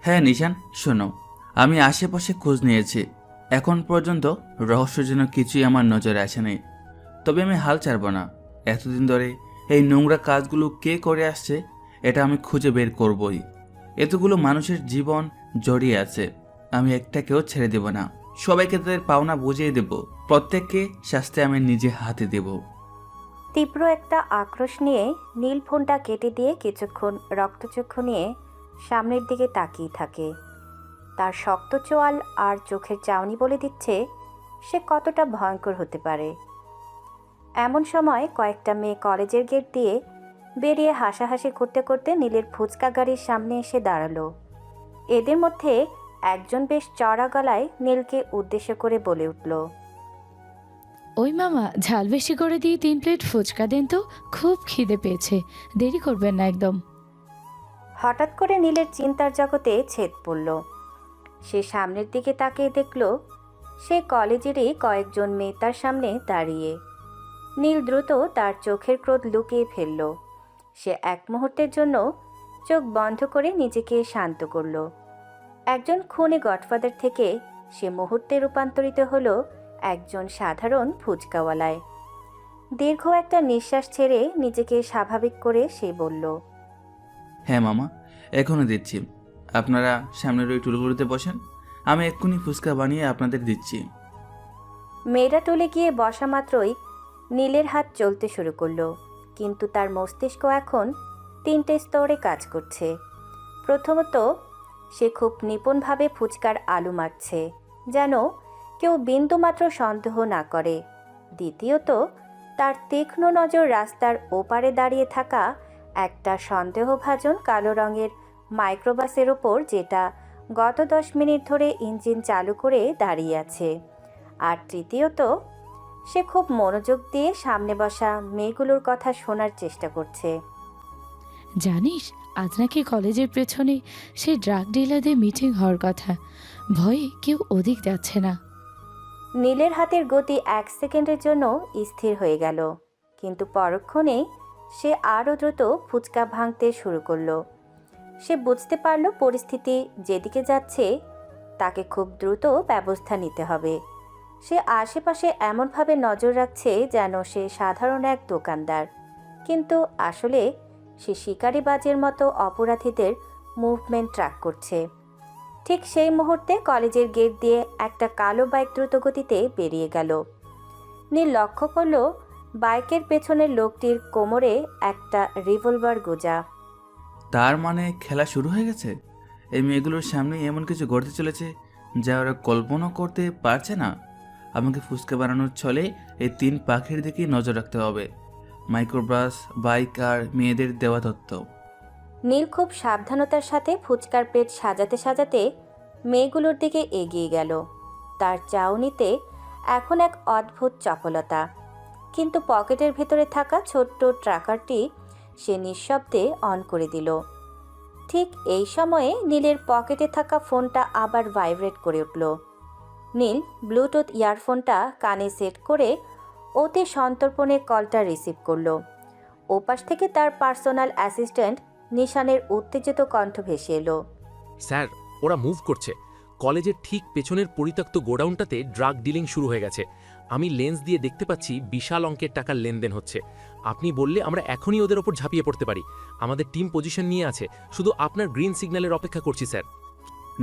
হ্যাঁ নিশান, শোনো, আমি আশেপাশে খোঁজ নিয়েছি। এখন পর্যন্ত রহস্যজনক কিছুই আমার নজরে আসেনি। তবে আমি হাল ছাড়ব না। এতদিন ধরে এই নোংরা কাজগুলো কে করে আসছে এটা আমি খুঁজে বের করবই। এতগুলো মানুষের জীবন জড়িয়ে আছে, আমি একটাকেও ছেড়ে দেব না। সবাইকে তাদের পাওনা বুঝিয়ে দেব, প্রত্যেককে শাস্তি আমি নিজে হাতে দেব। তীব্র একটা আক্রোশ নিয়ে নীল ফোনটা কেটে দিয়ে কিছুক্ষণ রক্তচক্ষু নিয়ে সামনের দিকে তাকিয়ে থাকে। তার শক্ত চোয়াল আর চোখের চাউনি বলে দিচ্ছে সে কতটা ভয়ঙ্কর হতে পারে। এমন সময় কয়েকটা মেয়ে কলেজের গেট দিয়ে বেরিয়ে হাসাহাসি করতে করতে নীলের ফুচকা গাড়ির সামনে এসে দাঁড়ালো। এদের মধ্যে একজন বেশ চড়া গলায় নীলকে উদ্দেশ্য করে বলে উঠল, ওই মামা, ঝাল বেশি করে দিয়ে 3 প্লেট ফুচকা দেন তো, খুব খিদে পেয়েছে, দেরি করবেন না একদম। হঠাৎ করে নীলের চিন্তার জগতে ছেদ পড়ল। সে সামনের দিকে তাকিয়ে দেখল সে কলেজেরই কয়েকজন মেয়ে তার সামনে দাঁড়িয়ে। নীল দ্রুত তার চোখের ক্রোধ লুকিয়ে ফেলল। সে এক মুহূর্তের জন্য চোখ বন্ধ করে নিজেকে শান্ত করল। একজন খুনি গডফাদার থেকে সে মুহূর্তে রূপান্তরিত হলো একজন সাধারণ ফুচকাওয়ালায়। দীর্ঘ একটা নিঃশ্বাস ছেড়ে নিজেকে স্বাভাবিক করে সে বলল, হ্যাঁ মামা, এখনই দিচ্ছি। আপনারা সামনের ওই টুলগুলোতে বসেন, আমি এক্ষুনি ফুচকা বানিয়ে আপনাদের দিচ্ছি। মেয়েরা টলে গিয়ে বসা মাত্রই নীলের হাত চলতে শুরু করলো। কিন্তু তার মস্তিষ্ক এখন 3টে স্তরে কাজ করছে। প্রথমত, সে খুব নিপুণভাবে ফুচকার আলু মারছে, যেন কেউ বিন্দুমাত্র সন্দেহ না করে। দ্বিতীয়ত, তার তীক্ষ্ণ নজর রাস্তার ওপারে দাঁড়িয়ে থাকা একটা সন্দেহভাজন কালো রঙের মাইক্রোবাসের ওপর, যেটা গত 10 মিনিট ধরে ইঞ্জিন চালু করে দাঁড়িয়ে আছে। আর তৃতীয়ত, সে খুব মনোযোগ দিয়ে সামনে বসা মেয়েগুলোর কথা শোনার চেষ্টা করছে। জানিস, আজ নাকি কলেজের পেছনে সেই ড্রাগ ডিলারদের মিটিং হওয়ার কথা। ভয়ে কেউ ওদিক যাচ্ছে না। নীলের হাতের গতি 1 সেকেন্ডের জন্য স্থির হয়ে গেল, কিন্তু পরক্ষণেই সে আরও দ্রুত ফুচকা ভাঙতে শুরু করলো। সে বুঝতে পারল পরিস্থিতি যেদিকে যাচ্ছে তাকে খুব দ্রুত ব্যবস্থা নিতে হবে। সে আশেপাশে এমনভাবে নজর রাখছে যেন সে সাধারণ এক দোকানদার, কিন্তু আসলে সে শিকারিবাজের মতো অপরাধীদের মুভমেন্ট ট্র্যাক করছে। ঠিক সেই মুহূর্তে কলেজের গেট দিয়ে একটা কালো বাইক দ্রুতগতিতে বেরিয়ে গেল। নীল লক্ষ্য করল বাইকের পেছনের লোকটির কোমরে একটা রিভলভার গোজা। তার মানে খেলা শুরু হয়ে গেছে। এই মেয়েগুলোর সামনে এমন কিছু ঘটতে চলেছে যা ওরা কল্পনা করতে পারছে না। আমাকে ফুচকা বানানোর ছলে এই 3 পাখির দিকেই নজর রাখতে হবে। মাইক্রোবাস, বাইক আর মেয়েদের দেওয়া তথ্য। নীল খুব সাবধানতার সাথে ফুচকার প্লেট সাজাতে সাজাতে মেয়েগুলোর দিকে এগিয়ে গেল। তার চাউনিতে এখন এক অদ্ভুত চপলতা। কিন্তু পকেটের ভেতরে থাকা ছোট্ট ট্র্যাকারটি সে নিঃশব্দে অন করে দিল। ঠিক এই সময়ে নীলের পকেটে থাকা ফোনটা আবার ভাইব্রেট করে উঠল। নীল ব্লুটুথ ইয়ারফোনটা কানে সেট করে অতি সন্তর্পণে কলটা রিসিভ করল। ওপাশ থেকে তার পার্সোনাল অ্যাসিস্ট্যান্ট নিশানের উত্তেজিত কণ্ঠ ভেসে এলো, স্যার, ওরা মুভ করছে। কলেজের ঠিক পেছনের পরিত্যক্ত গোডাউনটাতে ড্রাগ ডিলিং শুরু হয়ে গেছে। আমি লেন্স দিয়ে দেখতে পাচ্ছি বিশাল অঙ্কের টাকার লেনদেন হচ্ছে। আপনি বললে আমরা এখনই ওদের ওপর ঝাঁপিয়ে পড়তে পারি। আমাদের টিম পজিশন নিয়ে আছে, শুধু আপনার গ্রিন সিগন্যালের অপেক্ষা করছি স্যার।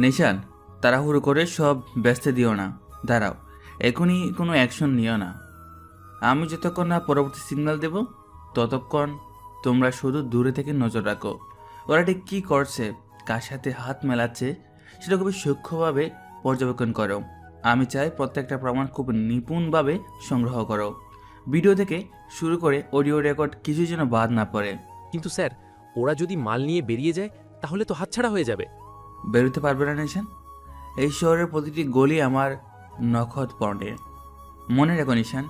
নিশান, তাড়াহুড়ো করে সব ব্যস্ত দিও না, দাঁড়াও, এখনই কোনো অ্যাকশন নিও না। আমি যতক্ষণ না পরবর্তী সিগন্যাল দেব ততক্ষণ তোমরা শুধু দূরে থেকে নজর রাখো। ওরা ঠিক কী করছে, কার সাথে হাত মেলাচ্ছে সেটা খুবই সূক্ষ্মভাবে পর্যবেক্ষণ করো। আমি চাই প্রত্যেকটা প্রমাণ খুব নিপুণভাবে সংগ্রহ করো। ভিডিও থেকে শুরু করে অডিও রেকর্ড কিছু যেন বাদ না পড়ে। কিন্তু স্যার, ওরা যদি মাল নিয়ে বেরিয়ে যায় তাহলে তো হাতছাড়া হয়ে যাবে। বেরোতে পারবে না নিশান। এই শহরের প্রতিটি গলি আমার নখত পড়ে। মনে রেখো নিশান,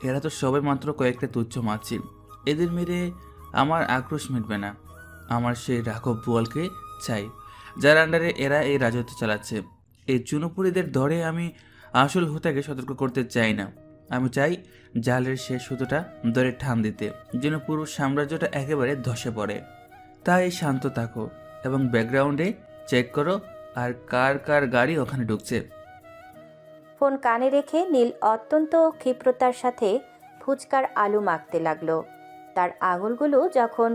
এরা তো সবে মাত্র কয়েকটা তুচ্ছ মাছিল। এদের মেরে আমার আক্রোশ মিটবে না। আমার সেই রাঘব বোয়ালকে চাই, যার আন্ডারে এরা এই রাজত্ব চালাচ্ছে। এই চুনোপুরীদের ধরে আমি আসল হুতাকে সতর্ক করতে চাই না। আমি চাই জালের শেষ সুতোটা ধরে টান দিতে, যেন পুরো সাম্রাজ্যটা একেবারে ধসে পড়ে। তাই শান্ত থাকো এবং ব্যাকগ্রাউন্ডে চেক করো আর কার কার গাড়ি ওখানে ঢুকছে। ফোন কানে রেখে নীল অত্যন্ত ক্ষিপ্রতার সাথে ফুচকার আলু মাখতে লাগলো। তার আঙুলগুলো যখন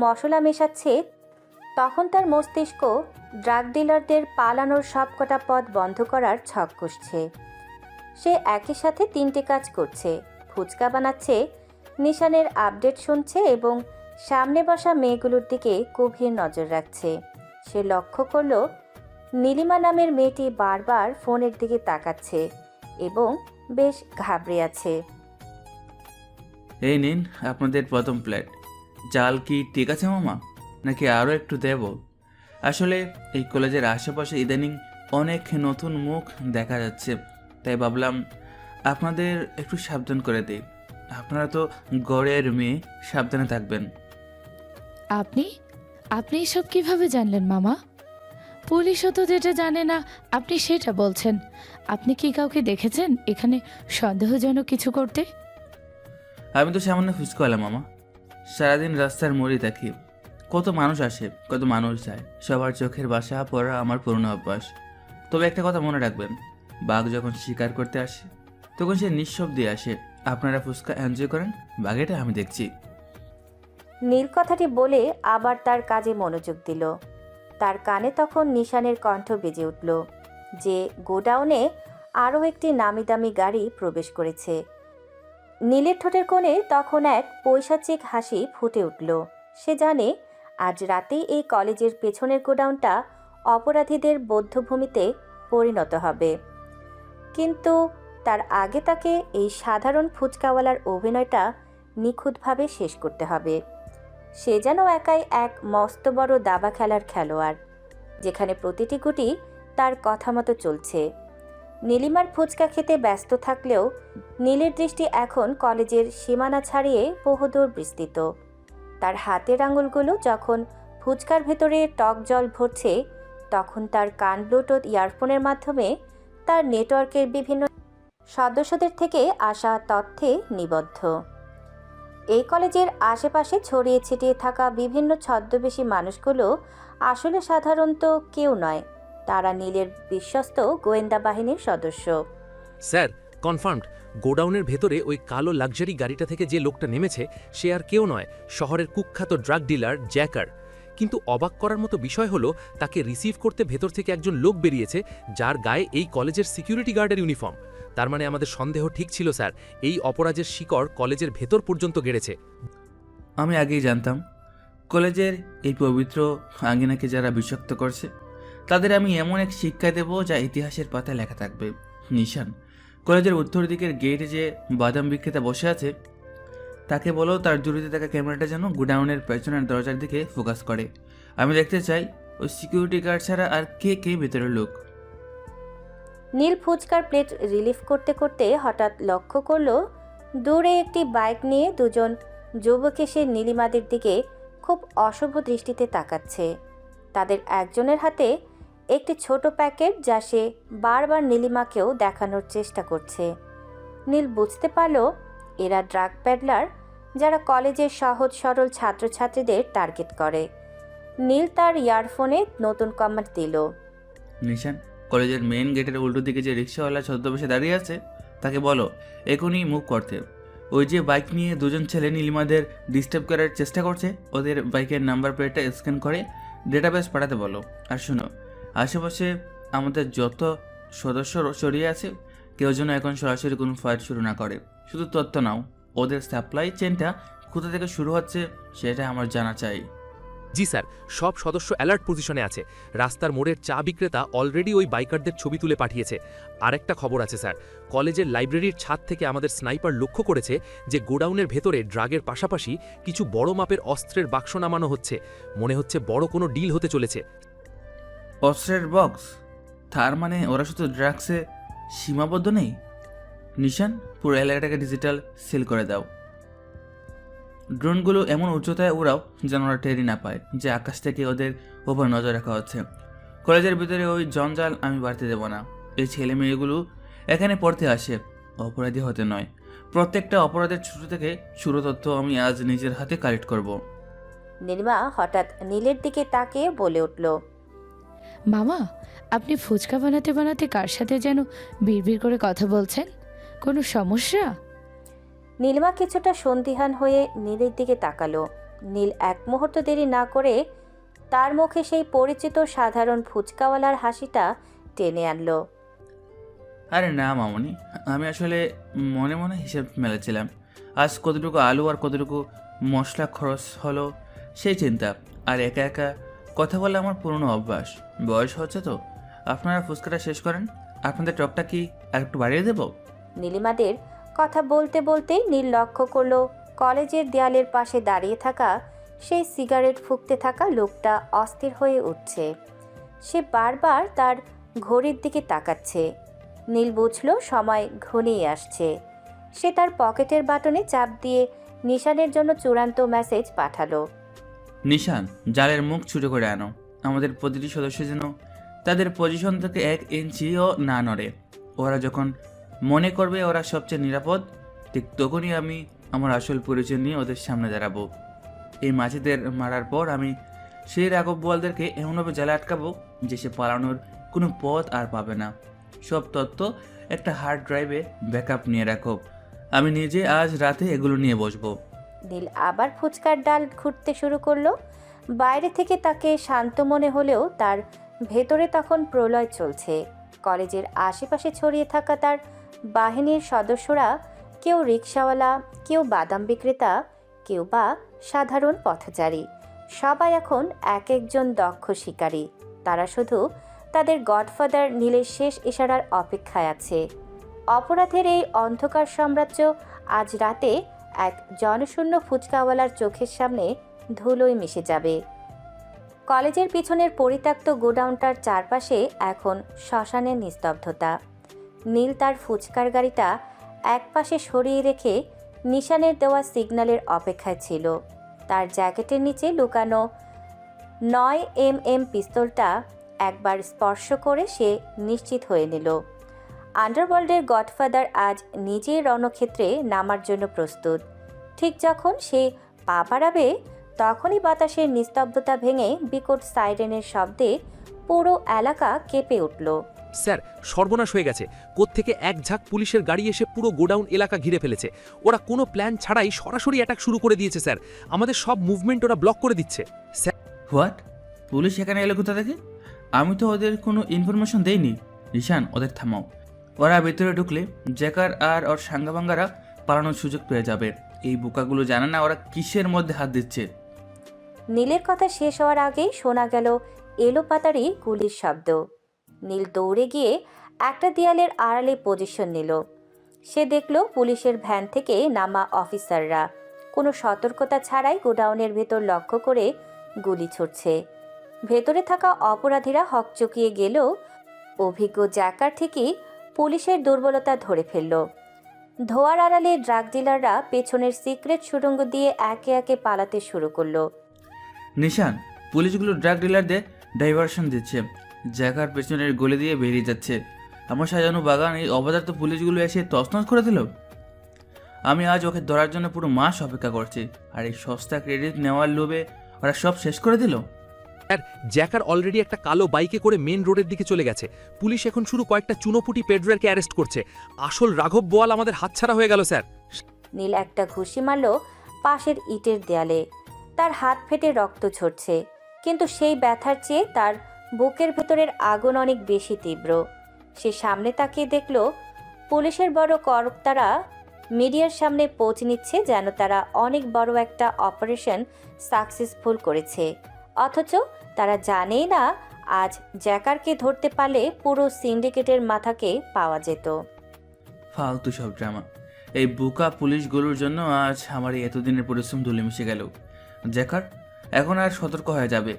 মশলা মেশাচ্ছে তখন তার মস্তিষ্ক ড্রাগ ডিলারদের পালানোর সবকটা পথ বন্ধ করার ছক কষছে। সে একই সাথে 3টে কাজ করছে, ফুচকা বানাচ্ছে, নিশানের আপডেট শুনছে এবং সামনে বসা মেয়েগুলোর দিকে গভীর নজর রাখছে। সে লক্ষ্য করল নীলিমা নামের মেয়েটি বারবার ফোনের দিকে তাকাচ্ছে এবং বেশ ঘাবড়ে আছে। এই নিন আপনাদের প্রথম প্লেট। জাল কি ঠিক আছে মামা, নাকি আরও একটু দেব? আসলে এই কলেজের আশেপাশে ইদানিং অনেক নতুন মুখ দেখা যাচ্ছে, তাই ভাবলাম আপনাদের একটু সাবধান করে দিই। আপনারা তো গড়ের মেয়ে, সাবধানে থাকবেন। আপনি আপনি এসব কিভাবে জানলেন মামা? পুলিশও তো যেটা জানে না আপনি সেটা বলছেন। আপনি কি কাউকে দেখেছেন এখানে সন্দেহজনক কিছু করতে? আমি তো সামান্য ফুচকাওয়ালা মামা, সারাদিন রাস্তার মোড়ে থাকি। কত মানুষ আসে, কত মানুষ যায়, সবার চোখের বাসা পড়া আমার পুরনো অভ্যাস। তবে একটা কথা মনে রাখবেন, বাঘ যখন শিকার করতে আসে তখন সে নিঃশব্দে আসে। আপনারা ফুচকা এনজয় করেন, বাঘেটা আমি দেখছি। নীল কথাটি বলে আবার তার কাজে মনোযোগ দিল। তার কানে তখন নিশানের কণ্ঠ বেজে উঠল যে গোডাউনে আরও একটি নামি দামি গাড়ি প্রবেশ করেছে। নীলের ঠোঁটের কোণে তখন এক পৈশাচিক হাসি ফুটে উঠল। সে জানে আজ রাতেই এই কলেজের পেছনের গোডাউনটা অপরাধীদের বধ্যভূমিতে পরিণত হবে। কিন্তু তার আগে তাকে এই সাধারণ ফুচকাওয়ালার অভিনয়টা নিখুঁতভাবে শেষ করতে হবে। সে যেন একাই এক মস্ত বড় দাবা খেলার খেলোয়াড়, যেখানে প্রতিটি গুটি তার কথা মতো চলছে। নীলিমার ফুচকা খেতে ব্যস্ত থাকলেও নীলের দৃষ্টি এখন কলেজের সীমানা ছাড়িয়ে বহুদূর বিস্তৃত। তার হাতের আঙুলগুলো যখন ফুচকার ভেতরে টক জল ভরছে তখন তার কান ব্লুটুথ ইয়ারফোনের মাধ্যমে তার নেটওয়ার্কের বিভিন্ন সদস্যদের থেকে আসা তথ্যে নিবদ্ধ। এই কলেজের আশেপাশে ছড়িয়ে ছিটিয়ে থাকা বিভিন্ন ছদ্মবেশী মানুষগুলো আসলে সাধারণত কেউ নয়, তারা নীলের বিশ্বস্ত গোয়েন্দা বাহিনীর সদস্য। স্যার, কনফার্মড, গোডাউনের ভেতরে ওই কালো লাক্সারি গাড়িটা থেকে যে লোকটা নেমেছে সে আর কেউ নয়, শহরের কুখ্যাত ড্রাগ ডিলার জ্যাকার। কিন্তু অবাক করার মতো বিষয় হলো তাকে রিসিভ করতে ভেতর থেকে একজন লোক বেরিয়েছে যার গায়ে এই কলেজের সিকিউরিটি গার্ডের ইউনিফর্ম। তার মানে আমাদের সন্দেহ ঠিক ছিল স্যার, এই অপরাধের শিকড় কলেজের ভেতর পর্যন্ত গেড়েছে। আমি আগেই জানতাম কলেজের এই পবিত্র আঙ্গিনাকে যারা বিষাক্ত করছে তাদের আমি এমন এক শিক্ষা দেব যা ইতিহাসের পাতায় লেখা থাকবে। নিশান, কলেজের উত্তর দিকের গেটে যে বাদাম বিক্রেতা বসে আছে তাকে বলো তার জুড়িতে থাকা ক্যামেরাটা যেন গোডাউনের পেছনের দরজার দিকে ফোকাস করে। আমি দেখতে চাই ওই সিকিউরিটি গার্ড ছাড়া আর কে কে ভেতরের লোক। নীল ফুচকার প্লেট রিলিফ করতে করতে হঠাৎ লক্ষ্য করল দূরে একটি বাইক নিয়ে দুজন যুবক এসে নীলিমাদের দিকে খুব অশুভ দৃষ্টিতে তাকাচ্ছে। তাদের একজনের হাতে একটি ছোট প্যাকেট যা সে বারবার নীলিমাকেও দেখানোর চেষ্টা করছে। নীল বুঝতে পারল এরা ড্রাগ প্যাডলার যারা কলেজের সহজ সরল ছাত্রছাত্রীদের টার্গেট করে। নীল তার ইয়ারফোনে নতুন কমান্ড দিল। নিশান, কলেজের মেইন গেটের উল্টো দিকে যে রিক্সাওয়ালা ছদ্মবেশে দাঁড়িয়ে আছে তাকে বলো এখনই মুভ করতে। ওই যে বাইক নিয়ে দুজন ছেলে নীলিমাদের ডিস্টার্ব করার চেষ্টা করছে, ওদের বাইকের নাম্বার প্লেটটা স্ক্যান করে ডেটাবেস পাঠাতে বলো। আর শোনো, আশেপাশে আমাদের যত সদস্য ছড়িয়ে আছে কেউ যেন এখন সরাসরি কোনো ফাইট শুরু না করে। শুধু তথ্য নাও, ওদের সাপ্লাই চেনটা কোথা থেকে শুরু হচ্ছে সেটা আমার জানা চাই। জি স্যার, সব সদস্য অ্যালার্ট পজিশনে আছে। রাস্তার মোড়ের চা বিক্রেতা অলরেডি ওই বাইকারদের ছবি তুলে পাঠিয়েছে। আরেকটা খবর আছে স্যার, কলেজের লাইব্রেরির ছাদ থেকে আমাদের স্নাইপার লক্ষ্য করেছে যে গোডাউনের ভেতরে ড্রাগের পাশাপাশি কিছু বড় মাপের অস্ত্রের বাক্স নামানো হচ্ছে। মনে হচ্ছে বড় কোনো ডিল হতে চলেছে। অস্ত্রের বক্স? তার মানে ওরা শুধু ড্রাগসে সীমাবদ্ধ নেই। নিশান, পুরো এলাকাটাকে ডিজিটাল সিল করে দাও। ড্রোনগুলো এমন উচ্চতায় উড়াও যেন ওরা টেরি না পায় যে আকাশ থেকে ওদের ওপর নজর রাখা হচ্ছে। কলেজের ভিতরে ওই জঞ্জাল আমি বাড়তে দেব না। এই ছেলে মেয়েগুলো এখানে পড়তে আসে, অপরাধী হতে নয়, প্রত্যেকটা অপরাধের ছোট থেকে ছোট তথ্য আমি আজ নিজের হাতে কালেক্ট করব। নীলিমা হঠাৎ নীলের দিকে তাকিয়ে বলে উঠল, মামা, আপনি ফুচকা বানাতে বানাতে কার সাথে যেন বিড়বিড় করে কথা বলছেন? কোনো সমস্যা? নীলিমা কিছুটা সন্দিহান হয়ে নীলের দিকে তাকালো। নীল এক মুহূর্ত দেরি না করে তার মুখে সেই পরিচিত সাধারণ ফুচকাওয়ালার হাসিটা টেনে আনলো। আরে না মামনি, আমি আসলে মনে মনে হিসেব মেলাচ্ছিলাম আজ কতটুকু আলু আর কতটুকু মশলা খরচ হলো সেই চিন্তা। আর একা একা কথা বলে আমার পুরনো অভ্যাস, বয়স হচ্ছে তো। আপনারা ফুচকাটা শেষ করেন, আপনাদের টকটা কি আর একটু বাড়িয়ে দেবো? নীলিমাদের কথা বলতে বলতেই নীল লক্ষ্য করলো কলেজের দেয়ালের পাশে দাঁড়িয়ে থাকা সেই সিগারেট ফুঁকতে থাকা লোকটা অস্থির হয়ে উঠছে। সে বারবার তার ঘড়ির দিকে তাকাচ্ছে। নীল বুঝলো সময় ঘনিয়ে আসছে। সে তার পকেটের বাটনে চাপ দিয়ে নিশানের জন্য চূড়ান্ত মেসেজ পাঠালো। নিশান, জালের মুখ ছোটো করে আনো। আমাদের প্রতিটি সদস্য যেন তাদের পজিশন থেকে 1 ইঞ্চিও না নড়ে। ওরা যখন মনে করবে ওরা সবচেয়ে নিরাপদ, ঠিক তখনই আমি আমার আসল পরিচয় নিয়ে ওদের সামনে দাঁড়াবো। এই মাঝিদের মারার পর আমি সেই রাঘব বোয়ালদেরকে এমনভাবে জালে আটকাবো যে সে পালানোর কোনো পথ আর পাবে না। সব তথ্য একটা হার্ড ড্রাইভে ব্যাকআপ নিয়ে রাখো। আমি নিজে আজ রাতে এগুলো নিয়ে বসবো। নীল আবার ফুচকার ডাল ঘুরতে শুরু করলো। বাইরে থেকে তাকে শান্ত মনে হলেও তার ভেতরে তখন প্রলয় চলছে। কলেজের আশেপাশে ছড়িয়ে থাকা তার বাহিনীর সদস্যরা, কেউ রিকশাওয়ালা, কেউ বাদাম বিক্রেতা, কেউ বা সাধারণ পথচারী, সবাই এখন এক একজন দক্ষ শিকারী। তারা শুধু তাদের গডফাদার নীলের শেষ ইশারার অপেক্ষায় আছে। অপরাধের এই অন্ধকার সাম্রাজ্য আজ রাতে এক জনশূন্য ফুচকাওয়ালার চোখের সামনে ধুলোয় মিশে যাবে। কলেজের পিছনের পরিত্যক্ত গোডাউনটার চারপাশে এখন শ্মশানের নিস্তব্ধতা। নীল তার ফুচকার গাড়িটা একপাশে সরিয়ে রেখে নিশানের দেওয়া সিগন্যালের অপেক্ষায় ছিল। তার জ্যাকেটের নিচে লুকানো 9mm পিস্তলটা একবার স্পর্শ করে সে নিশ্চিত হয়ে নিল আন্ডারওয়ার্ল্ডের গডফাদার আজ নিজেই রণক্ষেত্রে নামার জন্য প্রস্তুত। ঠিক যখন সে পা বাড়াবে তখনই বাতাসের নিস্তব্ধতা ভেঙে বিকট সাইরেনের শব্দে পুরো এলাকা কেঁপে উঠল। স্যার, সর্বনাশ হয়ে গেছে। কোত্থেকে এক ঝাঁক পুলিশের গাড়ি এসে পুরো গোডাউন এলাকা ঘিরে ফেলেছে। ওরা কোনো প্ল্যান ছাড়াই সরাসরি অ্যাটাক শুরু করে দিয়েছে স্যার। আমাদের সব মুভমেন্ট ওরা ব্লক করে দিচ্ছে। Sir, what? পুলিশ এখানে এলো কোথা থেকে? আমি তো ওদের কোনো ইনফরমেশন দেইনি। নিশান, ওদের থামাও। ওরা ভেতরে ঢুকলে জ্যাকার আর ওর সাঙ্গাবাঙ্গারা পালানোর সুযোগ পেয়ে যাবে। এই বোকাগুলো জানে না ওরা কিসের মধ্যে হাত দিচ্ছে। নীলের কথা শেষ হওয়ার আগেই শোনা গেল এলোপাতাড়ি গুলির শব্দ। নীল দৌড়ে গিয়ে একটা দেয়ালের আড়ালে পজিশন নিল। সে দেখল পুলিশের ভ্যান থেকে নামা অফিসাররা কোনো সতর্কতা ছাড়াই গোডাউনের ভেতর লক্ষ্য করে গুলি ছুটছে। ভেতরে থাকা অপরাধীরা হকচকিয়ে গেলেও অভিজ্ঞ জ্যাকার ঠিকই পুলিশের দুর্বলতা ধরে ফেলল। ধোয়ার আড়ালে ড্রাগ ডিলাররা পেছনের সিক্রেট সুড়ঙ্গ দিয়ে একে একে পালাতে শুরু করলো। নিশান, পুলিশগুলো ড্রাগ ডিলারদের ডাইভারশন দিচ্ছে। জ্যাকার পেছনের গলি দিয়ে বেরিয়ে যাচ্ছে। আমার সাজানো বাগান এই অপদার্থ পুলিশগুলো এসে তছনছ করে দিল। আমি আজ ওকে ধরার জন্য পুরো মাস অপেক্ষা করছি, আর এই সস্তা ক্রেডিট নেওয়ার লোভে ওরা সব শেষ করে দিল। জ্যাকার অলরেডি একটা কালো বাইকে করে মেন রোডের দিকে চলে গেছে। পুলিশ এখন শুধু কয়েকটা চুনোপুটি পেড্রারকে অ্যারেস্ট করছে। আসল রাঘব বোয়াল আমাদের হাতছাড়া হয়ে গেল স্যার। নীল একটা ঘুষি মারল পাশের ইটের দেয়ালে। তার হাত ফেটে রক্ত ঝরছে, কিন্তু সেই ব্যথার চেয়ে তার বুকের ভেতরের আগুন অনেক বেশি তীব্র। সে সামনে তাকিয়ে দেখল পুলিশের বড় কর্তারা মিডিয়ার সামনে পৌঁছে নিচ্ছে যেন তারা অনেক বড় একটা অপারেশন সাকসেসফুল করেছে। অথচ তারা জানেই না আজ জ্যাকারকে ধরতে পারলে পুরো সিন্ডিকেটের মাথাকে পাওয়া যেত। ফালতু সব ড্রামা। এই বোকা পুলিশগুলোর জন্য আজ আমার এই এতদিনের পরিশ্রম ধুলে মিশে গেল। জ্যাকার এখন আর সতর্ক হয়ে যাবে।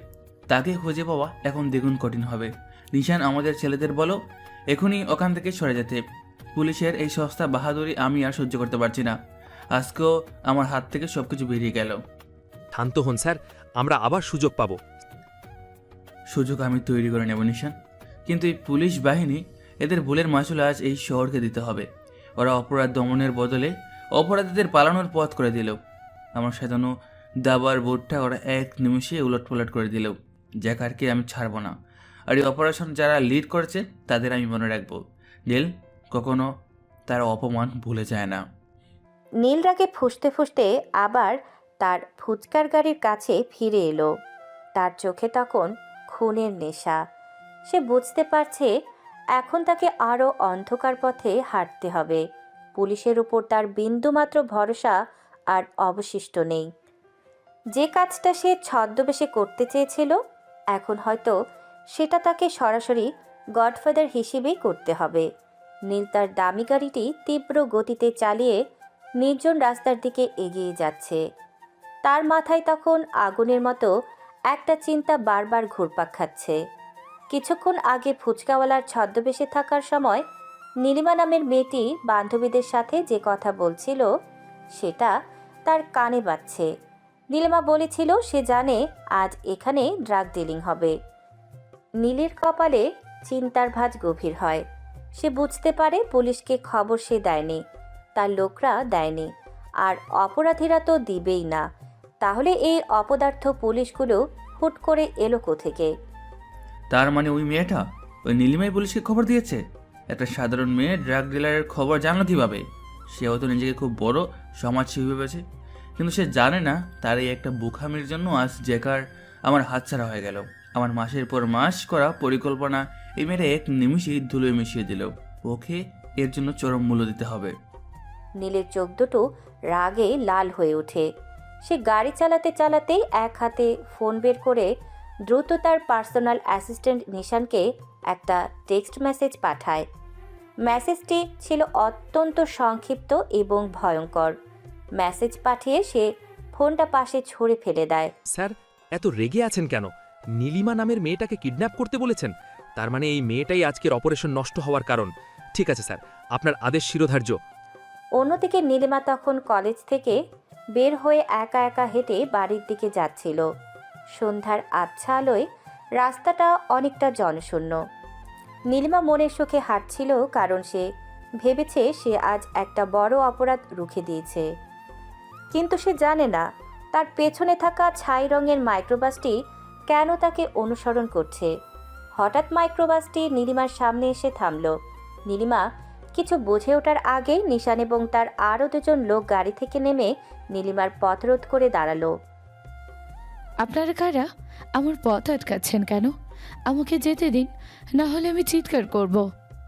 তাকে খুঁজে পাওয়া এখন দ্বিগুণ কঠিন হবে। নিশান, আমাদের ছেলেদের বলো এখনই ওখান থেকে সরে যেতে। পুলিশের এই সস্তা বাহাদুরি আমি আর সহ্য করতে পারছি না। আজকেও আমার হাত থেকে সবকিছু বেরিয়ে গেল। শান্ত হন স্যার, আমরা আবার সুযোগ পাবো। সুযোগ আমি তৈরি করে নেব নিশান, কিন্তু এই পুলিশ বাহিনী, এদের ভুলের মাসুল আজ এই শহরকে দিতে হবে। ওরা অপরাধ দমনের বদলে অপরাধীদের পালানোর পথ করে দিল। আমার সাজানো দাবার বোর্ডটা ওরা এক নিমিষে উলটপালট করে দিল। জ্যাকারকে আমি ছাড়বো না, আর এই অপারেশন যারা লিড করেছে তাদের আমি মনে রাখবো। নীল কখনো তার অপমান ভুলে যায় না। নীল রাগে ফুঁসতে ফুঁসতে আবার তার ফুচকার গাড়ির কাছে ফিরে এলো। তার চোখে তখন খুনের নেশা। সে বুঝতে পারছে এখন তাকে আরও অন্ধকার পথে হাঁটতে হবে। পুলিশের উপর তার বিন্দুমাত্র ভরসা আর অবশিষ্ট নেই। যে কাজটা সে ছদ্মবেশে করতে চেয়েছিল, এখন হয়তো সেটা তাকে সরাসরি গডফাদার হিসেবেই করতে হবে। নীল তার দামি গাড়িটি তীব্র গতিতে চালিয়ে নির্জন রাস্তার দিকে এগিয়ে যাচ্ছে। তার মাথায় তখন আগুনের মতো একটা চিন্তা বারবার ঘুরপাক খাচ্ছে। কিছুক্ষণ আগে ফুচকাওয়ালার ছদ্মবেশে থাকার সময় নীলিমা নামের মেয়েটি বান্ধবীদের সাথে যে কথা বলছিল সেটা তার কানে বাজছে। নীলিমা বলেছিল সে জানে আজ এখানে ড্রাগ ডিলিং হবে। নীলের কপালে চিন্তার ভাঁজ গভীর হয়। সে বুঝতে পারে পুলিশকে খবর সে দেয়নি, তার লোকরা দেয়নি, আর অপরাধীরা তো দিবেই না। তাহলে এই অপদার্থ পুলিশগুলো হুট করে এলো কোত্থেকে? তার মানে ওই মেয়েটা ওই নীলিমাই পুলিশকে খবর দিয়েছে? একটা সাধারণ মেয়ে ড্রাগ ডিলারের খবর জানলো কীভাবে? সেও তো নিজেকে খুব বড় সমাজসেবী ভেবেছে, কিন্তু সে জানে না তার এই একটা বুখামির জন্য আজ জ্যাকার আমার হাতছাড়া হয়ে গেল। আমার মাসের পর মাস করা পরিকল্পনা এই মেয়েটা এক নিমিষেই ধুলোয় মিশিয়ে দিল। ওকে এর জন্য চরম মূল্য দিতে হবে। নীলের চোখ দুটো রাগে লাল হয়ে ওঠে। সে গাড়ি চালাতে চালাতেই এক হাতে ফোন বের করে দ্রুত তার পার্সোনাল অ্যাসিস্ট্যান্ট নিশানকে একটা টেক্সট মেসেজ পাঠায়। মেসেজটি ছিল অত্যন্ত সংক্ষিপ্ত এবং ভয়ঙ্কর। মেসেজ পাঠিয়ে সে ফোনটা পাশে ছুঁড়ে ফেলে দেয়। স্যার, এত রেগে আছেন কেন? নীলিমা নামের মেয়েটাকে কিডন্যাপ করতে বলেছেন? তার মানে এই মেয়েটাই আজকের অপারেশন নষ্ট হওয়ার কারণ। ঠিক আছে স্যার, আপনার আদেশ শিরোধার্য। অন্যদিকে নীলিমা তখন কলেজ থেকে বের হয়ে একা একা হেঁটে বাড়ির দিকে যাচ্ছিল। সন্ধ্যার আবছা আলোয় রাস্তাটা অনেকটা জনশূন্য। নীলিমা মনের সুখে হাঁটছিল, কারণ সে ভেবেছে সে আজ একটা বড় অপরাধ রুখে দিয়েছে। কিন্তু সে জানে না তার পেছনে থাকা ছাই রঙের মাইক্রোবাসটি কেন তাকে অনুসরণ করছে। হঠাৎ মাইক্রোবাসটি নীলিমার সামনে এসে থামল। নীলিমা কিছু বুঝে ওঠার আগেই নিশান এবং তার আরও দুজন লোক গাড়ি থেকে নেমে নীলিমার পথ রোধ করে দাঁড়ালো। আপনারা কারা? আমার পথ আটকাচ্ছেন কেন? আমাকে যেতে দিন, না হলে আমি চিৎকার করব।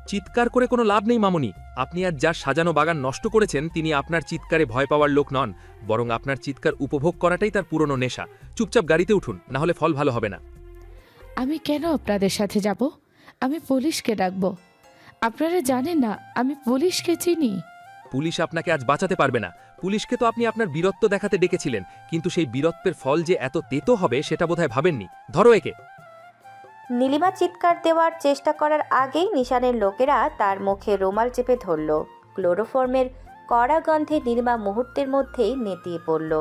চিৎকার করে কোনো লাভ নেই মামুনি। আপনি আজ যার সাজানো বাগান নষ্ট করেছেন তিনি আপনার চিৎকারে ভয় পাওয়ার লোক নন, বরং আপনার চিৎকার উপভোগ করাটাই তার পুরনো নেশা। চুপচাপ গাড়িতে উঠুন, না হলে ফল ভালো হবে না। আমি কেন আপনাদের সাথে যাব? আমি পুলিশকে ডাকবো। আপনারা জানেন না আমি পুলিশকে চিনি। পুলিশ আপনাকে আজ বাঁচাতে পারবে না। পুলিশকে তো আপনি আপনার বীরত্ব দেখাতে ডেকেছিলেন, কিন্তু সেই বীরত্বের ফল যে এত তেতো হবে সেটা বোধহয় ভাবেননি। ধরো একে। নীলিমা চিৎকার দেওয়ার চেষ্টা করার আগেই নিশানের লোকেরা তার মুখে রুমাল চেপে ধরল। ক্লোরোফর্মের কড়া গন্ধে নীলিমা মুহূর্তের মধ্যেই নেতিয়ে পড়ল।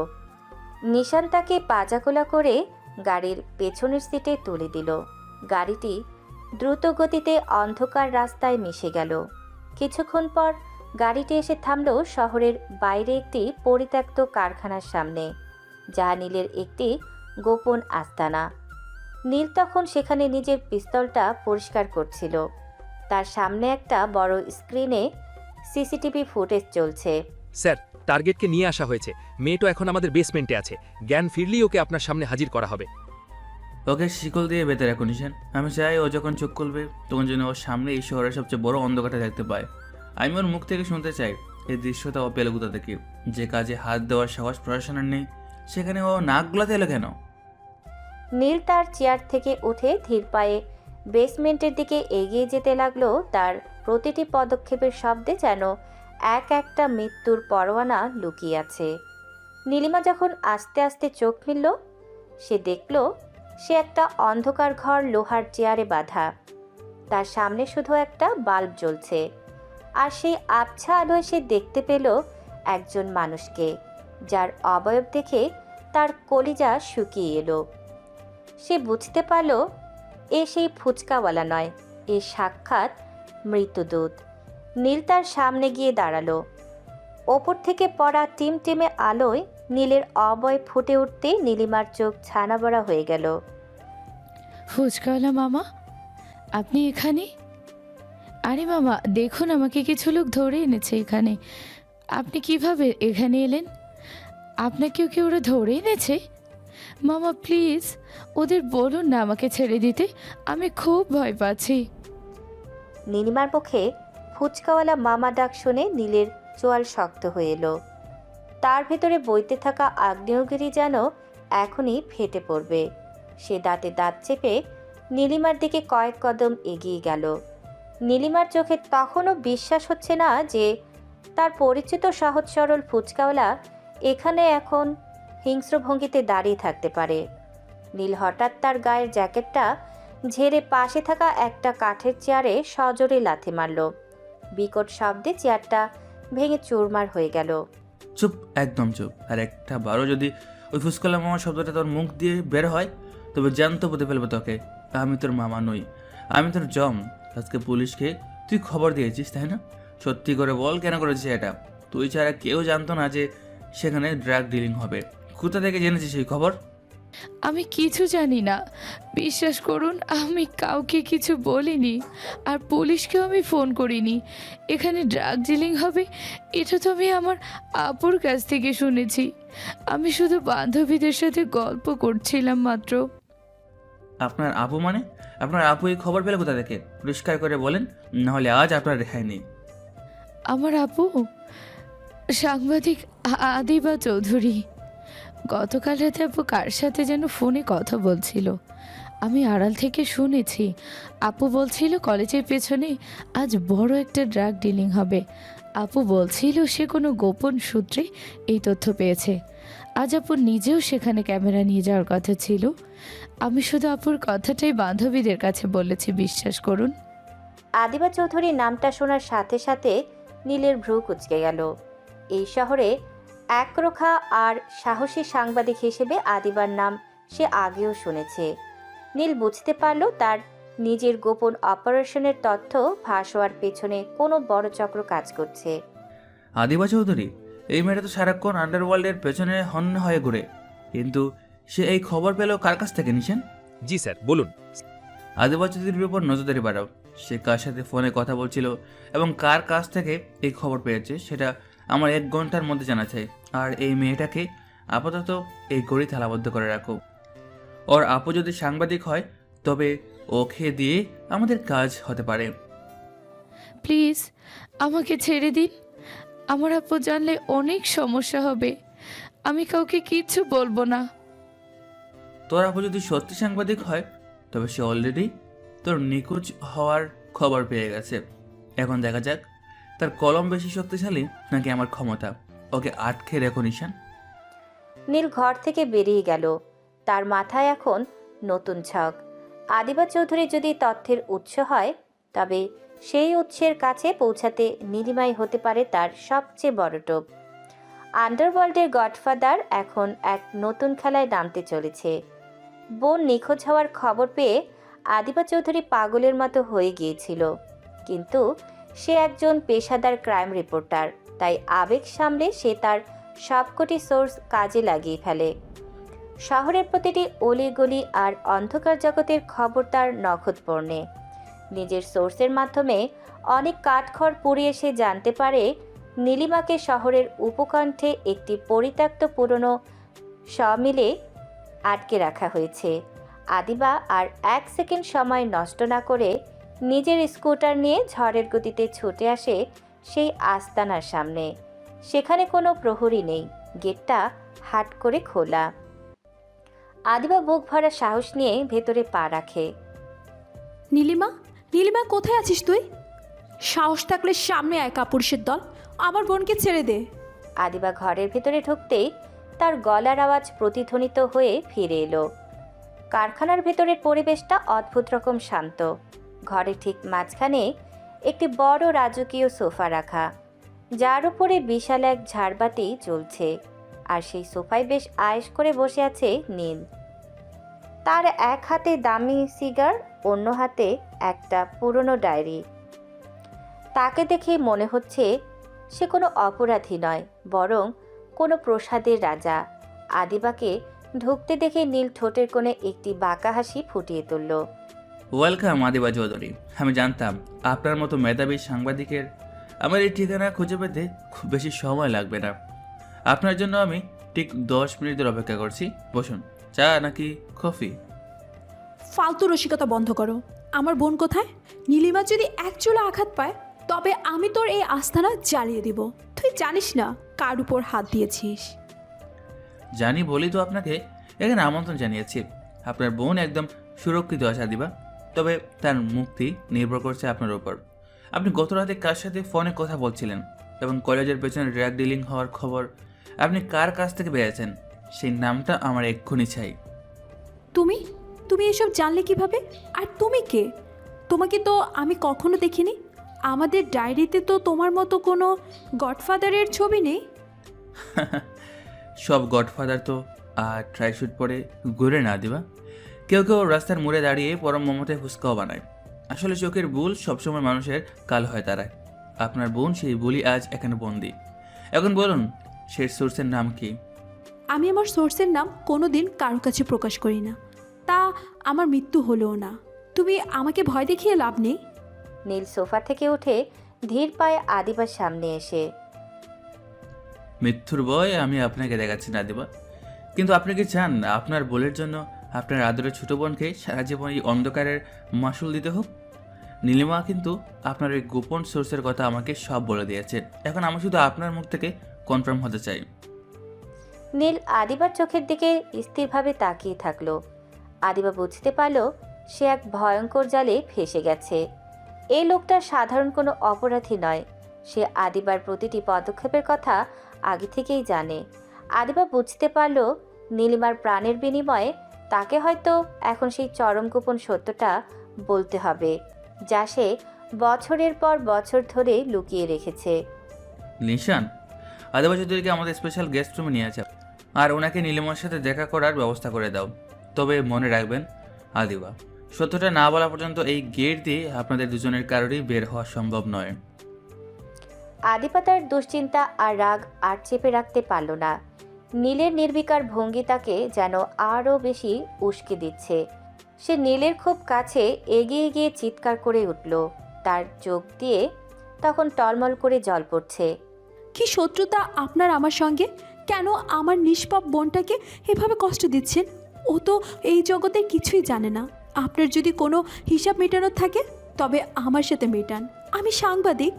নিশান তাকে পাজাকোলা করে গাড়ির পেছনের সিটে তুলে দিল। গাড়িটি দ্রুত গতিতে অন্ধকার রাস্তায় মিশে গেল। কিছুক্ষণ পর গাড়িটি এসে থামল শহরের বাইরে একটি পরিত্যক্ত কারখানার সামনে, যা নীলের একটি গোপন আস্তানা। নীল তখন সেখানে নিজের পিস্তলটা পরিষ্কার করছিল। তার সামনে একটা বড় স্ক্রিনে সিসিটিভি ফুটেজ চলছে। স্যার, টার্গেটকে নিয়ে আসা হয়েছে। মেয়েটা এখন আমাদের বেসমেন্টে আছে। জ্ঞান ফিরলেই ওকে আপনার সামনে হাজির করা হবে। ওকে শিকল দিয়ে বেঁধে রাখুন নিশান। আমি চাই ও যখন চোখ খুলবে তখন যেন ওর সামনে এই শহরের সবচেয়ে বড় অন্ধকারটা দেখতে পায়। আমি ওর মুখ থেকে শুনতে চাই এই দৃশ্যটা ও পেলে কোথা থেকে। যে কাজে হাত দেওয়ার সাহস প্রশাসনের নেই সেখানে ও নাক গলাতে এলো কেন? নীল তার চেয়ার থেকে উঠে ধীর পায়ে বেসমেন্টের দিকে এগিয়ে যেতে লাগলো। তার প্রতিটি পদক্ষেপের শব্দে যেন এক একটা মৃত্যুর পরোয়ানা লুকিয়ে আছে। নীলিমা যখন আস্তে আস্তে চোখ মেলল, সে দেখল সে একটা অন্ধকার ঘর, লোহার চেয়ারে বাঁধা। তার সামনে শুধু একটা বাল্ব জ্বলছে, আর সেই আবছা আলোয় সে দেখতে পেল একজন মানুষকে, যার অবয়ব দেখে তার কলিজা শুকিয়ে এলো। সে বুঝতে পারল এ সেই ফুচকাওয়ালা নয়, এ সাক্ষাৎ মৃত্যুদূত। নীল তার সামনে গিয়ে দাঁড়ালো। ওপর থেকে পড়া টিমটিমে আলোয় নীলের অবয় ফুটে উঠতে নীলিমার চোখ ছানা বড়া হয়ে গেল। ফুচকাওয়ালা মামা, আপনি এখানে? আরে মামা দেখুন, আমাকে কিছু লোক ধরে এনেছে এখানে। আপনি কিভাবে এখানে এলেন? আপনাকেও কি ওরা ধরে এনেছে? মামা প্লিজ ওদের বলুন না আমাকে ছেড়ে দিতে, আমি খুব ভয় পাচ্ছি। নীলিমার মুখে ফুচকাওয়ালা মামা ডাক শুনে নীলের চোয়াল শক্ত হয়ে এলো। তার ভেতরে বইতে থাকা আগ্নেয়গিরি যেন এখনই ফেটে পড়বে। সে দাঁতে দাঁত চেপে নীলিমার দিকে কয়েক কদম এগিয়ে গেল। নীলিমার চোখে তখনও বিশ্বাস হচ্ছে না যে তার পরিচিত সহজ সরল ফুচকাওয়ালা এখানে এখন হিংস্র ভঙ্গিতে দাঁড়িয়ে থাকতে পারে। নীল হঠাৎ তার গায়ের জ্যাকেটটা ঝেড়ে পাশে থাকা একটা কাঠের চেয়ারে সজোরে লাথি মারল। বিকট শব্দে চেয়ারটা ভেঙে চুরমার হয়ে গেল। চুপ, একদম চুপ। আর একটা বারো যদি ওই ফুসকালা মামা শব্দটা তোর মুখ দিয়ে বের হয় তবে জ্যান্ত পুঁতে ফেলবো তোকে। আমি তোর মামা নই, আমি তোর জম। আজকে পুলিশকে তুই খবর দিয়েছিস তাই না? সত্যি করে বল, কেন করেছিস এটা? তুই ছাড়া কেউ জানতো না যে সেখানে ড্রাগ ডিলিং হবে। কোথা থেকে জেনেছিস এই খবর? আমি কিছু জানি না, বিশ্বাস করুন, আমি কাউকে কিছু বলিনি, আর পুলিশকেও আমি ফোন করিনি। এখানে ড্রাগ ডিলিং হবে এটা তো আমি আমার আপুর কাছ থেকে শুনেছি। আমি শুধু বান্ধবীদের সাথে গল্প করছিলাম মাত্র। আপনার আপু মানে? আপনার আপু এই খবর পেলে কোথা থেকে? পরিষ্কার করে বলেন, নাহলে আজ আপনার রেহাই নেই। আমার আপু সাংবাদিক আদিবা চৌধুরী। গতকাল রাতে আপু কার সাথে যেন ফোনে কথা বলছিল, আমি আড়াল থেকে শুনেছি। আপু বলছিল কলেজের পেছনে আজ বড় একটা ড্রাগ ডিলিং হবে। আপু বলছিল সে কোনো গোপন সূত্রে এই তথ্য পেয়েছে। আজ আপু নিজেও সেখানে ক্যামেরা নিয়ে যাওয়ার কথা ছিল। আমি শুধু আপুর কথাটাই বান্ধবীদের কাছে বলেছি, বিশ্বাস করুন। আদিবা চৌধুরীর নামটা শোনার সাথে সাথে নীলের ভ্রু কুঁচকে গেল। এই শহরে একরোখা আর সাহসী সাংবাদিক হিসেবে আদিবার নাম সে আগেও শুনেছে। নীল বুঝতে পারল তার নিজের গোপন অপারেশনের তথ্য ফাঁস হওয়ার পেছনে কোনো বড় চক্র কাজ করছে। আদিবা চৌধুরী? এই মেয়েটা তো সারাক্ষণ আন্ডারওয়ার্ল্ডের পেছনে হন্য হয়ে ঘুরে, কিন্তু সে এই খবর পেল কার কাছ থেকে নিছেন? জি স্যার, বলুন। আদিবা চৌধুরীর উপর নজরদারি বাড়াও। সে কার সাথে ফোনে কথা বলছিল এবং কার কাছ থেকে এই খবর পেয়েছে সেটা আমার 1 ঘন্টার মধ্যে জানা চাই। আর এই মেয়েটাকে আপাতত এই গড়ি তালাবদ্ধ করে রাখো। ওর আপু যদি সাংবাদিক হয় তবে ওকে দিয়ে আমাদের কাজ হতে পারে। প্লিজ আমাকে ছেড়ে দিন, আমার আপু জানলে অনেক সমস্যা হবে। আমি কাউকে কিচ্ছু বলবো না। তোর আপু যদি সত্যি সাংবাদিক হয় তবে সে অলরেডি তোর নিখোঁজ হওয়ার খবর পেয়ে গেছে। এখন দেখা যাক তার কলম বেশি শক্তিশালী নাকি আমার ক্ষমতা। ওকে আটকে রেখো নিশান। নীল ঘর থেকে বেরিয়ে গেল। তার মাথায় এখন নতুন ছক। আদিবা চৌধুরী যদি তথ্যের উৎস হয় তবে সেই উৎসের কাছে পৌঁছাতে নীলিমাই হতে পারে তার সবচেয়ে বড় টোপ। আন্ডারওয়ার্ল্ডের গডফাদার এখন এক নতুন খেলায় নামতে চলেছে। বোন নিখোঁজ হওয়ার খবর পেয়ে আদিবা চৌধুরী পাগলের মতো হয়ে গিয়েছিল, কিন্তু সে একজন পেশাদার ক্রাইম রিপোর্টার, তাই আবেগ সামলে সে তার সবকটি সোর্স কাজে লাগিয়ে ফেলে। শহরের প্রতিটি অলিগলি আর অন্ধকার জগতের খবর তার নখদর্পণে। নিজের সোর্সের মাধ্যমে অনেক কাঠখড় পুড়িয়ে সে জানতে পারে নীলিমাকে শহরের উপকণ্ঠে একটি পরিত্যক্ত পুরনো সমিলে আটকে রাখা হয়েছে। আদিবা আর 1 সেকেন্ড সময় নষ্ট না করে নিজের স্কুটার নিয়ে ঝড়ের গতিতে ছুটে আসে সেই আস্তানার সামনে। সেখানে কোনো প্রহরী নেই, গেটটা হাট করে খোলা। আদিবা বুক ভরা সাহস নিয়ে ভেতরে পা রাখে। নীলিমা, নীলিমা কোথায় আছিস তুই? সাহস থাকলে সামনে আয় কাপুরুষের দল, আমার বোনকে ছেড়ে দে। আদিবা ঘরের ভেতরে ঢুকতেই তার গলার আওয়াজ প্রতিধ্বনিত হয়ে ফিরে এলো। কারখানার ভেতরের পরিবেশটা অদ্ভুত রকম শান্ত। ঘরের ঠিক মাঝখানে একটি বড় রাজকীয় সোফা রাখা, যার উপরে বিশাল এক ঝাড়বাতি জ্বলছে, আর সেই সোফায় বেশ আয়েশ করে বসে আছে নীল। তার এক হাতে দামি সিগার, অন্য হাতে একটা পুরনো ডায়েরি। তাকে দেখে মনে হচ্ছে সে কোনো অপরাধী নয়, বরং কোনো প্রসাদের রাজা। আদিবাকে ঢুকতে দেখে নীল ঠোঁটের কোণে একটি বাঁকা হাসি ফুটিয়ে তুলল। ওয়েলকাম আদিবা চৌধুরী। আমি জানতাম আপনার মতো মেধাবী সাংবাদিকের আমার এই ঠিকানা খুঁজে পেতে খুব বেশি সময় লাগবে না। আপনার জন্য আমি ঠিক 10 মিনিট ধরে অপেক্ষা করছি। বসুন। চা নাকি কফি? ফালতু রসিকতা বন্ধ করো। আমার বোন কোথায়? নীলিমা যদি এক চুলা আঘাত পায় তবে আমি তোর এই আস্থানা জ্বালিয়ে দিব। তুই জানিস না কার উপর হাত দিয়েছিস। জানি বলি তো আপনাকে এখানে আমন্ত্রণ জানিয়েছি। আপনার বোন একদম সুরক্ষিত আছে আদিবা, তবে তার মুক্তি নির্ভর করছে আপনার উপর। আপনি গত রাতে কার সাথে ফোনে কথা বলছিলেন এবং কলেজের পেছনে ড্রাগ ডিলিং হওয়ার খবর আপনি কার কাছ থেকে পেয়েছেন সেই নামটা আমার এক্ষুনি চাই। তুমি তুমি এসব জানলে কিভাবে? আর তুমি কে? তোমাকে তো আমি কখনো দেখিনি। আমাদের ডায়েরিতে তো তোমার মতো কোনো গডফাদারের ছবি নেই। সব গডফাদার তো আর ট্রাইশুট পরে ঘুরে না দিবা। কেউ কেউ রাস্তার মোড়ে দাঁড়িয়ে পরম মমতায় ফুচকাও বানায়। আসলে চোখের ভুল সবসময় মানুষের কাল হয় দাঁড়ায়। আপনার বোন সেই ভুলই আজ এখানে বন্দি। এখন বলুন সেই সোর্সের নাম কি? আমি আমার সোর্সের নাম কোনো দিন কারোর কাছে প্রকাশ করি না। তা আমার মৃত্যু হলেও না। তুমি আমাকে ভয় দেখিয়ে লাভ নেই। নীল সোফা থেকে উঠে ধীর পায়ে আদিবার সামনে এসে, মৃত্যুর ভয় আমি আপনাকে দেখাচ্ছি না দিবা, কিন্তু আপনি কি চান আপনার ভুলের জন্য আপনার আদরের ছোট বোনকে সারা জীবন এই অন্ধকারের মাসুল দিতে হোক? নীলিমা কিন্তু আপনার এই গোপন সোর্সের কথা আমাকে সব বলে দিয়েছে। এখন আমি শুধু আপনার মুখ থেকে কনফার্ম হতে চাই। নীল আদিবার চোখের দিকে স্থিরভাবে তাকিয়ে থাকলো। আদিবা বুঝতে পারল সে এক ভয়ঙ্কর জালে ফেসে গেছে। এই লোকটা সাধারণ কোনো অপরাধী নয়। সে আদিবার প্রতিটি পদক্ষেপের কথা আগে থেকেই জানে। আদিবা বুঝতে পারল নীলিমার প্রাণের বিনিময়ে তাকে হয়তো এখন সেই চরম গোপন সত্যটা বলতে হবে, যা সে বছরের পর বছর ধরে লুকিয়ে রেখেছে। নিশান, আদিবা চৌধুরীকে আমাদের স্পেশাল গেস্ট রুমে নিয়ে যাও আর ওনাকে নীলিমার সাথে দেখা করার ব্যবস্থা করে দাও। তবে মনে রাখবেন আদিবা, সত্যটা না বলা পর্যন্ত এই গেট দিয়ে আপনাদের দুজনের কারোরই বের হওয়া সম্ভব নয়। আদিবা তার দুশ্চিন্তা আর রাগ আর চেপে রাখতে পারল না। নীলের নির্বিকার ভঙ্গি তাকে যেন আরও বেশি উস্কে দিচ্ছে। সে নীলের খুব কাছে এগিয়ে গিয়ে চিৎকার করে উঠল। তার চোখ দিয়ে তখন টলমল করে জল পড়ছে। কি শত্রুতা আপনার আমার সঙ্গে? কেন আমার নিষ্পাপ বোনটাকে এভাবে কষ্ট দিচ্ছেন? ও তো এই জগতে কিছুই জানে না। আপনার যদি কোনো হিসাব মেটানোর থাকে তবে আমার সাথে মেটান। আমি সাংবাদিক,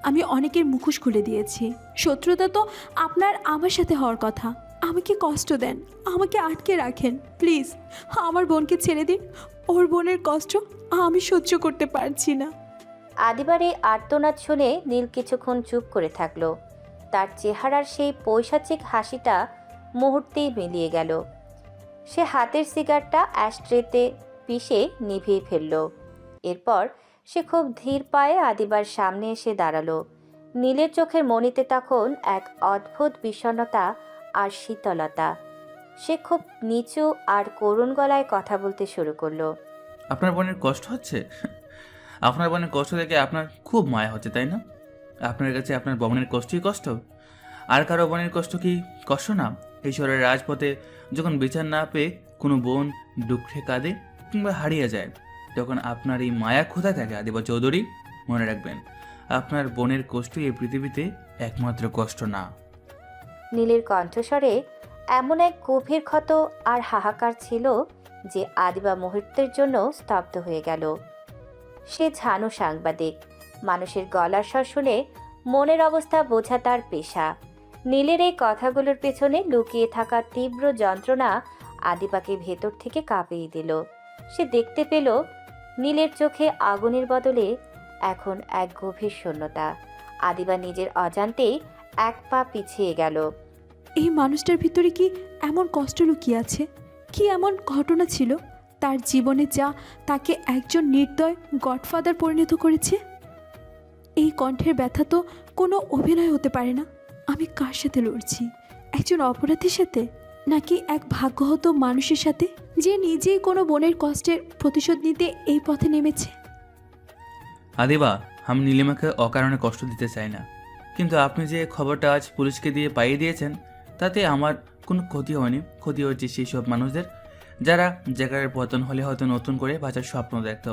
আমি অনেকের মুখোশ খুলে দিয়েছি। শত্রুতা তো আপনার আমার সাথে হওয়ার কথা। আমাকে কষ্ট দেন, আমাকে আটকে রাখেন প্লিজ। আমার বোনকে ছেড়ে দিন। ওর বোনের কষ্ট আমি সহ্য করতে পারছি না। আদিবার এই আর্তনাদ শুনে নীল কিছুক্ষণ চুপ করে থাকলো। তার চেহারার সেই পৈশাচিক হাসিটা মুহূর্তেই মিলিয়ে গেল। সে হাতের সিগারটা অ্যাশট্রেতে পিষে নিভিয়ে ফেলল। এরপর সে খুব ধীর পায়ে আদিবার সামনে এসে দাঁড়ালো। নীলের চোখের মণিতে তখন এক অদ্ভুত বিষণ্ণতা আর শীতলতা। সে খুব নিচু আর করুণ গলায় কথা বলতে শুরু করলো। আপনার বোনের কষ্ট হচ্ছে? আপনার বোনের কষ্ট দেখে আপনার খুব মায়া হচ্ছে, তাই না? আপনার কাছে আপনার বোনের কষ্টই কষ্ট। আর কারো বোনের কষ্ট কি কষ্ট না? এই শহরের রাজপথে যখন বিচার না পেয়ে কোনো বোন দুঃখে কাঁদে কিংবা হারিয়ে যায়, তখন আপনার এই মায়া কোথায় থাকে আদিবা চৌধুরী? মনে রাখবেন, আপনার বোনের কষ্টই এই পৃথিবীতে একমাত্র কষ্ট না। নীলের কণ্ঠস্বরে এমন এক গভীর ক্ষত আর হাহাকার ছিল যে আদিবা মুহূর্তের জন্য স্তব্ধ হয়ে গেল। সে ঝানু সাংবাদিক, মানুষের গলার স্বর শুনে মনের অবস্থা বোঝা তার পেশা। নীলের এই কথাগুলোর পেছনে লুকিয়ে থাকা তীব্র যন্ত্রণা আদিবাকে ভেতর থেকে কাঁপিয়ে দিল। সে দেখতে পেল নীলের চোখে আগুনের বদলে এখন এক গভীর শূন্যতা। আদিবা নিজের অজান্তেই এক পা পিছিয়ে গেল। এই মানুষটার ভিতরে কি এমন কষ্ট লুকিয়ে আছে? কি এমন ঘটনা ছিল তার জীবনে যা তাকে একজন নির্দয় গডফাদার পরিণত করেছে? এই কণ্ঠের ব্যথা তো কোনো অভিনয় হতে পারে না। আমি কার সাথে লড়ছি? একজন অপরাধীর সাথে, নাকি এক ভাগ্যহত মানুষের সাথে যে নিজেই কোনো বোনের কষ্টের প্রতিশোধ নিতে এই পথে নেমেছে? আদিবা, আমি নীলিমাকে অকারণে কষ্ট দিতে চাই না, কিন্তু আপনি যে খবরটা আজ পুলিশকে দিয়ে পাইয়ে দিয়েছেন তাতে আমার কোনো ক্ষতি হয়নি। ক্ষতি হয়েছে সেই সব মানুষদের যারা জায়গার পতন হলে হয়তো নতুন করে বাঁচার স্বপ্ন দেখত।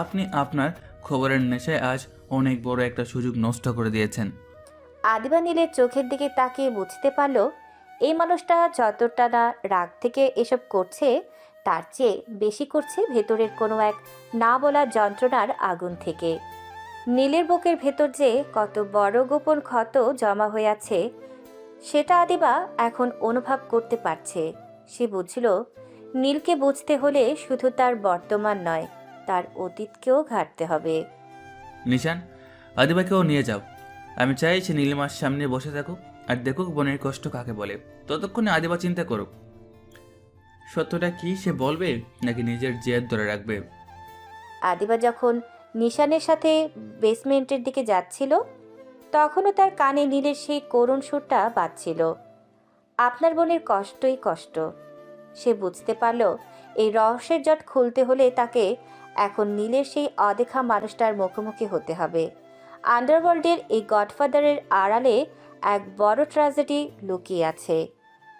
আপনি আপনার খবরের নেশায় আজ অনেক বড় একটা সুযোগ নষ্ট করে দিয়েছেন। আদিবা নীলের চোখের দিকে তাকিয়ে বুঝতে পারল এই মানুষটা যতটা না রাগ থেকে এসব করছে তার চেয়ে বেশি করছে ভেতরের কোনো এক না বলা যন্ত্রণার আগুন থেকে। নীলের বুকের ভেতর যে কত বড় গোপন ক্ষত জমা হয়ে আছে সেটা আদিবা এখন অনুভব করতে পারছে। সে বুঝল নীলকে বুঝতে হলে শুধু তার বর্তমান নয়, তার অতীতকেও ঘাঁটতে হবে। নিশান, আদিবাকেও নিয়ে যাও। আমি চাই সে নীলিমার সামনে বসে থাকুক আর দেখুক বোনের কষ্ট কাকে বলে। ততক্ষণে আদিবা চিন্তা করুক সত্যটা কি সে বলবে নাকি নিজের জেদ ধরে রাখবে। আদিবা যখন নিশানের সাথে বেসমেন্টের দিকে যাচ্ছিল তখনও তার কানে নীলের সেই করুণ সুরটা বাজছিল। আপনার বোনের কষ্টই কষ্ট। সে বুঝতে পারল এই রহস্যের জট খুলতে হলে তাকে এখন নীলের সেই অদেখা মানুষটার মুখোমুখি হতে হবে। আন্ডারওয়ার্ল্ডের এই গডফাদারের আড়ালে এক বড় ট্র্যাজেডি লুকিয়ে আছে।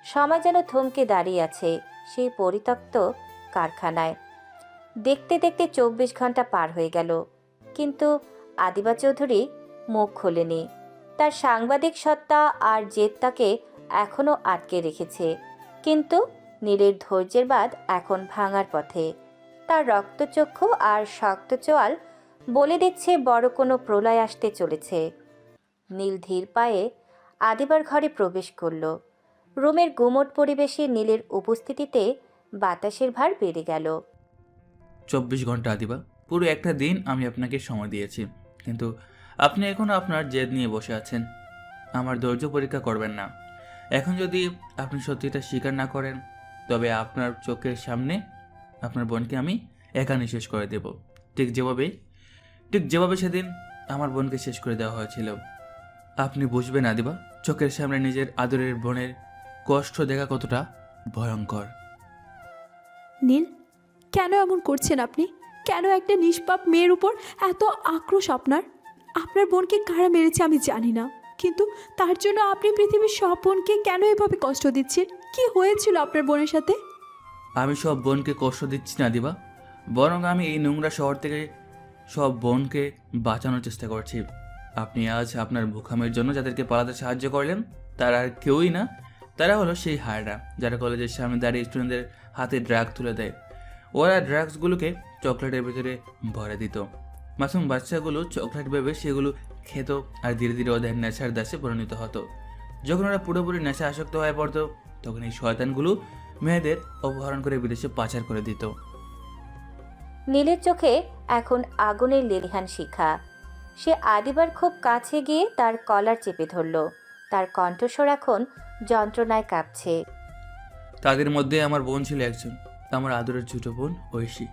সময় যেন থমকে দাঁড়িয়ে আছে সেই পরিত্যক্ত কারখানায়। দেখতে দেখতে 24 ঘন্টা পার হয়ে গেল, কিন্তু আদিবা চৌধুরী মুখ খোলেনি। তার সাংবাদিক সত্তা আর জেদ তাকে এখনও আটকে রেখেছে, কিন্তু নীলের ধৈর্যের বাঁধ এখন ভাঙার পথে। তার রক্তচক্ষু আর শক্ত চোয়াল বলে দিচ্ছে বড় কোনো প্রলয় আসতে চলেছে। নীল ধীর পায়ে আদিবার ঘরে প্রবেশ করল। রুমের গুমট পরিবেশে নীলের উপস্থিতিতে বাতাসের ভার বেড়ে গেল। 24 ঘন্টা আদিবা, পুরো একটা দিন আমি আপনাকে সময় দিয়েছি, কিন্তু আপনি এখনও আপনার জেদ নিয়ে বসে আছেন। আমার ধৈর্য পরীক্ষা করবেন না। এখন যদি আপনি সত্যিটা স্বীকার না করেন তবে আপনার চোখের সামনে আপনার বোনকে আমি একা নিঃশেষ করে দেব, ঠিক যেভাবে সেদিন আমার বোনকে শেষ করে দেওয়া হয়েছিল। আপনি বুঝবেন আদিবা, চোখের সামনে নিজের আদরের বোনের কষ্ট দেখা কতটা ভয়ঙ্কর। নীল, কেন এমন করছেন আপনি? কেন একটা নিষ্পাপ মেয়ের উপর এত আক্রোশ আপনার? আপনার বোনকে কারা মেরেছে আমি জানি না, কিন্তু তার জন্য আপনি পৃথিবীর সব বোনকে কেন এভাবে কষ্ট দিচ্ছেন? কি হয়েছিল আপনার বোনের সাথে? আমি সব বোনকে কষ্ট দিচ্ছি না দিবা, বরং আমি এই নোংরা শহর থেকে সব বোনকে বাঁচানোর চেষ্টা করছি। আপনি আজ আপনার ভুখামের জন্য যাদেরকে পালাতে সাহায্য করলেন তারা আর কেউই না, তারা হলো সেই হায়রা যারা কলেজের সামনে দাঁড়িয়ে স্টুডেন্টদের হাতে ড্রাগ তুলে দেয়। ওরা ড্রাগসগুলোকে চকলেটের ভেতরে ভরে দিত। মাসুম বাচ্চাগুলো চকলেট ভেবে সেগুলো খেত আর ধীরে ধীরে ওদের নেশার দাসে পরিণত হতো। যখন ওরা পুরোপুরি নেশা আসক্ত হয়ে পড়তো তখন এই শয়তানগুলো মেয়েদের অপহরণ করে বিদেশে পাচার করে দিত। নীলের চোখে এখন আগুনের লেলিহান শিখা। সে আদিবার খুব কাছে গিয়ে তার কলার চেপে ধরল। তার কণ্ঠস্বর এখন যন্ত্রণায় কাঁপছে। তাদের মধ্যে আমার বোন ছিল একজন, আমার আদরের ছোট বোন ঐশী।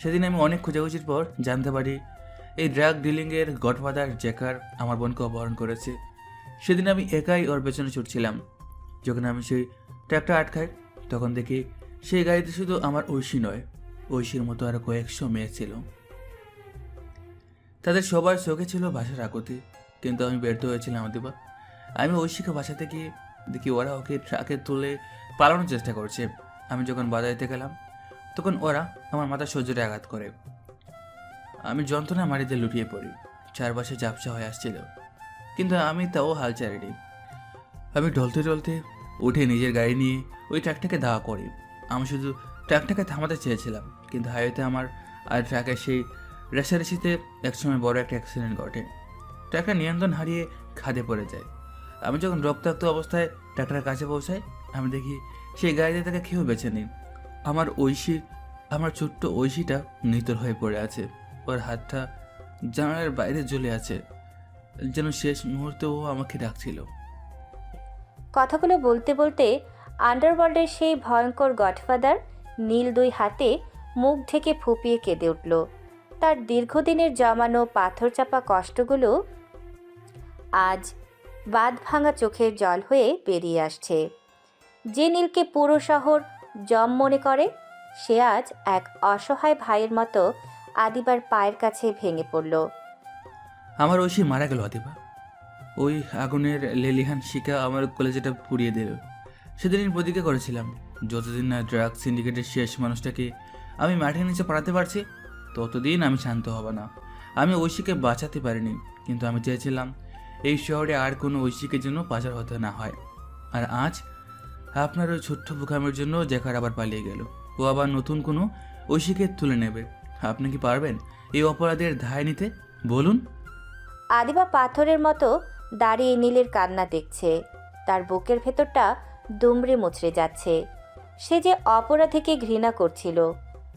সেদিন আমি অনেক খোঁজাখুঁজির পর জানতে পারি এই ড্রাগ ডিলিংয়ের গডফাদার জ্যাকার আমার বোনকে অপহরণ করেছে। সেদিন আমি একাই ওর পেছনে ছুটছিলাম। যখন আমি সেই ট্র্যাকটা আটকাই তখন দেখি সেই গাড়িতে শুধু আমার ঐশী নয়, ঐশীর মতো আরও কয়েকশো মেয়ে ছিল। তাদের সবার চোখে ছিল ভাষার আকুতি, কিন্তু আমি ব্যর্থ হয়েছিলাম আদিবা। আমি ঐশীকে বাঁচাতে গিয়ে দেখি ওরা ওকে ট্রাকে তুলে পালানোর চেষ্টা করছে। আমি যখন বাজাইতে গেলাম তখন ওরা আমার মাথা সহ্যে আঘাত করে। আমি যন্ত্রণা মাটিতে লুটিয়ে পড়ি। চারপাশে ঝাপসা হয়ে আসছিল, কিন্তু আমি তাও হাল ছাড়িনি। আমি ঢলতে ঢলতে উঠে নিজের গাড়ি নিয়ে ওই ট্রাকটাকে ধাওয়া করি। আমি শুধু ট্রাকটাকে থামাতে চেয়েছিলাম, কিন্তু হাইওয়েতে আমার আর ট্রাকের সেই রেষারেষিতে একসময় বড় একটা অ্যাক্সিডেন্ট ঘটে। ট্রাকটা নিয়ন্ত্রণ হারিয়ে খাদে পড়ে যায়। আমি যখন রক্তাক্ত অবস্থায় ট্রাকটার কাছে পৌঁছাই আমি দেখি সেই গাড়িতে তাকে কেউ বেছে নেই। আমার ছোট্ট ঐশীটা নিতর হয়ে পড়ে আছে। ওর হাতটা জানালার বাইরে ঝুলে আছে, যেন শেষ মুহূর্তেও আমাকে ডাকছিল। কথাগুলো বলতে বলতে আন্ডারওয়ার্ল্ডের সেই ভয়ঙ্কর গডফাদার নীল দুই হাতে মুখ ঢেকে ফুঁপিয়ে কেঁদে উঠল। তার দীর্ঘদিনের জমানো পাথর চাপা কষ্টগুলো আজ বাঁধ ভাঙা চোখের জল হয়ে বেরিয়ে আসছে। যে নীলকে পুরো শহর জম মনে করে সে আজ এক অসহায় ভাইয়ের মতো আদিবার পায়ের কাছে ভেঙে পড়ল। আমার ঐশী মারা গেল আদিবা। ওই আগুনের লেলিহান শিকা আমার কলেজেটা পুড়িয়ে দিল। সেদিন প্রতিজ্ঞা করেছিলাম, যতদিন না ড্রাগ সিন্ডিকেটের শেষ মানুষটাকে আমি মাটির নিচে পাঠাতে পারছি ততদিন আমি শান্ত হব না। আমি ঐশীকে বাঁচাতে পারিনি, কিন্তু আমি চেয়েছিলাম এই শহরে আর কোনো ঐশীকের জন্য পাচার হতে না হয়। আর আজ আপনার ওই ছোট্ট বোকামের জন্য জেকার আবার পালিয়ে গেল। ও আবার নতুন কোনো ঐশীকে তুলে নেবে। আপনি কি পারবেন এই অপরাধের দায় নিতে? বলুন। আদিবা পাথরের মতো দাঁড়িয়ে নীলের কান্না দেখছে। তার বুকের ভেতরটা দুমড়ে মুচড়ে যাচ্ছে। সে যে অপরাধীকে ঘৃণা করছিল,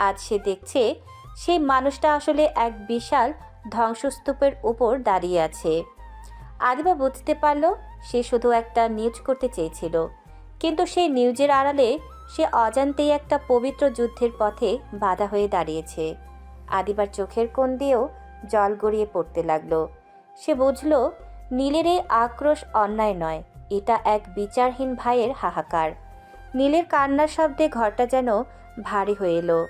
আজ সে দেখছে সেই মানুষটা আসলে এক বিশাল ধ্বংসস্তূপের উপর দাঁড়িয়ে আছে। আদিবা বুঝতে পারল সে শুধু একটা নিউজ করতে চেয়েছিল, কিন্তু সেই নিউজের আড়ালে সে অজান্তেই একটা পবিত্র যুদ্ধের পথে বাধা হয়ে দাঁড়িয়েছে। আদিবার চোখের কোণ দিয়েও জল গড়িয়ে পড়তে লাগলো। সে বুঝল নীলের এই আক্রোশ অন্যায় নয়, এটা এক বিচারহীন ভাইয়ের হাহাকার। নীলের কান্নার শব্দে ঘরটা যেন ভারী হয়ে এলো।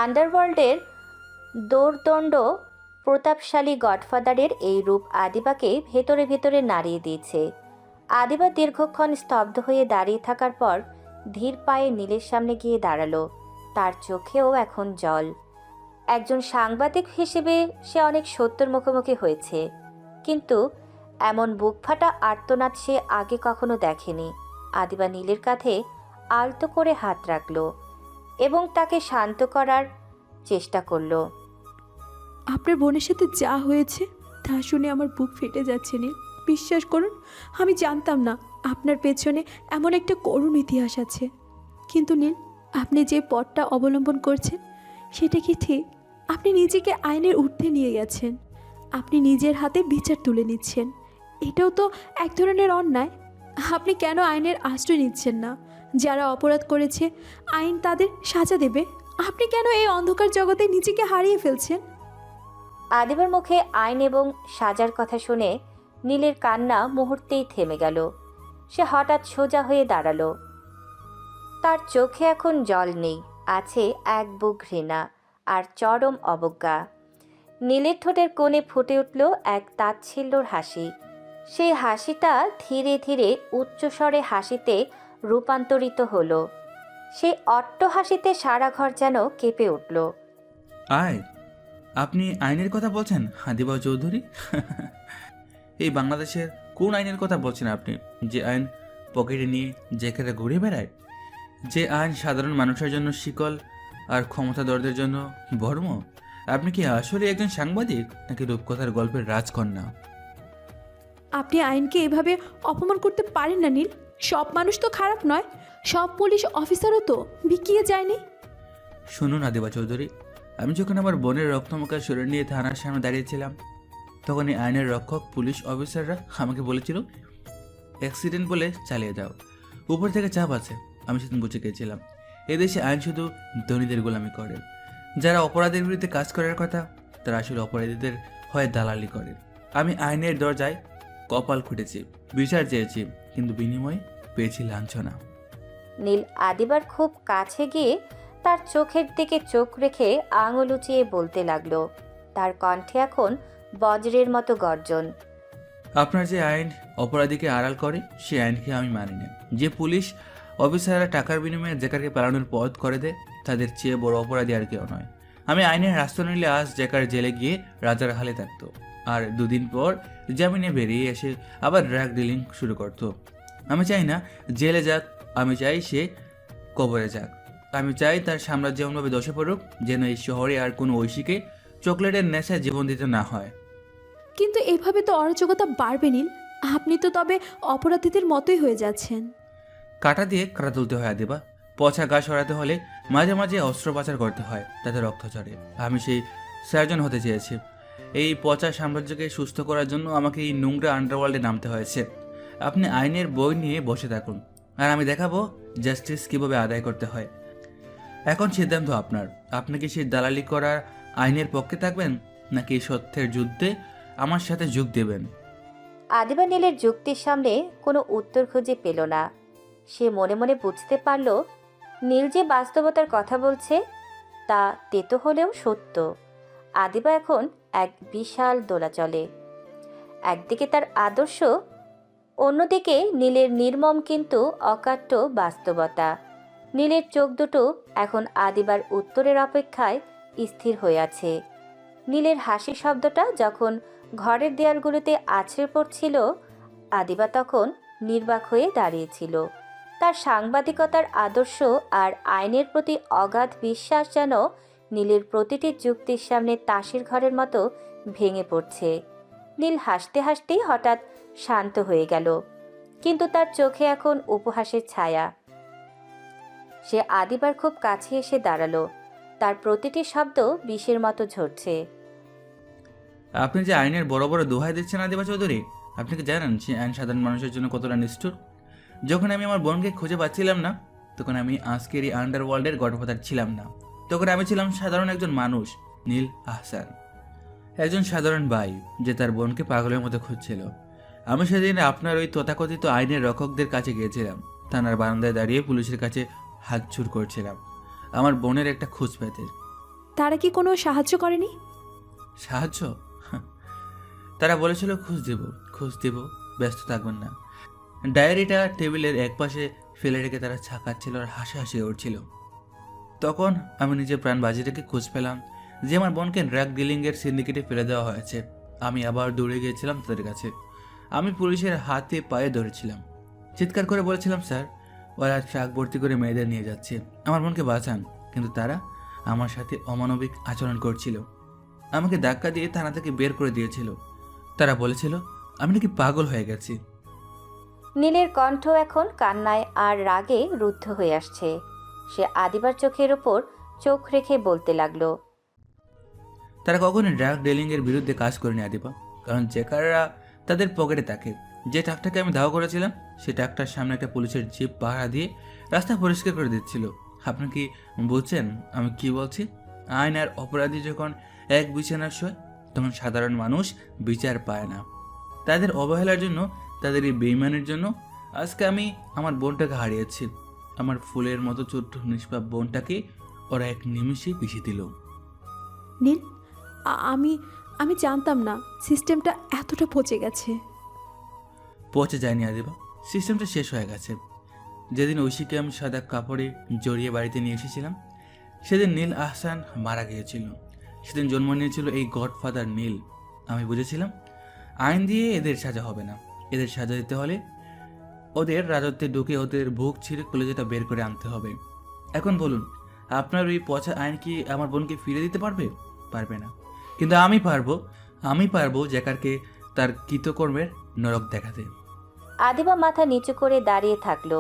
আন্ডারওয়ার্ল্ডের দৌর্দণ্ড প্রতাপশালী গডফাদারের এই রূপ আদিবাকে ভেতরে ভেতরে নাড়িয়ে দিয়েছে। আদিবা দীর্ঘক্ষণ স্তব্ধ হয়ে দাঁড়িয়ে থাকার পর ধীর পায়ে নীলের সামনে গিয়ে দাঁড়ালো। তার চোখেও এখন জল। একজন সাংবাদিক হিসেবে সে অনেক সত্যের মুখোমুখি হয়েছে, কিন্তু এমন বুকফাটা আর্তনাদ সে আগে কখনো দেখেনি। আদিবা নীলের কাঁধে আলতো করে হাত রাখলো এবং তাকে শান্ত করার চেষ্টা করলো। আপনার বোনের সাথে যা হয়েছে তা শুনে আমার বুক ফেটে যাচ্ছে নীল। বিশ্বাস করুন, আমি জানতাম না আপনার পেছনে এমন একটা করুণ ইতিহাস আছে। কিন্তু নীল, আপনি যে পথটা অবলম্বন করছেন সেটা কি ঠিক? আপনি নিজেকে আইনের ঊর্ধ্বে নিয়ে গেছেন। আপনি নিজের হাতে বিচার তুলে নিচ্ছেন। এটাও তো এক ধরনের অন্যায়। আপনি কেন আইনের আশ্রয় নিচ্ছেন না? যারা অপরাধ করেছে আইন তাদের সাজা দেবে। আপনি কেন এই অন্ধকার জগতে নিজেকে হারিয়ে ফেলছেন? আদিবার মুখে আইন এবং সাজার কথা শুনে নীলের কান্না মুহূর্তেই থেমে গেল। সে হঠাৎ সোজা হয়ে দাঁড়ালো। তার চোখে এখন জল নেই, আছে এক বুক ঘৃণা আর চরম অবজ্ঞা। নীলের ঠোঁটের কোণে ফুটে উঠল এক তাচ্ছিল্যর হাসি। সেই হাসিটা ধীরে ধীরে উচ্চস্বরে হাসিতে রূপান্তরিত হলো। সেই অট্ট হাসিতে সারা ঘর যেন কেঁপে উঠল। আয়, আপনি আইনের কথা বলছেন আদিবা চৌধুরী? এই বাংলাদেশের কোন আইনের কথা বলছেন আপনি? যে আইন পকেটে নিয়ে যেখানে ঘুরে বেড়ায়, যে আইন সাধারণ মানুষের জন্য শিকল আর ক্ষমতাধরদের জন্য বর্ম। আপনি কি আসলে একজন সাংবাদিক নাকি রূপকথার গল্পের রাজকন্যা? আপনি আইনকে এভাবে অপমান করতে পারেন না নীল। সব মানুষ তো খারাপ নয়, সব পুলিশ অফিসারও তো বিকিয়ে যায়নি। শুনুন আদিবা চৌধুরী, আমি যখন আমার বোনের রক্তমুখা শরীর নিয়ে থানার সামনে দাঁড়িয়েছিলাম, তখন এই আইনের রক্ষক পুলিশ অফিসাররা আমাকে বলেছিল অ্যাক্সিডেন্ট বলে চালিয়ে যাও, উপর থেকে চাপ আছে। আমি সেদিন বুঝে গিয়েছিলাম এদেশে আইন শুধু ধনীদের গোলামি করে। যারা অপরাধের বিরুদ্ধে কাজ করার কথা তারা আসলে অপরাধীদের হয়ে দালালি করে। আমি আইনের দরজায় কপাল খুঁটেছি, বিচার চেয়েছি, কিন্তু বিনিময়ে পেয়েছি লাঞ্ছনা। নীল আদিবার খুব কাছে গিয়ে তার চোখের দিকে চোখ রেখে আঙুল উঁচিয়ে বলতে লাগলো। তার কণ্ঠে এখন বজ্রের মতো গর্জন। আপনার যে আইন অপরাধীকে আড়াল করে সে আইনকে আমি মানি না। যে পুলিশ অফিসাররা টাকার বিনিময়ে জেকারকে পালানোর পথ করে দেয় তাদের চেয়ে বড় অপরাধী আর কেউ নয়। আমি আইনের রাস্তা নিলে আজ জেকার জেলে গিয়ে রাজার হালে থাকতো, আর দুদিন পর জামিনে বেরিয়ে এসে আবার ড্রাগ ডিলিং শুরু করতো। আমি চাই না জেলে যাক, আমি চাই সে কবরে যাক। আমি চাই তার সাম্রাজ্য এমনভাবে দশে পড়ুক যেন এই শহরে আর কোনো ঐশীকে চকলেটের নেশায় জীবন দিতে না হয়। কিন্তু এভাবে তো অরাজকতা বাড়বে নীল। আপনি তো তবে অপরাধীদের মতোই হয়ে যাচ্ছেন। কাঁটা দিয়ে কাঁটা তুলতে হয় আদিবা। পচা গা সরাতে হলে মাঝে মাঝে অস্ত্রোপচার করতে হয়, তাতে রক্ত ঝরে। আমি সেই সার্জন হতে চেয়েছি। এই পচা সাম্রাজ্যকে সুস্থ করার জন্য আমাকে এই নোংরা আন্ডারওয়ার্ল্ডে নামতে হয়েছে। আপনি আইনের বই নিয়ে বসে থাকুন, আর আমি দেখাবো জাস্টিস কীভাবে আদায় করতে হয়। এখন সিদ্ধান্ত আপনার। আপনি কি সেই দালালি করার আইনের পক্ষে থাকবেন, নাকি এই সত্যের যুদ্ধে আমার সাথে যোগ দেবেন? আদিবা নীলের যুক্তির সামনে কোনো উত্তর খুঁজে পেল না। সে মনে মনে বুঝতে পারল নীল যে বাস্তবতার কথা বলছে তা তেতো হলেও সত্য। আদিবা এখন এক বিশাল দোলাচলে। একদিকে তার আদর্শ, অন্যদিকে নীলের নির্মম কিন্তু অকাট্য বাস্তবতা। নীলের চোখ দুটো এখন আদিবার উত্তরের অপেক্ষায় স্থির হয়ে আছে। নীলের হাসি শব্দটা যখন ঘরের দেয়ালগুলোতে আছড়ে পড়ছিল, আদিবা তখন নির্বাক হয়ে দাঁড়িয়েছিল। তার সাংবাদিকতার আদর্শ আর আইনের প্রতি অগাধ বিশ্বাস যেন নীলের প্রতিটি যুক্তির সামনে তাসের ঘরের মতো ভেঙে পড়ছে। নীল হাসতে হাসতেই হঠাৎ শান্ত হয়ে গেল, কিন্তু তার চোখে এখন উপহাসের ছায়া। সে আদিবার খুব কাছে এসে দাঁড়ালো, তার প্রতিটি শব্দ বিষের মতো ঝরছে। আপনি যে আইনের বড় বড় দোহাই দিচ্ছেন আদিবা চৌধুরী, আপনি কি জানেন সে আইন সাধারণ মানুষের জন্য কতটা নিষ্ঠুর? যখন আমি আমার বোনকে খুঁজে পাচ্ছিলাম না, তখন আমি আজকের এই আন্ডারওয়ার্ল্ডের গডফাদার ছিলাম না। তখন আমি ছিলাম সাধারণ একজন মানুষ, নীল আহসান, একজন সাধারণ ভাই যে তার বোনকে পাগলের মতো খুঁজছিল। আমি সেদিন আপনার ওই তথাকথিত আইনের রক্ষকদের কাছে গিয়েছিলাম। থানার বারান্দায় দাঁড়িয়ে পুলিশের কাছে হাত ছুর করছিলাম আমার বোনের একটা খোঁজ পেতে। তারা কি কোনো সাহায্য করেনি? সাহায্য? তারা বলেছিল খোঁজ দেব, ব্যস্ত থাকবেন না। ডায়েরিটা টেবিলের একপাশে ফেলে রেখে তারা ছাকাচ্ছিল আর হাসাহাসি উঠছিল। তখন আমি নিজের প্রাণ বাজি রেখে খোঁজ পেলাম যে আমার বোনকে ড্রাগ ডিলিংয়ের সিন্ডিকেটে ফেলে দেওয়া হয়েছে। আমি আবার দৌড়ে গিয়েছিলাম তাদের কাছে। আমি পুলিশের হাতে পায়ে ধরেছিলাম, চিৎকার করে বলেছিলাম, স্যার, ওরা ট্রাক ভর্তি করে মেয়েদের নিয়ে যাচ্ছে, আমার বোনকে বাঁচান। কিন্তু তারা আমার সাথে অমানবিক আচরণ করছিল, আমাকে ধাক্কা দিয়ে থানা থেকে বের করে দিয়েছিল। তারা বলেছিল আমি নাকি পাগল হয়ে গেছি। নীলের কণ্ঠ এখন কান্নায় আর রাগে রুদ্ধ হয়ে আসছে। সে আদিবার চোখের ওপর চোখ রেখে বলতে লাগলো, তারা কখনোই ড্রাগ ডিলিংয়ের বিরুদ্ধে কাজ করেনি আদিবা, কারণ চেকাররা তাদের পকেটে থাকে। যে ট্রাকটাকে আমি ধাওয়া করেছিলাম, সেই ট্রাকটার সামনে একটা পুলিশের জিপ পাহারা দিয়ে রাস্তা পরিষ্কার করে দিচ্ছিল। আপনি কি বুঝছেন আমি কি বলছি? আইন আর অপরাধী যখন এক বিছানার শোয়, তখন সাধারণ মানুষ বিচার পায় না। তাদের অবহেলার জন্য, তাদের এই বেইমানের জন্য আজকে আমি আমার বোনটাকে হারিয়েছি। আমার ফুলের মতো ছোট্ট নিষ্পাপ বোনটাকে ওরা এক নিমিষে পিষে দিল। নীল, আমি আমি জানতাম না সিস্টেমটা এতটা পচে গেছে। পৌঁছে যায়নি আদিবা, সিস্টেমটা শেষ হয়ে গেছে। যেদিন ঐশীকে আমি সাদা কাপড়ে জড়িয়ে বাড়িতে নিয়ে এসেছিলাম, সেদিন নীল আহসান মারা গিয়েছিল। সেদিন জন্ম নিয়েছিল এই গডফাদার নীল। আমি বুঝেছিলাম আইন দিয়ে এদের সাজা হবে না, এদের সাজা দিতে হলে ওদের রাজত্বে ঢুকে ওদের বুক ছিঁড়ে কলেজেটা বের করে আনতে হবে। এখন বলুন, আপনার ওই পচা আইন কি আমার বোনকে ফিরে দিতে পারবে? পারবে না। কিন্তু আমি পারবো জ্যাকারকে তার কৃতকর্মের নরক দেখাতে। আদিবা মাথা নিচু করে দাঁড়িয়ে থাকলো।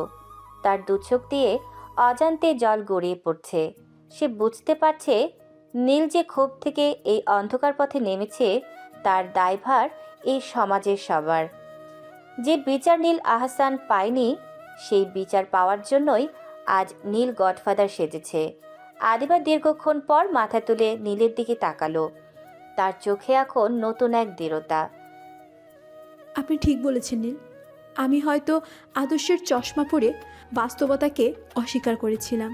তার দু চোখ দিয়ে অজান্তে জল গড়িয়ে পড়ছে। সে বুঝতে পারছে নীল যে ক্ষোভ থেকে এই অন্ধকার পথে নেমেছে, তার দায়ভার এই সমাজের সবার। যে বিচার নীল আহসান পায়নি, সেই বিচার পাওয়ার জন্যই আজ নীল গডফাদার সেজেছে। আদিবা দীর্ঘক্ষণ পর মাথা তুলে নীলের দিকে তাকালো। তার চোখে এখন নতুন এক দৃঢ়তা। আপনি ঠিক বলেছেন নীল, আমি হয়তো আদর্শের চশমা পরে বাস্তবতাকে অস্বীকার করেছিলাম।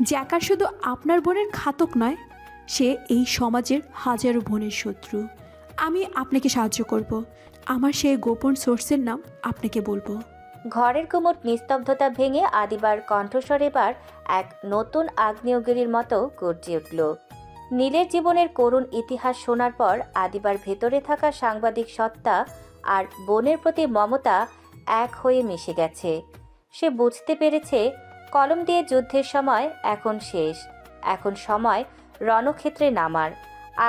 জ্যাকার শুধু আপনার বোনের ঘাতক নয়, সে এই সমাজের হাজারো বোনের শত্রু। আমি আপনাকে সাহায্য করব। আমার সেই গোপন সোর্সের নাম আপনাকে বলবো। ঘরের কুমুট নিস্তব্ধতা ভেঙে আদিবার কণ্ঠস্বর এবার এক নতুন আগ্নেয়গিরির মতো গর্জে উঠল। নীলের জীবনের করুণ ইতিহাস শোনার পর আদিবার ভেতরে থাকা সাংবাদিক সত্তা আর বোনের প্রতি মমতা এক হয়ে মিশে গেছে। সে বুঝতে পেরেছে কলম দিয়ে যুদ্ধের সময় এখন শেষ, এখন সময় রণক্ষেত্রে নামার।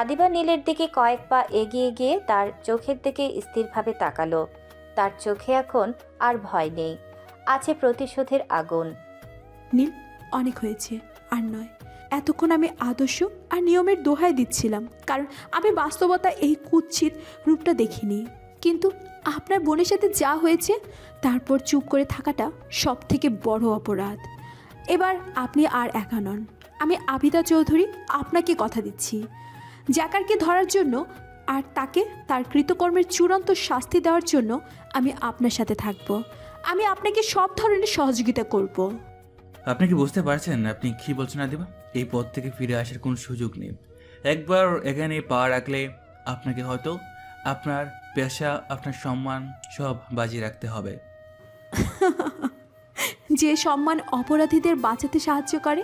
আদিবা নীলের দিকে কয়েক পা এগিয়ে গিয়ে তার চোখের দিকে স্থিরভাবে তাকালো। তার চোখে এখন আর ভয় নেই, আছে প্রতিশোধের আগুন। নীল, অনেক হয়েছে, আর নয়। এতক্ষণ আমি আদর্শ আর নিয়মের দোহাই দিচ্ছিলাম, কারণ আমি বাস্তবতা এই কুৎসিত রূপটা দেখিনি। কিন্তু আপনার বোনের সাথে যা হয়েছে, তারপর চুপ করে থাকাটা সব থেকে বড় অপরাধ। এবার আপনি আর একা নন। আমি আবিদা চৌধুরী আপনাকে কথা দিচ্ছি, জ্যাকারকে ধরার জন্য আর তাকে তার কৃতকর্মের চূড়ান্ত শাস্তি দেওয়ার জন্য আমি আপনার সাথে থাকব। আমি আপনাকে সব ধরনের সহযোগিতা করব। আপনি কি বুঝতে পারছেন আপনি কি বলছেন আদিবা? এই পথ থেকে ফিরে আসার কোনো সুযোগ নেই। একবার এখানে পা রাখলে আপনাকে হয়তো আপনার পেশা, আপনার সম্মান সব বাজি রাখতে হবে। যে সম্মান অপরাধীদের বাঁচাতে সাহায্য করে,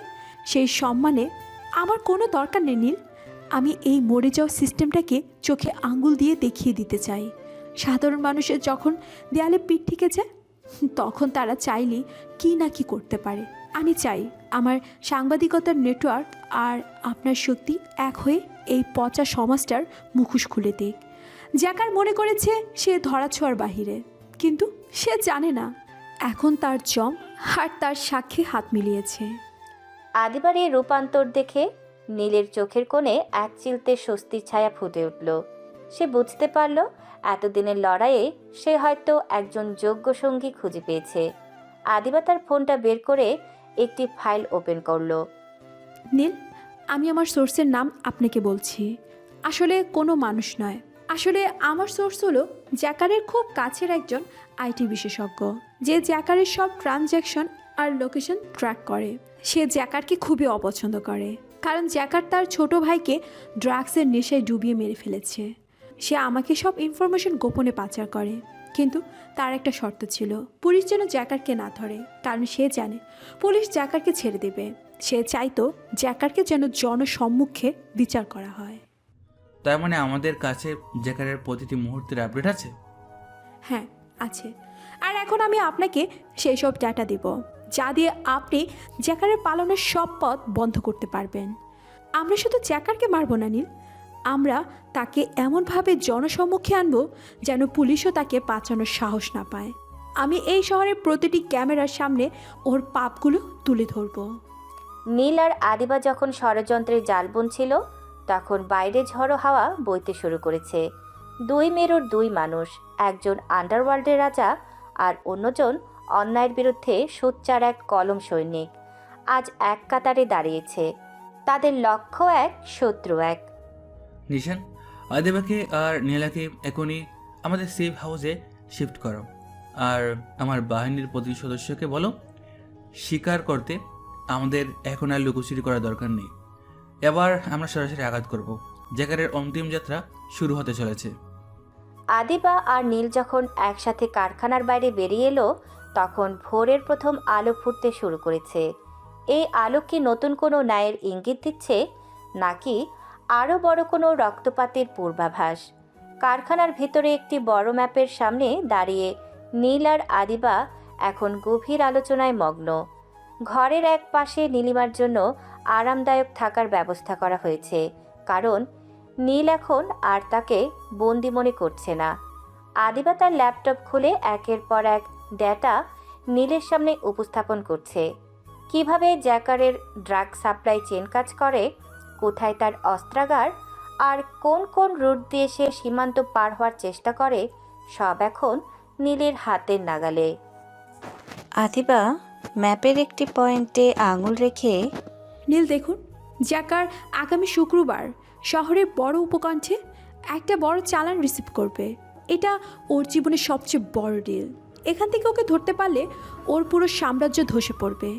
সেই সম্মানে আমার কোনো দরকার নেই নীল। আমি এই মরে যাওয়া সিস্টেমটাকে চোখে আঙ্গুল দিয়ে দেখিয়ে দিতে চাই। সাধারণ মানুষের যখন দেয়ালে পিঠ থেকে যায়, তখন তারা চাইলেই কি না কি করতে পারে। আমি চাই আমার সাংবাদিকতার নেটওয়ার্ক আর আপনার শক্তি এক হয়ে এই পচা সমাজটার মুখোশ খুলে দিক। জ্যাকার মনে করেছে সে ধরাছোঁয়ার বাহিরে, কিন্তু সে জানে না এখন তার জম আর তার সাক্ষী হাত মিলিয়েছে। আদিবার এই রূপান্তর দেখে নীলের চোখের কোণে এক চিলতে স্বস্তির ছায়া ফুটে উঠল। সে বুঝতে পারল এতদিনের লড়াইয়ে সে হয়তো একজন যোগ্য সঙ্গী খুঁজে পেয়েছে। আদিবা তার ফোনটা বের করে একটি ফাইল ওপেন করলো। নীল, আমি আমার সোর্সের নাম আপনাকে বলছি। আসলে কোনো মানুষ নয়, আসলে আমার সোর্স হলো জ্যাকারের খুব কাছের একজন আইটি বিশেষজ্ঞ, যে জ্যাকারের সব ট্রানজ্যাকশন আর লোকেশন ট্র্যাক করে। সে জ্যাকারকে খুবই অপছন্দ করে, কারণ জ্যাকার তার ছোট ভাইকে ড্রাগসের নেশায় ডুবিয়ে মেরে ফেলেছে। সে আমাকে সব ইনফরমেশন গোপনে পাচার করে, কিন্তু তার একটা শর্ত ছিল, পুলিশ যেন জ্যাকারকে না ধরে, কারণ সে জানে পুলিশ জ্যাকারকে ছেড়ে দেবে। সে চাইতো জ্যাকারকে যেন জনসম্মুখে বিচার করা হয়। তার মানে আমাদের কাছে জ্যাকারের প্রতিটি মুহূর্তের আপডেট আছে। হ্যাঁ, আছে। আর এখন আমি আপনাকে সেই সব ডাটা দেব, যা দিয়ে আপনি জ্যাকারের পালনের সব পথ বন্ধ করতে পারবেন। আমরা শুধু জ্যাকারকে মারব না নীল, আমরা তাকে এমনভাবে জনসম্মুখে আনবো যেন পুলিশও তাকে বাঁচানোর সাহস না পায়। আমি এই শহরের প্রতিটি ক্যামেরার সামনে ওর পাপগুলো তুলে ধরবো। নীল আর আদিবা যখন ষড়যন্ত্রের জাল বুনছিল, তখন বাইরে ঝড়ো হাওয়া বইতে শুরু করেছে। দুই মেরুর দুই মানুষ, একজন আন্ডারওয়ার্ল্ডের রাজা আর অন্যজন অন্যায়ের বিরুদ্ধে সোচ্চার এক কলম সৈনিক, আজ এক কাতারে দাঁড়িয়েছে। তাদের লক্ষ্য এক, শত্রু এক। নিশান, আদিবাকে আর নীলাকে এখনই আমাদের সেফ হাউসে শিফট করো, আর আমার বাহিনীর প্রতিটি সদস্যকে বলো স্বীকার করতে আমাদের এখন আর লুকোচুরি করার দরকার নেই। এবার আমরা সরাসরি আঘাত করব। জ্যাকারের অন্তিম যাত্রা শুরু হতে চলেছে। আদিবা আর নীল যখন একসাথে কারখানার বাইরে বেরিয়ে এলো, তখন ভোরের প্রথম আলো ফুটতে শুরু করেছে। এই আলো কি নতুন কোনো ন্যায়ের ইঙ্গিত দিচ্ছে, নাকি আরও বড় কোনো রক্তপাতের পূর্বাভাস? কারখানার ভিতরে একটি বড় ম্যাপের সামনে দাঁড়িয়ে নীল আর আদিবা এখন গভীর আলোচনায় মগ্ন। ঘরের এক পাশে নীলিমার জন্য আরামদায়ক থাকার ব্যবস্থা করা হয়েছে, কারণ নীল এখন আর তাকে বন্দি মনে করছে না। আদিবা তার ল্যাপটপ খুলে একের পর এক ডেটা নীলের সামনে উপস্থাপন করছে। কিভাবে জ্যাকারের ড্রাগ সাপ্লাই চেন কাজ করে, কোথায় তার অস্ত্রাগার, আর কোন কোন রুট দিয়ে সে সীমান্ত পার হওয়ার চেষ্টা করে, সব এখন নীলের হাতের নাগালে। আদিবা ম্যাপের একটি পয়েন্টে আঙুল রেখে, নীল দেখুন, জ্যাকার আগামী শুক্রবার শহরের বড় উপকণ্ঠে একটা বড় চালান রিসিভ করবে। এটা ওর জীবনের সবচেয়ে বড় ডিল। এখান থেকে ওকে ধরতে পারলে ওর পুরো সাম্রাজ্য ধসে পড়বে।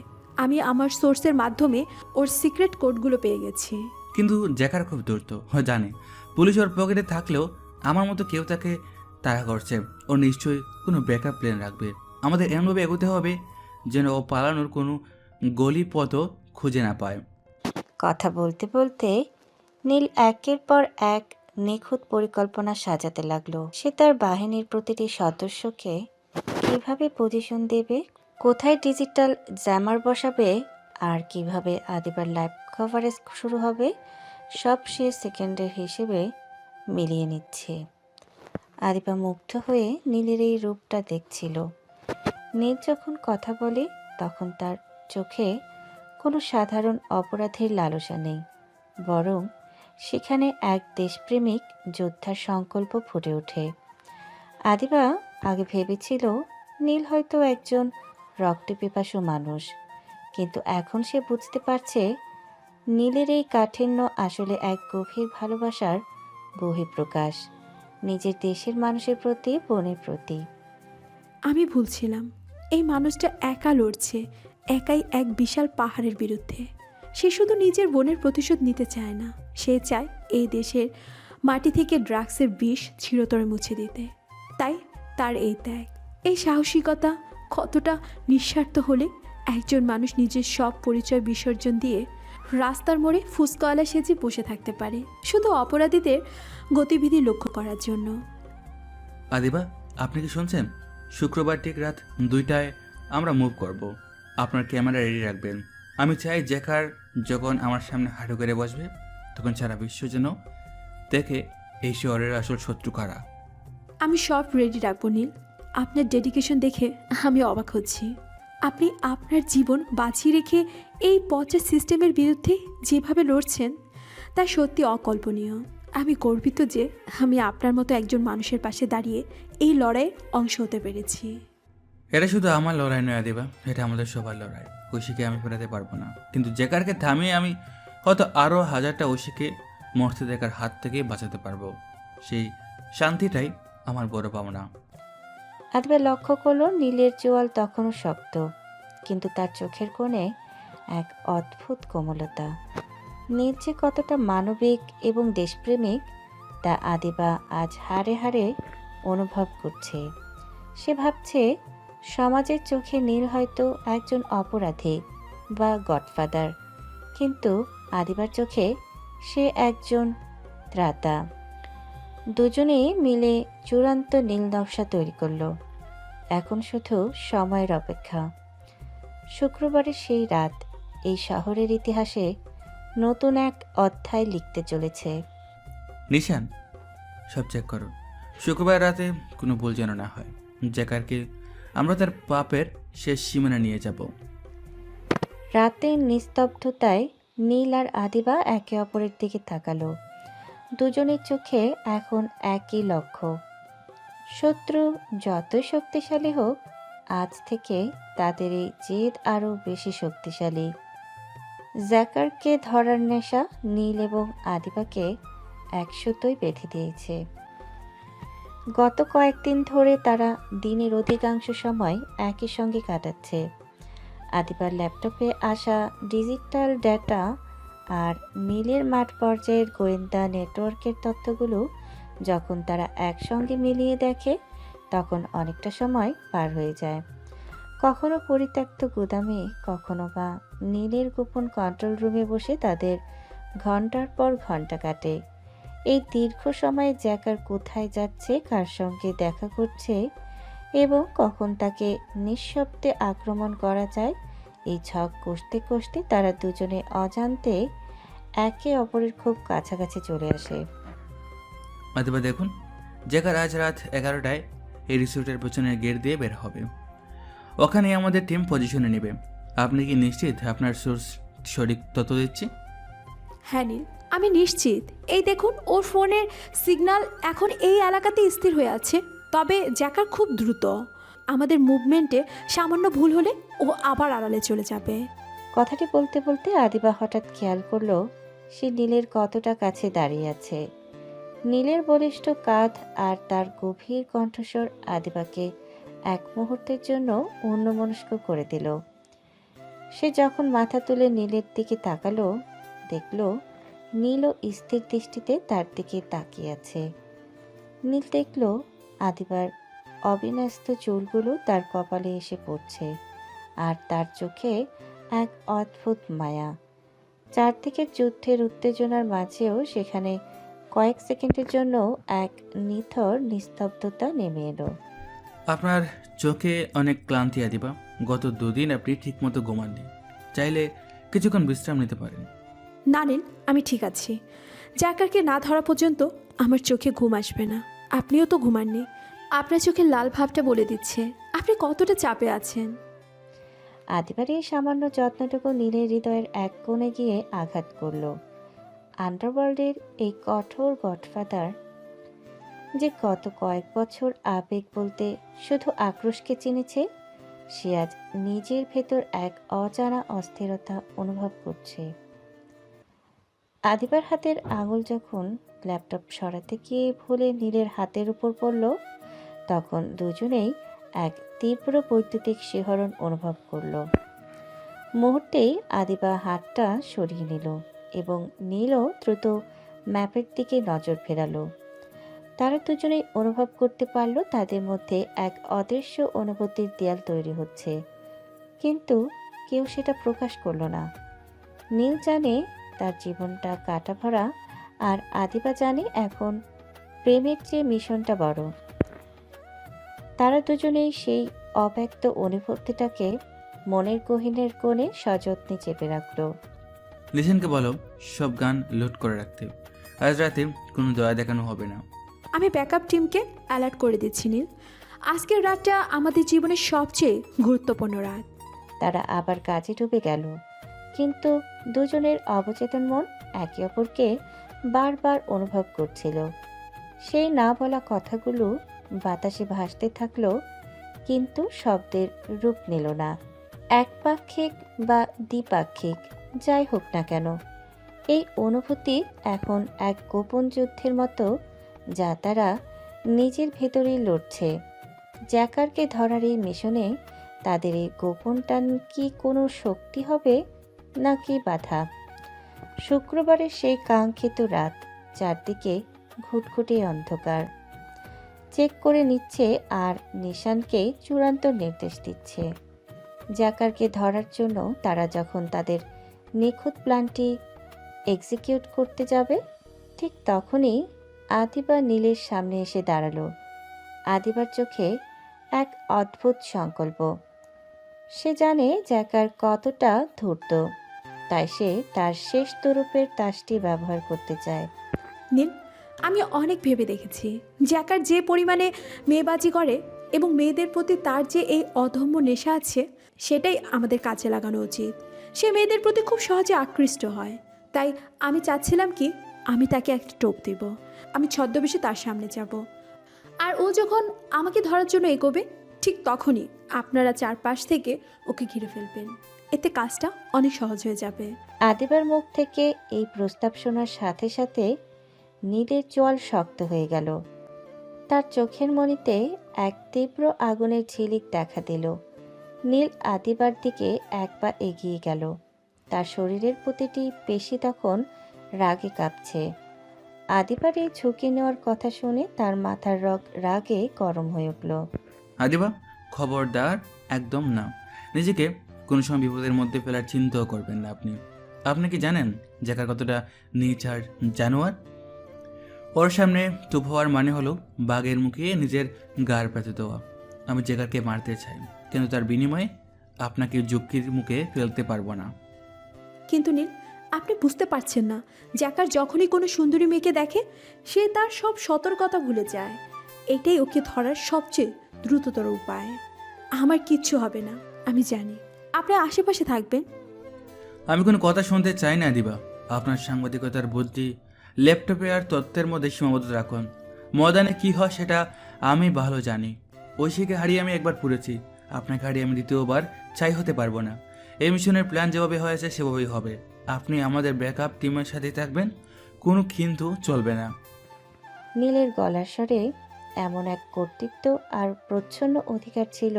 আমি আমার সোর্সের মাধ্যমে ওর সিক্রেট কোডগুলো পেয়ে গেছি। কিন্তু জ্যাকার খুব ধূর্ত, জানে পুলিশ ওর পকেটে থাকলেও আমার মতো কেউ তাকে তাড়া করছে। ও নিশ্চয়ই কোনো ব্যাকআপ প্ল্যান রাখবে। আমাদের এমনভাবে এগোতে হবে যেন ও পালানোর কোনো গলি পথও খুঁজে না পায়। কথা বলতে বলতে নীল একের পর এক নিখুঁত পরিকল্পনা সাজাতে লাগলো। সে তার বাহিনীর প্রতিটি সদস্যকে কিভাবে পজিশন দেবে, কোথায় ডিজিটাল জ্যামার বসাবে, আর কিভাবে আদিবার লাইভ কভারেজ শুরু হবে, সব সে সেকেন্ডের হিসেবে মিলিয়ে নিচ্ছে। আদিবা মুগ্ধ হয়ে নীলের এই রূপটা দেখছিল। নীল যখন কথা বলে তখন তার চোখে কোনো সাধারণ অপরাধীর লালসা নেই, বরং সেখানে এক দেশপ্রেমিক যোদ্ধার সংকল্প ফুটে ওঠে। আদিবা আগে ভেবেছিল নীল হয়তো একজন রক্তপিপাসু মানুষ, কিন্তু এখন সে বুঝতে পারছে নীলের এই কাঠিন্য আসলে এক গভীর ভালোবাসার বহিঃপ্রকাশ, নিজের দেশের মানুষের প্রতি, বোনের প্রতি। আমি ভুলছিলাম, এই মানুষটা একা লড়ছে, একাই এক বিশাল পাহাড়ের বিরুদ্ধে। সে শুধু নিজের বোনের প্রতিশোধ নিতে চায় না, সে চায় এই দেশের মাটি থেকে ড্রাগসের বিষ চিরতরে মুছে দিতে। তাই তার এই ত্যাগ, এই সাহসিকতা কতটা নিঃস্বার্থ হলে একজন মানুষ নিজের সব পরিচয় বিসর্জন দিয়ে রাস্তার মোড়ে ফুসকাওয়ালা সেজে বসে থাকতে পারে শুধু অপরাধীদের গতিবিধি লক্ষ্য করার জন্য। আদিবা, আপনি কি শুনছেন? শুক্রবার ঠিক রাত 2টায় আমরা মুভ করব। আপনার ক্যামেরা রেডি রাখবেন। আমি চাই জ্যাকার যখন আমার সামনে হাঁটু করে বসবে তখন সারা বিশ্ব যেন দেখে এই শহরের আসল শত্রু কারা। আমি সব রেডি রাখবো নীল। আপনার ডেডিকেশন দেখে আমি অবাক হচ্ছি। আপনি আপনার জীবন বাঁচিয়ে রেখে এই পচা সিস্টেমের বিরুদ্ধে যেভাবে লড়ছেন তা সত্যি অকল্পনীয়। আমি গর্বিত যে আমি আপনার মতো একজন মানুষের পাশে দাঁড়িয়ে এই লড়াইয়ের অংশ হতে পেরেছি। এটা শুধু আমার লড়াই নয় আদিবা, এটা আমাদের সবার লড়াই। ঐশীকে আমি ফেরাতে পারবো না, কিন্তু জ্যাকারকে থামিয়ে আমি হয়তো আরও 1000টা ঐশীকে মরতে দেখার হাত থেকে বাঁচাতে পারবো। সেই শান্তিটাই আমার বড় পাওনা। আদিবা লক্ষ্য করলো নীলের চোয়াল তখনও শক্ত, কিন্তু তার চোখের কোণে এক অদ্ভুত কোমলতা। নীল যে কতটা মানবিক এবং দেশপ্রেমিক তা আদিবা আজ হাড়ে হাড়ে অনুভব করছে। সে ভাবছে সমাজের চোখে নীল হয়তো একজন অপরাধী বা গডফাদার, কিন্তু আদিবার চোখে সে একজন ত্রাতা। দুজনেই মিলে চূড়ান্ত নীল নকশা তৈরি করলো। এখন শুধু সময়ের অপেক্ষা। শুক্রবারের সেই রাত এই শহরের ইতিহাসে নতুন এক অধ্যায় লিখতে চলেছে। নিশান, সব চেক করো। শুক্রবার রাতে কোনো ভুল যেন না হয়। জ্যাকারকে আমরা তার পাপের শেষ সীমানা নিয়ে যাব। রাতের নিস্তব্ধতায় নীল আর আদিবা একে অপরের দিকে তাকালো। দুজনের চোখে এখন একই লক্ষ্য। শত্রু যতই শক্তিশালী হোক, আজ থেকে তাদের এই জেদ আরও বেশি শক্তিশালী। জ্যাকারকে ধরার নেশা নীল এবং আদিবাকে এক সুতোয় বেঁধে দিয়েছে। গত কয়েকদিন ধরে তারা দিনের অধিকাংশ সময় একই সঙ্গে কাটাচ্ছে। আদিবার ল্যাপটপে আসা ডিজিটাল ডেটা আর নীলের মাঠ পর্যায়ের গোয়েন্দা নেটওয়ার্কের তথ্যগুলো যখন তারা একসঙ্গে মিলিয়ে দেখে তখন অনেকটা সময় পার হয়ে যায়। কখনো পরিত্যক্ত গুদামে, কখনো বা নীলের গোপন কন্ট্রোল রুমে বসে তাদের ঘন্টার পর ঘন্টা কাটে। এই দীর্ঘ সময়ে জ্যাকার কোথায় যাচ্ছে, কার সঙ্গে দেখা করছে এবং কখন তাকে নিঃশব্দে আক্রমণ করা যায়, এই ছক কষতে কষতে তারা দুজনে অজান্তে একে অপরের খুব কাছাকাছি চলে আসে। আদিবা দেখুন, জ্যাকার আজ রাত 11টায় এই রিসোর্টের পেছনের গেট দিয়ে বের হবে। ওখানে আমাদের টিম পজিশনে নেবে। আপনি কি নিশ্চিত আপনার সোর্স সঠিক তথ্য দিচ্ছে? হ্যাঁ নীল, আমি নিশ্চিত। এই দেখুন, ওর ফোনের সিগন্যাল এখন এই এলাকাতে স্থির হয়ে আছে। তবে জ্যাকার খুব দ্রুত। আমাদের মুভমেন্টে সামান্য ভুল হলে ও আবার আড়ালে চলে যাবে। কথাটি বলতে বলতে আদিবা হঠাৎ খেয়াল করলো সে নীলের কতটা কাছে দাঁড়িয়ে আছে। নীলের বলিষ্ঠ কাঁধ আর তার গভীর কণ্ঠস্বর আদিবাকে এক মুহূর্তের জন্য অন্যমনস্ক করে দিল। সে যখন মাথা তুলে নীলের দিকে তাকালো, দেখল নীলও স্থির দৃষ্টিতে তার দিকে তাকিয়ে আছে। নীল দেখল আদিবার অবিন্যস্ত চুলগুলো তার কপালে এসে পড়ছে, আর তার চোখে এক অদ্ভুত মায়া। চারদিকের যুদ্ধের উত্তেজনার মাঝেও সেখানে কয়েক সেকেন্ডের জন্য এক নিথর নিস্তব্ধতা নেমে এলো। আপনার চোখে অনেক ক্লান্তি আদিবা। গত 2 দিন আপনি ঠিকমতো ঘুমাননি। চাইলে কিছুক্ষণ বিশ্রাম নিতে পারেন। না নীল, আমি ঠিক আছি। জ্যাকারকে না ধরা পর্যন্ত আমার চোখে ঘুম আসবে না। আপনিও তো ঘুমাননি। আপনার চোখের লাল ভাবটা বলে দিচ্ছে আপনি কতটা চাপে আছেন। আদিবার এই সামান্য যত্নটুকু নীলের হৃদয়ের এক কোণে গিয়ে আঘাত করল। আন্ডারওয়ার্ল্ডের এই কঠোর গডফাদার যে গত কয়েক বছর আবেগ বলতে শুধু আক্রোশকে চিনেছে, সে আজ নিজের ভেতর এক অজানা অস্থিরতা অনুভব করছে। আদিবার হাতের আঙুল যখন ল্যাপটপ সরাতে গিয়ে ভুলে নীলের হাতের উপর পড়ল, তখন দুজনেই এক তীব্র বৈদ্যুতিক শিহরণ অনুভব করল। মুহূর্তেই আদিবা হাতটা সরিয়ে নিল এবং নীলও দ্রুত ম্যাপের দিকে নজর ফেরালো। তারা দুজনেই অনুভব করতে পারল তাদের মধ্যে এক অদৃশ্য অনুভূতির দেয়াল তৈরি হচ্ছে, কিন্তু কেউ সেটা প্রকাশ করলো না। নীল জানে তার জীবনটা কাটা ভরা, আর আদিবা জানে এখন প্রেমের চেয়ে মিশনটা বড়। তারা দুজনেই সেই অব্যক্ত অনুভূতিটাকে মনের গহীনের কোণে সযত্নে চেপে রাখল। লিসেনকে বলো সব গান লোড করে রাখতে, আজ রাতে কোনো দয়া দেখানো হবে না। আমি ব্যাকআপ টিমকে অ্যালার্ট করে দিচ্ছি নীল। আজকের রাতটা আমাদের জীবনের সবচেয়ে গুরুত্বপূর্ণ রাত। তারা আবার কাজে ডুবে গেল, কিন্তু দুজনের অবচেতন মন একে অপরকে বারবার অনুভব করছিল। সেই না বলা কথাগুলো বাতাসে ভাসতে থাকলো, কিন্তু শব্দের রূপ নিল না। একপাক্ষিক বা দ্বিপাক্ষিক যাই হোক না কেন, এই অনুভূতি এখন এক গোপন যুদ্ধের মতো, যা তারা নিজের ভেতরেই লড়ছে। জ্যাকারকে ধরার এই মিশনে তাদের এই গোপন টান কি কোনো শক্তি হবে নাকি বাধা? শুক্রবারের সেই কাঙ্ক্ষিত রাত, চারদিকে ঘুটঘুটে অন্ধকার। চেক করে নিচ্ছে আর নিশানকে চূড়ান্ত নির্দেশ দিচ্ছে। জ্যাকারকে ধরার জন্য তারা যখন তাদের নিখুঁত প্ল্যানটি এক্সিকিউট করতে যাবে, ঠিক তখনই আদিবা নীলের সামনে এসে দাঁড়ালো। আদিবার চোখে এক অদ্ভুত সংকল্প। সে জানে জ্যাকার কতটা ধূর্ত, তাই সে তার শেষ তরুপের তাসটি ব্যবহার করতে চায়। নীল, আমি অনেক ভেবে দেখেছি জ্যাকার যে পরিমাণে মেয়েবাজি করে এবং মেয়েদের প্রতি তার যে এই অদম্য নেশা আছে, সেটাই আমাদের কাজে লাগানো উচিত। সে মেয়েদের প্রতি খুব সহজে আকৃষ্ট হয়, তাই আমি চাচ্ছিলাম কি আমি তাকে একটা টোপ দেব। আমি ছদ্মবেশে তার সামনে যাব, আর ও যখন আমাকে ধরার জন্য এগোবে, ঠিক তখনই আপনারা চারপাশ থেকে ওকে ঘিরে ফেলবেন। এতে কাজটা অনেক সহজ হয়ে যাবে। আদিবার মুখ থেকে এই প্রস্তাব শোনার সাথে সাথে নীলের চোয়াল শক্ত হয়ে গেল। তার চোখের মণিতে এক তীব্র আগুনের ঝিলিক দেখা দিল। নীল আদিবার দিকে এক পা এগিয়ে গেল। তার শরীরের প্রতিটি পেশি তখন রাগে কাঁপছে। আদিবার এই ঝুঁকি নেওয়ার কথা শুনে তার মাথার রাগে গরম হয়ে উঠল। আদিবা, খবরদার, একদম না। নিজেকে কোনো সময় বিপদের মধ্যে ফেলার চিন্তাও করবেন না। আপনি কি জানেন জ্যাকার কতটা নীচ আর জানোয়ার? ওর সামনে চুপ হওয়ার মানে হলো বাঘের মুখে নিজের গাড় পেতে দেওয়া। আমি জ্যাকারকে মারতে চাই, কিন্তু তার বিনিময়ে আপনাকে ঝুঁকির মুখে ফেলতে পারবো না। কিন্তু নীল, আপনি বুঝতে পারছেন না, জ্যাকার যখনই কোনো সুন্দরী মেয়েকে দেখে, সে তার সব সতর্কতা ভুলে যায়। এটাই ওকে ধরার সবচেয়ে দ্রুততর উপায়। আমার কিচ্ছু হবে না, আমি জানি। আপনি আশেপাশে থাকবেন। আমি কোনো কথা শুনতে চাই না দিবা। আপনার সাংবাদিকতার বুদ্ধি ল্যাপটপে আর তথ্যের মধ্যে সীমাবদ্ধ রাখুন। ময়দানে কি হয় সেটা আমি ভালো জানি। ঐশীকে হারিয়ে আমি একবার পুড়েছি, আপনাকে হারিয়ে আমি দ্বিতীয়বার চাই হতে পারবো না। এই মিশনের প্ল্যান যেভাবে হয়েছে সেভাবেই হবে। আপনি আমাদের ব্যাকআপ টিমের সাথেই থাকবেন, কোনো কিন্তু চলবে না। নীলের গলার স্বরে এমন এক কর্তৃত্ব আর প্রচ্ছন্ন অধিকার ছিল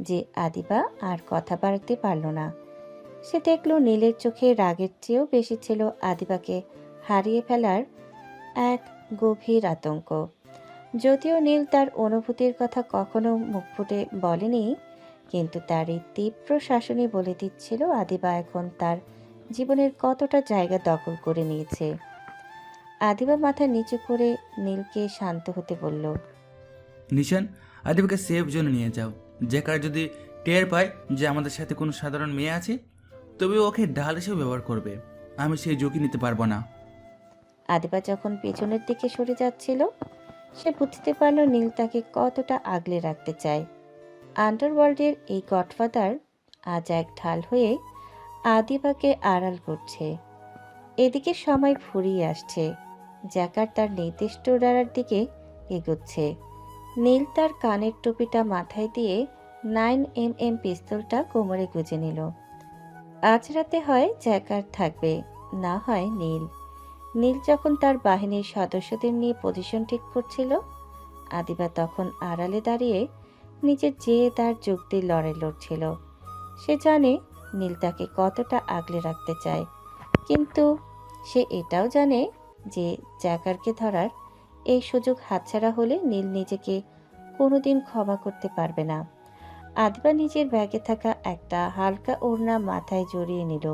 যে আদিবা আর কথা বাড়াতে পারল না। সে দেখল নীলের চোখে রাগের চেয়েও বেশি ছিল আদিবাকে হারিয়ে ফেলার এক গভীর আতঙ্ক। যদিও নীল তার অনুভূতির কথা কখনো মুখ ফুটে বলেনি, কিন্তু তার এই তীব্র শাসনই বলে দিচ্ছিল আদিবা এখন তার জীবনের কতটা জায়গা দখল করে নিয়েছে। আদিবা মাথা নিচু করে নীলকে শান্ত হতে বলল। নিশান, আদিবাকে সেফ জোনে নিয়ে যাও। জ্যাকার যদি টের পায় যে আমাদের সাথে কোনো সাধারণ মেয়ে আছে, তবে ওকে ঢাল হিসেবে ব্যবহার করবে। আমি সেই ঝুঁকি নিতে পারবো না। আদিবা যখন পেছনের দিকে সরে যাচ্ছিল, সে বুঝতে পারল নীল তাকে কতটা আগলে রাখতে চায়। আন্ডারওয়ার্ল্ডের এই গডফাদার আজ এক ঢাল হয়ে আদিবাকে আড়াল করছে। এদিকে সময় ফুরিয়ে আসছে। জ্যাকার তার নির্দিষ্ট ডারার দিকে এগোচ্ছে। নীল তার কানের টুপিটা মাথায় দিয়ে 9mm পিস্তলটা কোমরে গুজে নিল। আজ রাতে হয় জ্যাকার থাকবে, না হয় নীল। নীল যখন তার বাহিনীর সদস্যদের নিয়ে পজিশন ঠিক করছিল, আদিবা তখন আড়ালে দাঁড়িয়ে নিজের তার যুক্তির লড়াই লড়ছিল। সে জানে নীল তাকে কতটা আগলে রাখতে চায়, কিন্তু সে এটাও জানে যে জ্যাকারকে ধরার এই সুযোগ হাতছাড়া হলে নীল নিজেকে কোনোদিন ক্ষমা করতে পারবে না। আদিবা নিজের ব্যাগে থাকা একটা হালকা ওড়না মাথায় জড়িয়ে নিল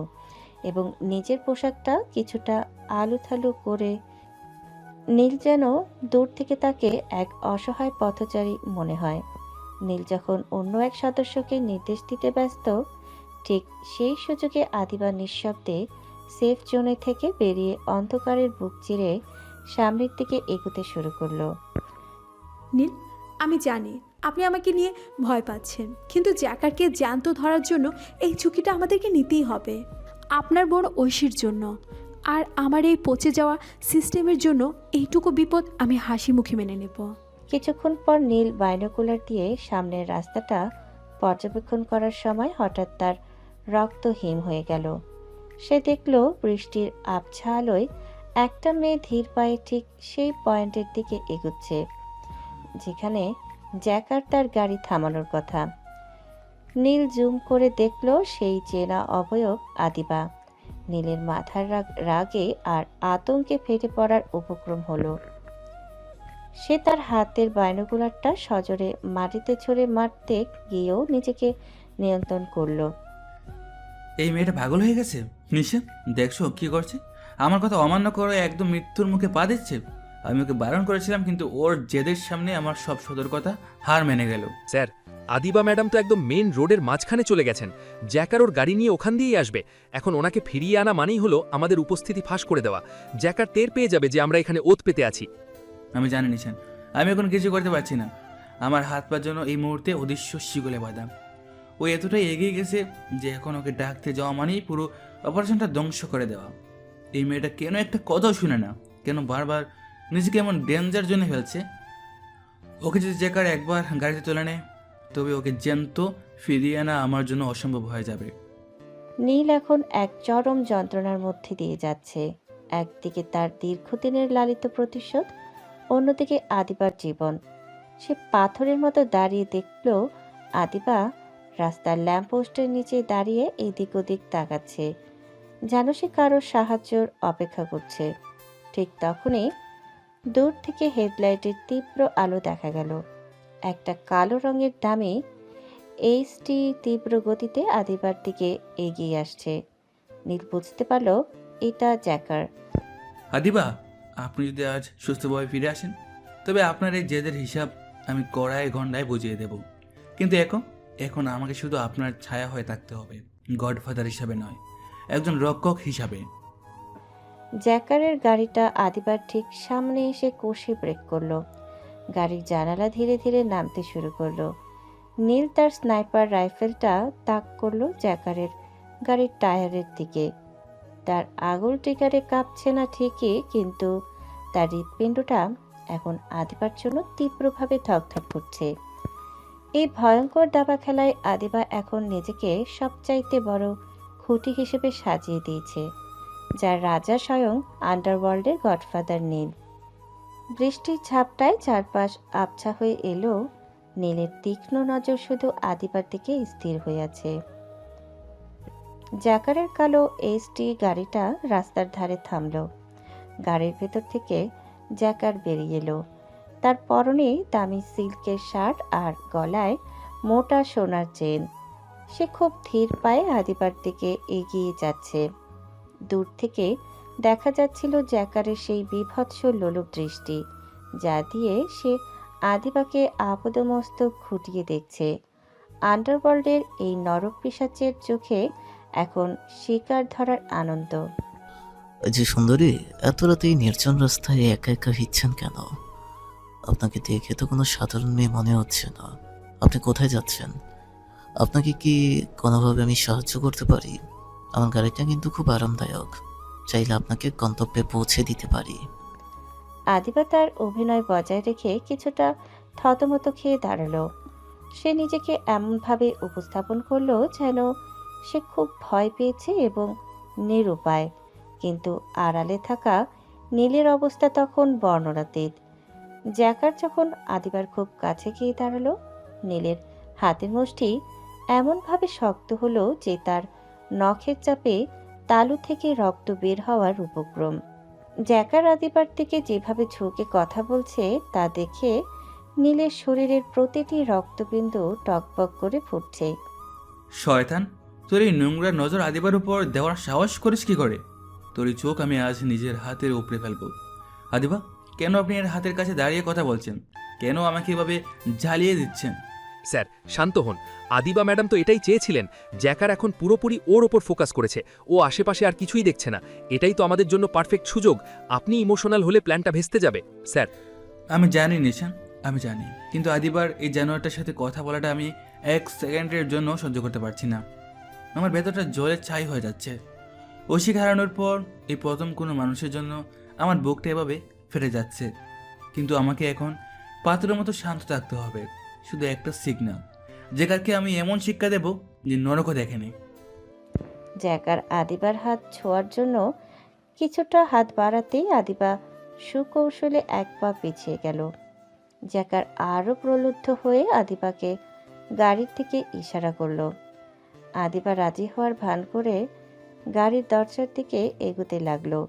এবং নিজের পোশাকটা কিছুটা আলুথালু করে। নীল যেন দূর থেকে তাকে এক অসহায় পথচারী মনে হয়। নীল যখন অন্য এক সদস্যকে নির্দেশ দিতে ব্যস্ত, ঠিক সেই সুযোগে আদিবা নিঃশব্দে সেফ জোনে থেকে বেরিয়ে অন্ধকারের বুক চিরে সামনের দিকে এগোতে শুরু করলো। নীল, আমি জানি আপনি আমাকে নিয়ে ভয় পাচ্ছেন, কিন্তু জ্যাকারকে জ্যান্ত ধরার জন্য এই ঝুঁকিটা আমাদেরকে নিতেই হবে। আপনার বড় ঐশীর জন্য আর আমার এই পচে যাওয়া সিস্টেমের জন্য এইটুকু বিপদ আমি হাসি মুখে মেনে নেব। কিছুক্ষণ পর নীল বাইনোকুলার দিয়ে সামনের রাস্তাটা পর্যবেক্ষণ করার সময় হঠাৎ তার রক্ত হিম হয়ে গেল। সে দেখল বৃষ্টির আবছা আলোয় একটা মেয়ে ধীর পায়ে ঠিক সেই পয়েন্টের দিকে এগুচ্ছে যেখানে জ্যাকার তার গাড়ি থামানোর কথা। নীল জুম করে দেখল সেই চেনা অবয়ব আদিবা। নীলের মাথার রাগে আর আতঙ্কে ফেটে পড়ার উপক্রম হলো। সে তার হাতের বাইনোকুলারটা সজোরে মাটিতে ছুঁড়ে মারতে গিয়েও নিজেকে নিয়ন্ত্রণ করলো। এই মেয়েটা পাগল হয়ে গেছে। নিশা, দেখছো কি করছে? আমার কথা অমান্য করে একদম মৃত্যুর মুখে পা দিচ্ছে। আমি ওকে বারণ করেছিলাম, কিন্তু ওর জেদের সামনে আমার সব সতর্কতা হার মেনে গেল। স্যার, আদিবা ম্যাডাম তো একদম মেন রোডের মাঝখানে চলে গেছেন। জ্যাকার ওর গাড়ি নিয়ে ওখান দিয়েই আসবে। এখন ওনাকে ফিরিয়ে আনা মানেই হলো আমাদের উপস্থিতি ফাঁস করে দেওয়া। জ্যাকার টের পেয়ে যাবে যে আমরা এখানে ওত পেতে আছি। আমি জানি নিশান, আমি এখন কিছু করতে পারছি না। আমার হাত পার জন্য এই মুহূর্তে অদৃশ্য শিকলে বাঁধা। ও এতটাই এগিয়ে গেছে যে এখন ওকে ডাকতে যাওয়া মানেই পুরো অপারেশনটা ধ্বংস করে দেওয়া। এই মেয়েটা কেন একটা কথাও শুনে না, কেন বারবার নিজেকে এমন ডেঞ্জার জন্য ফেলছে। ওকে যদি জ্যাকার একবার গাড়িতে তুলে নেয়, তবে ওকে জ্যান্ত ফিরিয়ে আনা আমার জন্য অসম্ভব হয়ে যাবে। নীল এখন এক চরম যন্ত্রণার মধ্যে দিয়ে যাচ্ছে। একদিকে তার দীর্ঘদিনের লালিত প্রতিশোধ, অন্যদিকে আদিবার জীবন। সে পাথরের মতো দাঁড়িয়ে দেখল আদিবা রাস্তার ল্যাম্পপোস্টের নিচে দাঁড়িয়ে এদিক ওদিক তাকাচ্ছে, যেন সে কারোর সাহায্যের অপেক্ষা করছে। ঠিক তখনই দূর থেকে হেডলাইটের তীব্র আলো দেখা গেল। একটা কালো রঙের ডামি এইচটি তীব্র গতিতে আদিবার দিকে এগিয়ে আসছে। নীল বুঝতে পারল এটা জ্যাকার। আদিবা, আপনি যদি আজ সুস্থভাবে ফিরে আসেন, তবে আপনার এই জেদের হিসাব আমি কড়ায় ঘণ্টায় বুঝিয়ে দেব। কিন্তু এখন আমাকে শুধু আপনার ছায়া হয়ে থাকতে হবে, গডফাদার হিসাবে নয়, একজন রক্ষক হিসাবে। জ্যাকারের গাড়িটা আদিবার ঠিক সামনে এসে কষে ব্রেক করলো। গাড়ির জানালা ধীরে ধীরে নামতে শুরু করলো। নীল তার স্নাইপার রাইফেলটা তাক করলো জ্যাকারের গাড়ির টায়ারের দিকে। তার আঙুল ট্রিগারে কাঁপছে না ঠিকই, কিন্তু তার হৃৎপিণ্ডটা এখন আদিবার জন্য তীব্রভাবে ধকধক করছে। এই ভয়ঙ্কর দাবা খেলায় আদিবা এখন নিজেকে সবচাইতে বড় খুঁটি হিসেবে সাজিয়ে দিয়েছে, যার রাজা স্বয়ং আন্ডারওয়ার্ল্ডের গডফাদার নীল। বৃষ্টির ঝাপটায় চারপাশ আবছা হয়ে এলো। নীলের তীক্ষ্ণ নজর শুধু আদিবার দিকে স্থির হয়ে আছে। জ্যাকারের কালো এইচটি গাড়িটা রাস্তার ধারে থামল। গাড়ির ভেতর থেকে জ্যাকার বেরিয়ে এলো। তার পরনে দামি সিল্কের শার্ট আর গলায় মোটা সোনার চেন। সে খুব ধীর পায়ে আদিবার দিকে এগিয়ে যাচ্ছে। দূর থেকে দেখা যাচ্ছিল জ্যাকারের সেই বীভৎস লোলুপ দৃষ্টি, যা দিয়ে সে আদিবাকে আপদমস্তক খুঁটিয়ে দেখছে। আন্ডারওয়ার্ল্ডের এই নরক পিশাচের চোখে এখন শিকার ধরার আনন্দ। যে সুন্দরী, এত রাতে নির্জন রাস্তায় একা একা হিচ্ছেন কেন? আপনাকে দেখে তো কোনো সাধারণ মেয়ে মনে হচ্ছে না। আপনি কোথায় যাচ্ছেন? আপনাকে কি কোনোভাবে আমি সাহায্য করতে পারি? আমার গাড়িটা কিন্তু খুব আরামদায়ক, চাইলে আপনাকে গন্তব্যে পৌঁছে দিতে পারি। আদিবা তার অভিনয় বজায় রেখে কিছুটা থতমত খেয়ে দাঁড়ালো। সে নিজেকে এমনভাবে উপস্থাপন করলো যেন সে খুব ভয় পেয়েছে এবং নিরুপায়, কিন্তু আড়ালে থাকা নীলের অবস্থা তখন বর্ণনাতীত। জ্যাকার যখন আদিবার খুব কাছে গিয়ে দাঁড়ালো, নীলের হাতের মুষ্টি এমনভাবে শক্ত হলো যে তার নখের চাপে তালু থেকে রক্ত বের হওয়ার উপক্রম। জ্যাকার আদিবার থেকে যেভাবে ঝুঁকে কথা বলছে তা দেখে নীলের শরীরের প্রতিটি রক্তবিন্দু টকবক করে ফুটছে। শয়তান, তোর এই নোংরা নজর আদিবার উপর দেওয়ার সাহস করিস কি করে? তোর এই চোখ আমি আজ নিজের হাতের উপরে ফেলবো। আদিবা, কেন আপনি এর হাতের কাছে দাঁড়িয়ে কথা বলছেন? কেন আমাকে এভাবে জ্বালিয়ে দিচ্ছেন? স্যার শান্ত হন। আদিবা ম্যাডাম তো এটাই চেয়েছিলেন। জ্যাকার এখন পুরোপুরি ওর ওপর ফোকাস করেছে, ও আশেপাশে আর কিছুই দেখছে না। এটাই তো আমাদের জন্য পারফেক্ট সুযোগ। আপনি ইমোশনাল হলে প্ল্যানটা ভেস্তে যাবে স্যার। আমি জানি নিশান, আমি জানি, কিন্তু আদিবার এই জানোয়ারটার সাথে কথা বলাটা আমি 1 সেকেন্ডের জন্য সহ্য করতে পারছি না। আমার ভেতরটা জলের ছাই হয়ে যাচ্ছে। ঐশিক হারানোর পর এই প্রথম কোনো মানুষের জন্য আমার বুকটা এভাবে ফেটে যাচ্ছে। কিন্তু আমাকে এখন পাত্রের মতো শান্ত থাকতে হবে। শুধু একটা সিগন্যাল, যেকারকে আমি এমন শিক্ষা দেব যে নরকও দেখেনি। জ্যাকার আদিবার হাত ছোঁয়ার জন্য কিছুটা হাত বাড়াতেই আদিবা সুকৌশলে এক পা পিছিয়ে গেল। জ্যাকার আরও প্রলুব্ধ হয়ে আদিবাকে গাড়ির দিকে ইশারা করলো। আদিবা রাজি হওয়ার ভান করে গাড়ির দরজার দিকে এগোতে লাগলো।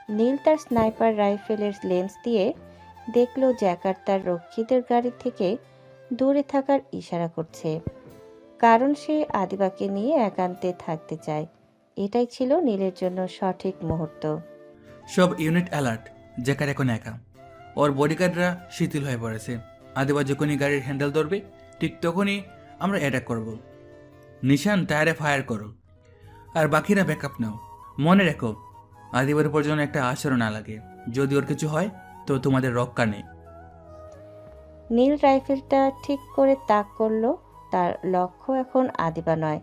নীল তার স্নাইপার রাইফেলের লেন্স দিয়ে দেখলো জ্যাকার তার রক্ষীদের গাড়ি থেকে দূরে থাকার ইশারা করছে, কারণ সে আদিবাকে নিয়ে একান্তে থাকতে চায়। এটাই ছিল নীলের জন্য সঠিক মুহূর্ত। সব ইউনিট অ্যালার্ট, জ্যাকার এখন একা। ওর বডিগার্ডরা শিথিল হয়ে পড়েছে। আদিবা যখনই গাড়ির হ্যান্ডেল ধরবে ঠিক তখনই আমরা অ্যাটাক করব। নিশান, টায়ারে ফায়ার করো, আর বাকিরা ব্যাকআপ নাও। মনে রেখো, আদিবার উপর যেন একটা আচরণ না লাগে। যদি ওর কিছু হয় তো তোমাদের রক্ষা নেই। নীল রাইফেলটা ঠিক করে তাক করলো। তার লক্ষ্য এখন আদিবা নয়,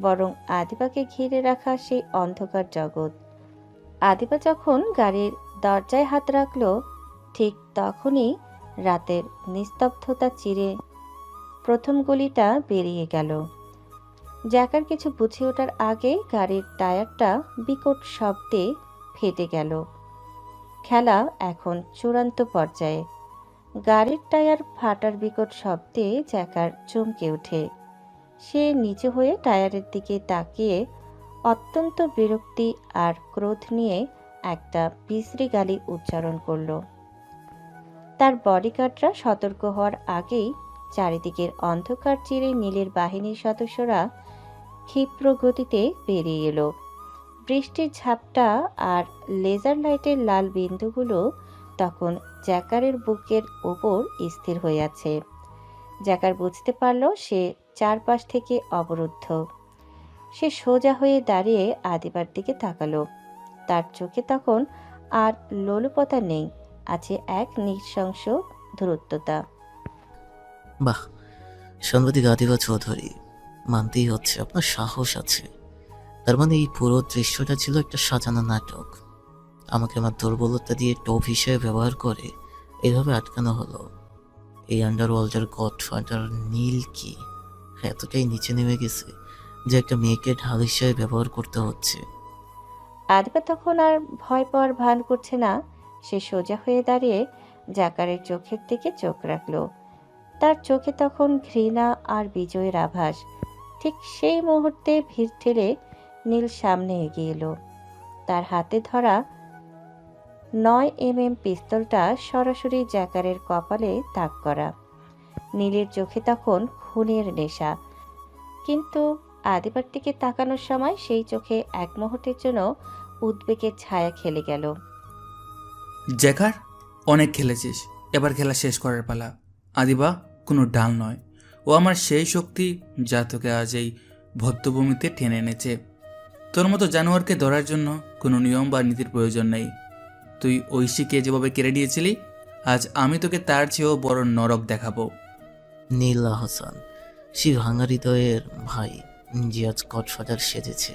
বরং আদিবাকে ঘিরে রাখা সেই অন্ধকার জগৎ। আদিবা যখন গাড়ির দরজায় হাত রাখলো ঠিক তখনই রাতের নিস্তব্ধতা চিরে প্রথম গুলিটা বেরিয়ে গেল। জ্যাকার কিছু বুঝে ওঠার আগে গাড়ির টায়ারটা বিকট শব্দে ফেটে গেল। খেলা এখন চূড়ান্ত পর্যায়ে। গাড়ির টায়ার ফাটার বিকট শব্দে জ্যাকার চমকে ওঠে। সে নিচু হয়ে টায়ারের দিকে তাকিয়ে অত্যন্ত বিরক্তি আর ক্রোধ নিয়ে একটা বিশ্রী গালি উচ্চারণ করল। তার বডিগার্ডরা সতর্ক হওয়ার আগেই চারিদিকের অন্ধকার চিরে নীলের বাহিনীর সদস্যরা ক্ষিপ্র গতিতে বেরিয়ে এলো। বৃষ্টির ঝাপটা আর লেজার লাইটের লাল বিন্দুগুলো তখন জ্যাকারের বুকের ওপর স্থির হয়ে আছে। জ্যাকার বুঝতে পারল সে চারপাশ থেকে অবরুদ্ধ। সে সোজা হয়ে দাঁড়িয়ে আদিবার দিকে তাকালো। তার চোখে তখন আর লোলুপতা নেই, আছে এক নৃশংস ধূর্ততা। বাহ, সাংবাদিক আদিবা চৌধুরী, মানতেই হচ্ছে আপনার সাহস আছে। তার মানে এই পুরো দৃশ্যটা ছিল একটা সাজানো নাটক। আমাকে আমার দুর্বলতা দিয়ে টোপ হিসেবে ব্যবহার করে এইভাবে আটকানো হলো। এই আন্ডারওয়ার্ল্ডের গডফাদার নীল কি এতটাই নিচে নেমে গেছে যে একটা মেয়েকে ঢাল হিসেবে ব্যবহার করতে হচ্ছে? আদিবা তখন আর ভয় পাওয়ার ভান করছে না। সে সোজা হয়ে দাঁড়িয়ে জ্যাকারের চোখের দিকে চোখ রাখলো। তার চোখে তখন ঘৃণা আর বিজয়ের আভাস। ঠিক সেই মুহূর্তে ভিড় ঠেলে নীল সামনে এগিয়ে এলো। তার হাতে ধরা 9mm পিস্তলটা সরাসরি জ্যাকারের কপালে তাক করা। নীলের চোখে তখন খুনের নেশা, কিন্তু আদিবার দিকে তাকানোর সময় সেই চোখে এক মুহূর্তের জন্য উদ্বেগের ছায়া খেলে গেল। জ্যাকার, অনেক খেলেছিস, এবার খেলা শেষ করার পালা। আদিবা কোনো ডাল নয়, ও আমার সেই শক্তি যা তোকে আজ এই ভদ্রভূমিতে টেনে এনেছে। তোর মতো জানোয়ারকে ধরার জন্য কোনো নিয়ম বা নীতির প্রয়োজন নেই। তুই ঐশীকে যেভাবে কেড়ে নিয়েছিলি, আজ আমি তোকে তার চেয়েও বড় নরক দেখাবো। নীল আহসান, সে ভাঙা হৃদয়ের ভাই যে আজ গডফাদার সেজেছে।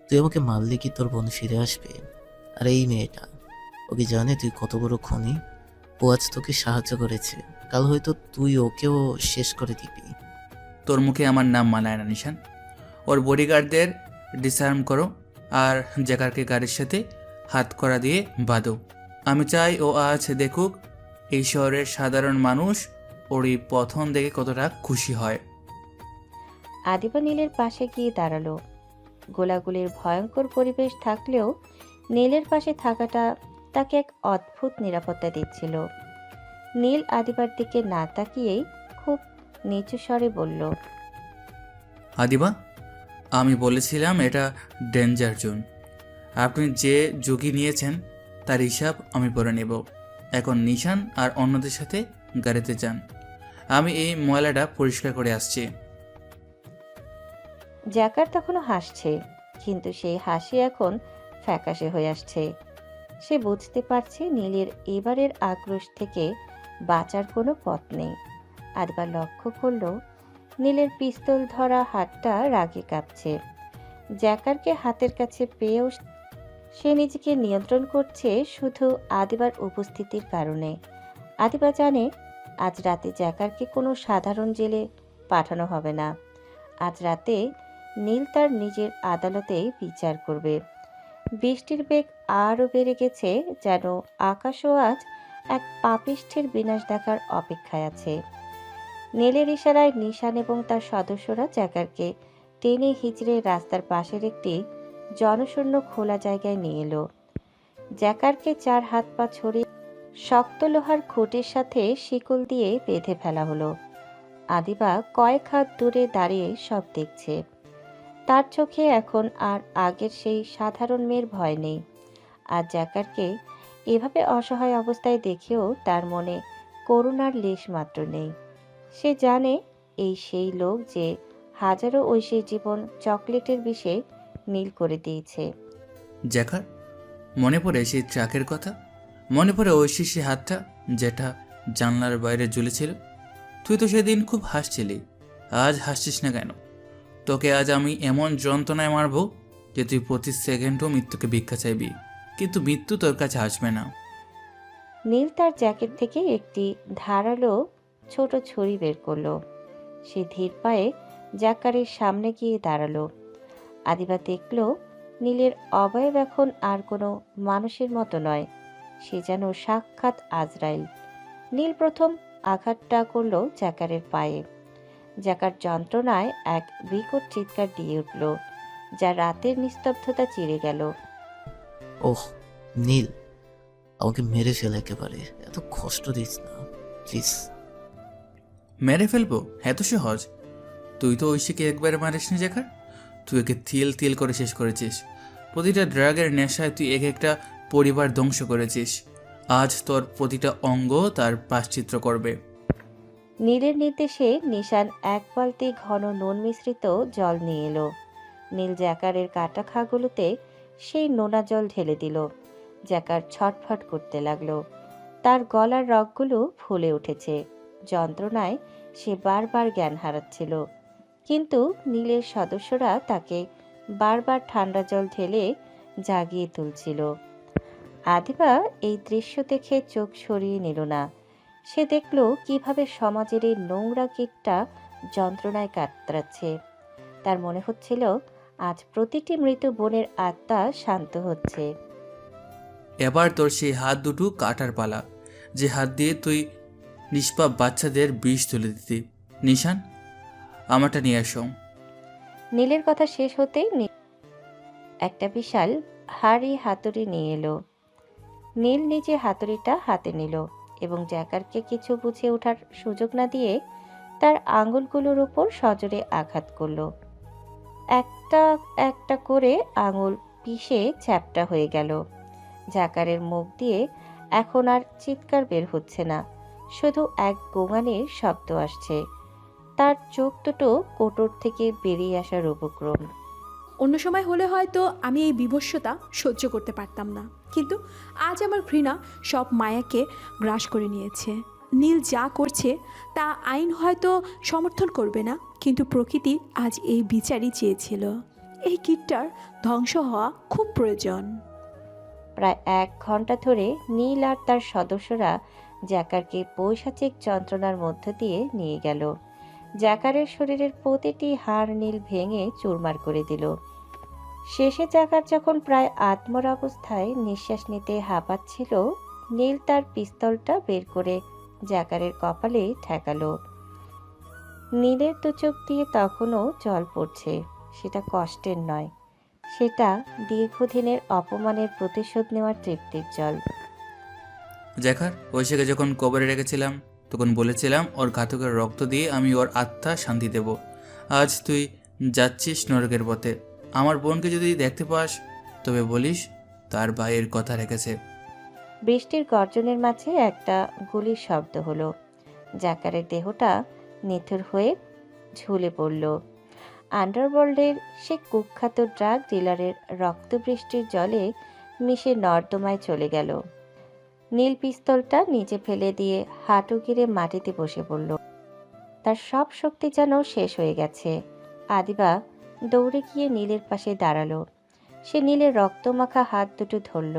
তুই আমাকে মারলে কি তোর বোন ফিরে আসবে? আর এই মেয়েটা, ওকে জানে তুই কত বড় খুনি? ও আজ তোকে সাহায্য করেছে, কাল হয়তো তুই ওকেও শেষ করে দিবি। তোর মুখে আমার নাম মানায় না নিশান। ওর বডিগার্ডদের ডিসআর্ম করো আর জ্যাকারকে গাড়ির সাথে হাত করা দিয়ে বাঁধো। আমি চাই ও আজ দেখুক এই শহরের সাধারণ মানুষ ওর এই প্রথম দেখে কতটা খুশি হয়। আদিবা নীলের পাশে গিয়ে দাঁড়ালো। গোলাগুলির ভয়ঙ্কর পরিবেশ থাকলেও নীলের পাশে থাকাটা তাকে এক অদ্ভুত নিরাপত্তা দিচ্ছিল। নীল আদিবার দিকে না তাকিয়েই খুব নিচু স্বরে বলল, আদিবা, আমি বলেছিলাম এটা ডেঞ্জার জোন। আপনি যে ঝুঁকি নিয়েছেন তার হিসাব আমি পরে নেব। এখন নিশান আর অন্যদের সাথে গাড়িতে যান, আমি এই ময়লাটা পরিষ্কার করে আসছি। জ্যাকার তখনও হাসছে, কিন্তু সেই হাসি এখন ফ্যাকাশে হয়ে আসছে। সে বুঝতে পারছে নীলের এবারের আক্রোশ থেকে বাঁচার কোনো পথ নেই। আদিবা লক্ষ্য করল নীলের পিস্তল ধরা হাতটা রাগে কাঁপছে। জ্যাকারকে হাতের কাছে পেয়েও সে নিজেকে নিয়ন্ত্রণ করছে শুধু আদিবার উপস্থিতির কারণে। আদিবা জানে আজ রাতে জ্যাকারকে কোনো সাধারণ জেলে পাঠানো হবে না। আজ রাতে নীল তার নিজের আদালতেই বিচার করবে। বৃষ্টির বেগ আরও বেড়ে গেছে, যেন আকাশও আজ এক পাপিষ্ঠের বিনাশ দেখার অপেক্ষায় আছে। নীলের ইশারায় নিশান এবং তার সদস্যরা জ্যাকারকে টেনে হিচড়ে রাস্তার পাশের একটি জনশূন্য খোলা জায়গায় নিয়ে এলো। জ্যাকারকে চার হাত পা ছড়িয়ে শক্ত লোহার খুঁটির সাথে শিকল দিয়ে বেঁধে ফেলা হলো। আদিবা কয়েক হাত দূরে দাঁড়িয়ে সব দেখছে। তার চোখে এখন আর আগের সেই সাধারণ মেয়ের ভয় নেই। আর জ্যাকারকে এভাবে অসহায় অবস্থায় দেখেও তার মনে করুণার লেশ মাত্র নেই। সে জানে এই সেই লোক যে হাজারো ঐশীর জীবন চকলেটের বিষে নীল করে দিয়েছে। জ্যাকার, মনে পড়ে সেই ট্রাকের কথা? মনে পড়ে ঐশী সে হাতটা যেটা জানলার বাইরে ঝুলেছিল? তুই তো সেদিন খুব হাসছিলি, আজ হাসছিস না কেন? তোকে আজ আমি এমন যন্ত্রণায় মারবো যে তুই প্রতি সেকেন্ডও মৃত্যুকে ভিক্ষা চাইবি, কিন্তু মৃত্যু তোর কাছে আসবে না। নীল তার জ্যাকেট থেকে একটি ধারালো ছোট ছুরি বের করলো। সে ধীর পায়ে জ্যাকারের সামনে গিয়ে দাঁড়ালো। আদিবা দেখল নীলের অবয়ব এখন আর কোনো মানুষের মতো নয়, সে যেন সাক্ষাৎ আজরাইল। নীল প্রথম আঘাতটা করলো জ্যাকারের পায়ে। জ্যাকার যন্ত্রণায় এক বিকট চিৎকার দিয়ে উঠল, যা রাতের নিস্তব্ধতা চিরে গেল। ওহ নীল, আমাকে মেরে ফেলে একেবারে, এত কষ্ট দিস না প্লিজ। মেরে ফেলবো এত সহজ? তুই তো ঐশীকে একবারে মারিস নি জ্যাকার, তুই একে তিল তিল করে শেষ করেছিস। প্রতিটা ড্রাগের নেশায় তুই এক একটা পরিবার ধ্বংস করেছিস। আজ তোর প্রতিটা অঙ্গ তার প্রায়শ্চিত্ত করবে। নীলের নির্দেশে নিশান এক বালতি ঘন নুন মিশ্রিত জল নিয়ে এলো। নীল জ্যাকারের কাটা খাগুলোতে সেই নোনা জল ঢেলে দিল। জ্যাকার ছটফট করতে লাগলো। তার গলার রগগুলো ফুলে উঠেছে। যন্ত্রণায় সে বারবার জ্ঞান হারাচ্ছিল, কিন্তু নীলের সদস্যরা তাকে বারবার ঠান্ডা জল ঢেলে জাগিয়ে তুলছিল। আদিবা এই দৃশ্য দেখে চোখ সরিয়ে নিল না। সে দেখল কিভাবে সমাজের এই নোংরা কীটটা যন্ত্রণায় কাতরাচ্ছে। তার মনে হচ্ছিল আজ প্রতিটি মৃত বোনের আত্মা শান্ত হচ্ছে। এবার তোর সেই হাত দুটো কাটার পালা, যে হাত দিয়ে তুই নিষ্পাপ বাচ্চাদের বিষ তুলে দিতি। নিশান, আমারটা নিয়ে আসো। নীলের কথা শেষ হতেই একটা বিশাল হাড়ি হাতুড়ি নিয়ে এলো। নীল নিজে হাতুড়িটা হাতে নিল এবং জ্যাকারকে কিছু বুঝে ওঠার সুযোগ না দিয়ে তার আঙুলগুলোর উপর সজোরে আঘাত করলো। একটা একটা করে আঙুল পিষে চ্যাপ্টা হয়ে গেল। জ্যাকারের মুখ দিয়ে এখন আর চিৎকার বের হচ্ছে না, শুধু এক গোঙানির শব্দ আসছে। তার চোখ দুটো কোটর থেকে বেরিয়ে আসার উপক্রম। অন্য সময় হলে হয়তো আমি এই বিভৎসতা সহ্য করতে পারতাম না, কিন্তু আজ আমার ঘৃণা সব মায়াকে গ্রাস করে নিয়েছে। নীল যা করছে তা আইন হয়তো সমর্থন করবে না, কিন্তু প্রকৃতি আজ এই বিচারই চেয়েছিল। এই কীটটার ধ্বংস হওয়া খুব প্রয়োজন। প্রায় 1 ঘন্টা ধরে নীল আর তার সদস্যরা জ্যাকারকে পৈশাচিক যন্ত্রণার মধ্য দিয়ে নিয়ে গেল। জ্যাকারের শরীরের প্রতিটি হাড় নীল ভেঙে চুরমার করে দিল। শেষে জ্যাকার যখন প্রায় আত্মর অবস্থায় নিঃশ্বাস নিতে হাঁপাচ্ছিল, নীল তার পিস্তলটা বের করে জ্যাকারের কপালে ঠেকালো। নীলের দু চোখ দিয়ে তখনও জল পড়ছে। সেটা কষ্টের নয়, সেটা দীর্ঘদিনের অপমানের প্রতিশোধ নেওয়ার তৃপ্তির জল। জ্যাকার ঐশীকে যখন কবরে রেখেছিলাম তখন বলেছিলাম ওর ঘাতকের রক্ত দিয়ে আমি ওর আত্মা শান্তি দেব। আজ তুই যাচ্ছিস নরকের পথে। আমার বোনকে যদি দেখতে পাস তবে বলিস তার ভাইয়ের কথা রেখেছে। বৃষ্টির গর্জনের মাঝে একটা গুলির শব্দ হলো। জাকারের দেহটা নিথর হয়ে ঝুলে পড়ল। আন্ডারওয়ার্ল্ডের সে কুখ্যাত ড্রাগ ডিলারের রক্তবৃষ্টির জলে মিশে নর্দমায় চলে গেল। নীল পিস্তলটা নিচে ফেলে দিয়ে হাঁটু গিরে মাটিতে বসে পড়ল। তার সব শক্তি যেন শেষ হয়ে গেছে। আদিবা দৌড়ে গিয়ে নীলের পাশে দাঁড়ালো। সে নীলের রক্তমাখা হাত দুটো ধরল।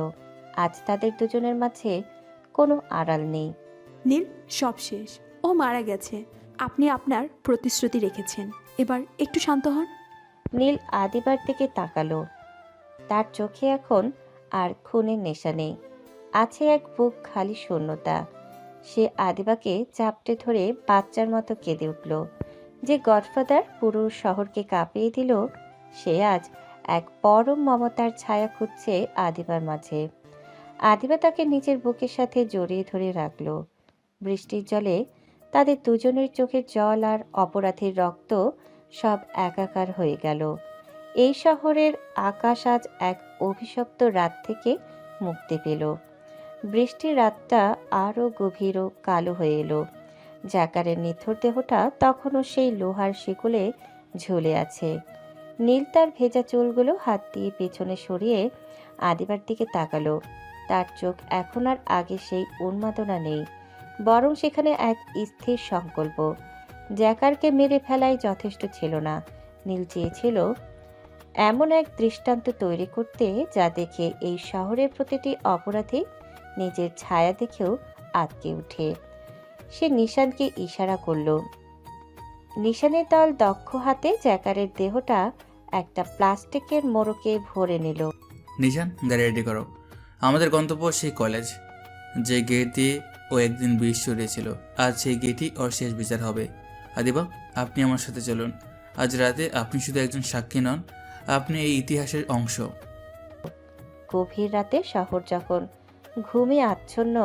আজ তাদের দুজনের মাঝে কোনো আড়াল নেই। নীল, সব শেষ। ও মারা গেছে। আপনি আপনার প্রতিশ্রুতি রেখেছেন। এবার একটু শান্ত হন। নীল আদিবার দিকে তাকালো। তার চোখে এখন আর খুনের নেশা নেই, আছে এক বুক খালি শূন্যতা। সে আদিবাকে চাপটে ধরে বাচ্চার মতো কেঁদে উঠল। যে গডফাদার পুরো শহরকে কাঁপিয়ে দিল, সে আজ এক পরম মমতার ছায়া খুঁজছে আদিবার মাঝে। আদিবা তাকে নিজের বুকের সাথে জড়িয়ে ধরে রাখল। বৃষ্টির জলে তাদের দুজনের চোখের জল আর অপরাধীর রক্ত সব একাকার হয়ে গেল। এই শহরের আকাশ আজ এক অভিশপ্ত রাত থেকে মুক্তি পেল। বৃষ্টির রাতটা আরও গভীর ও কালো হয়ে এলো। জাকারের নিথর দেহটা তখনও সেই লোহার শিকলে ঝুলে আছে। নীল তার ভেজা চুলগুলো হাত দিয়ে পেছনে সরিয়ে আদিবার দিকে তাকালো। তার চোখ এখন আর আগে সেই উন্মাদনা নেই, বরং সেখানে এক স্থির সংকল্প। জ্যাকারকে মেরে ফেলাই যথেষ্ট ছিল না। নীল চেয়েছিল এমন এক দৃষ্টান্ত তৈরি করতে যা দেখে এই শহরের প্রতিটি অপরাধী নিজের ছায়া দেখেও আটকে ওঠে। সে নিশানকে ইশারা করল। নিশানের দল দক্ষ হাতে জ্যাকারের দেহটা একটা প্লাস্টিকের মোড়কে ভরে নিল। নিশান, গাড়ি রেডি করো। আমাদের গন্তব্য সেই কলেজ, যে গেট দিয়ে ও একদিন বিষ ছড়িয়েছিল। আজ সেই গেটই ওর শেষ বিচার হবে। আদিবা, আপনি আমার সাথে চলুন। আজ রাতে আপনি শুধু একজন সাক্ষী নন, আপনি এই ইতিহাসের অংশ। গভীর রাতে শহর যখন ঘুমে আচ্ছন্ন,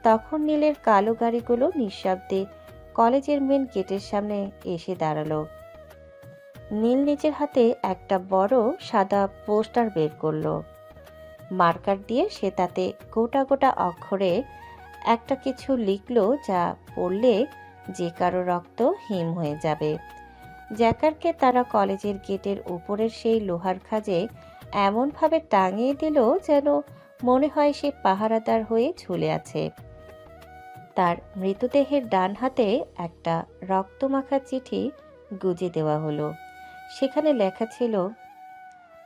তখন নীলের কালো গাড়িগুলো নিঃশব্দে কলেজের মেন গেটের সামনে এসে দাঁড়ালো। নীল নিজের হাতে একটা বড় সাদা পোস্টার বের করলো। মার্কার দিয়ে সে তাতে গোটা গোটা অক্ষরে একটা কিছু লিখলো, যা পড়লে যে কারো রক্ত হিম হয়ে যাবে। জ্যাকারকে তারা কলেজের গেটের উপরের সেই লোহার খাঁজে এমনভাবে টাঙিয়ে দিল যেন মনে হয় সে পাহারাদার হয়ে ঝুলে আছে। তার মৃতদেহের ডান হাতে একটা রক্তমাখা চিঠি গুজে দেওয়া হলো। সেখানে লেখা ছিল,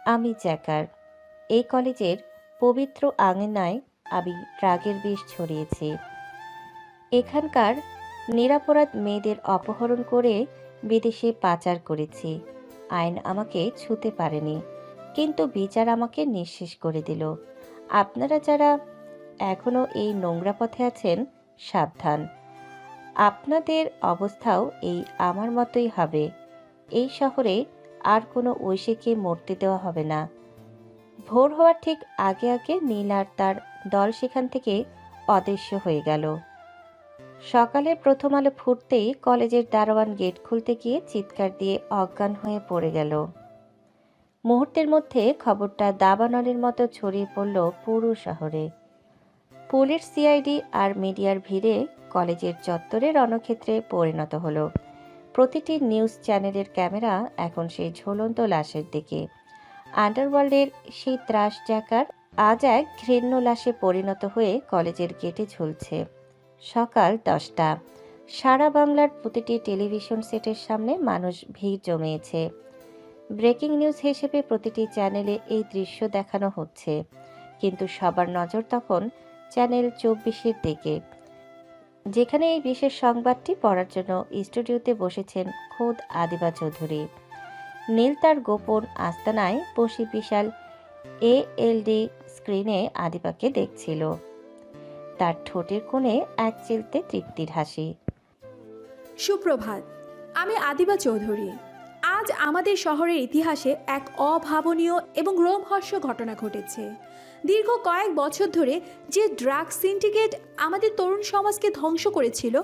আমি জ্যাকার, এই কলেজের পবিত্র আঙিনায় আমি ড্রাগের বিষ ছড়িয়েছি। এখানকার নিরাপরাধ মেয়েদের অপহরণ করে বিদেশে পাচার করেছি। আইন আমাকে ছুঁতে পারেনি, কিন্তু বিচার আমাকে নিঃশেষ করে দিল। আপনারা যারা এখনো এই নোংরা পথে আছেন, সাবধান। আপনাদের অবস্থাও এই আমার মতোই হবে। এই শহরে আর কোনো ঐশীকে মরতে দেওয়া হবে না। ভোর হওয়ার ঠিক আগে আগে নীল আর তার দল সেখান থেকে অদৃশ্য হয়ে গেল। সকালে প্রথম আলো ফুটতেই কলেজের দারোয়ান গেট খুলতে গিয়ে চিৎকার দিয়ে অজ্ঞান হয়ে পড়ে গেল। মুহূর্তের মধ্যে খবরটা দাবানলের মতো ছড়িয়ে পড়ল পুরো শহরে। পুলিশ, সিআইডি আর মিডিয়ার ভিড়ে কলেজের চত্বরে রণক্ষেত্রে পরিণত হলো। প্রতিটি নিউজ চ্যানেলের ক্যামেরা এখন সেই ঝুলন্ত লাশের দিকে। আন্ডারওয়ার্ল্ডের সেই ত্রাস জ্যাকার আজ এক ঘৃণ্য লাশে পরিণত হয়ে কলেজের গেটে ঝুলছে। সকাল 10টা। সারা বাংলার প্রতিটি টেলিভিশন সেটের সামনে মানুষ ভিড় জমিয়েছে। ব্রেকিং নিউজ হিসেবে প্রতিটি চ্যানেলে এই দৃশ্য দেখানো হচ্ছে, কিন্তু সবার নজর তখন চ্যানেল 24-এর দিকে, যেখানে এই বিশেষ সংবাদটি পড়ার জন্য স্টুডিওতে বসেছেন খোদ আদিবা চৌধুরী। নীল তার গোপন আস্তানায় বসে বিশাল ALD স্ক্রিনে আদিবাকে দেখছিল। তার ঠোঁটের কোণে এক চিলতে তৃপ্তির হাসি। সুপ্রভাত, আমি আদিবা চৌধুরী। আজ আমাদের শহরের ইতিহাসে এক অভাবনীয় এবং রোমহর্ষক ঘটনা ঘটেছে, দীর্ঘ কয়েক বছর ধরে যে ড্রাগ সিন্ডিকেট আমাদের তরুণ সমাজকে ধ্বংস করেছিল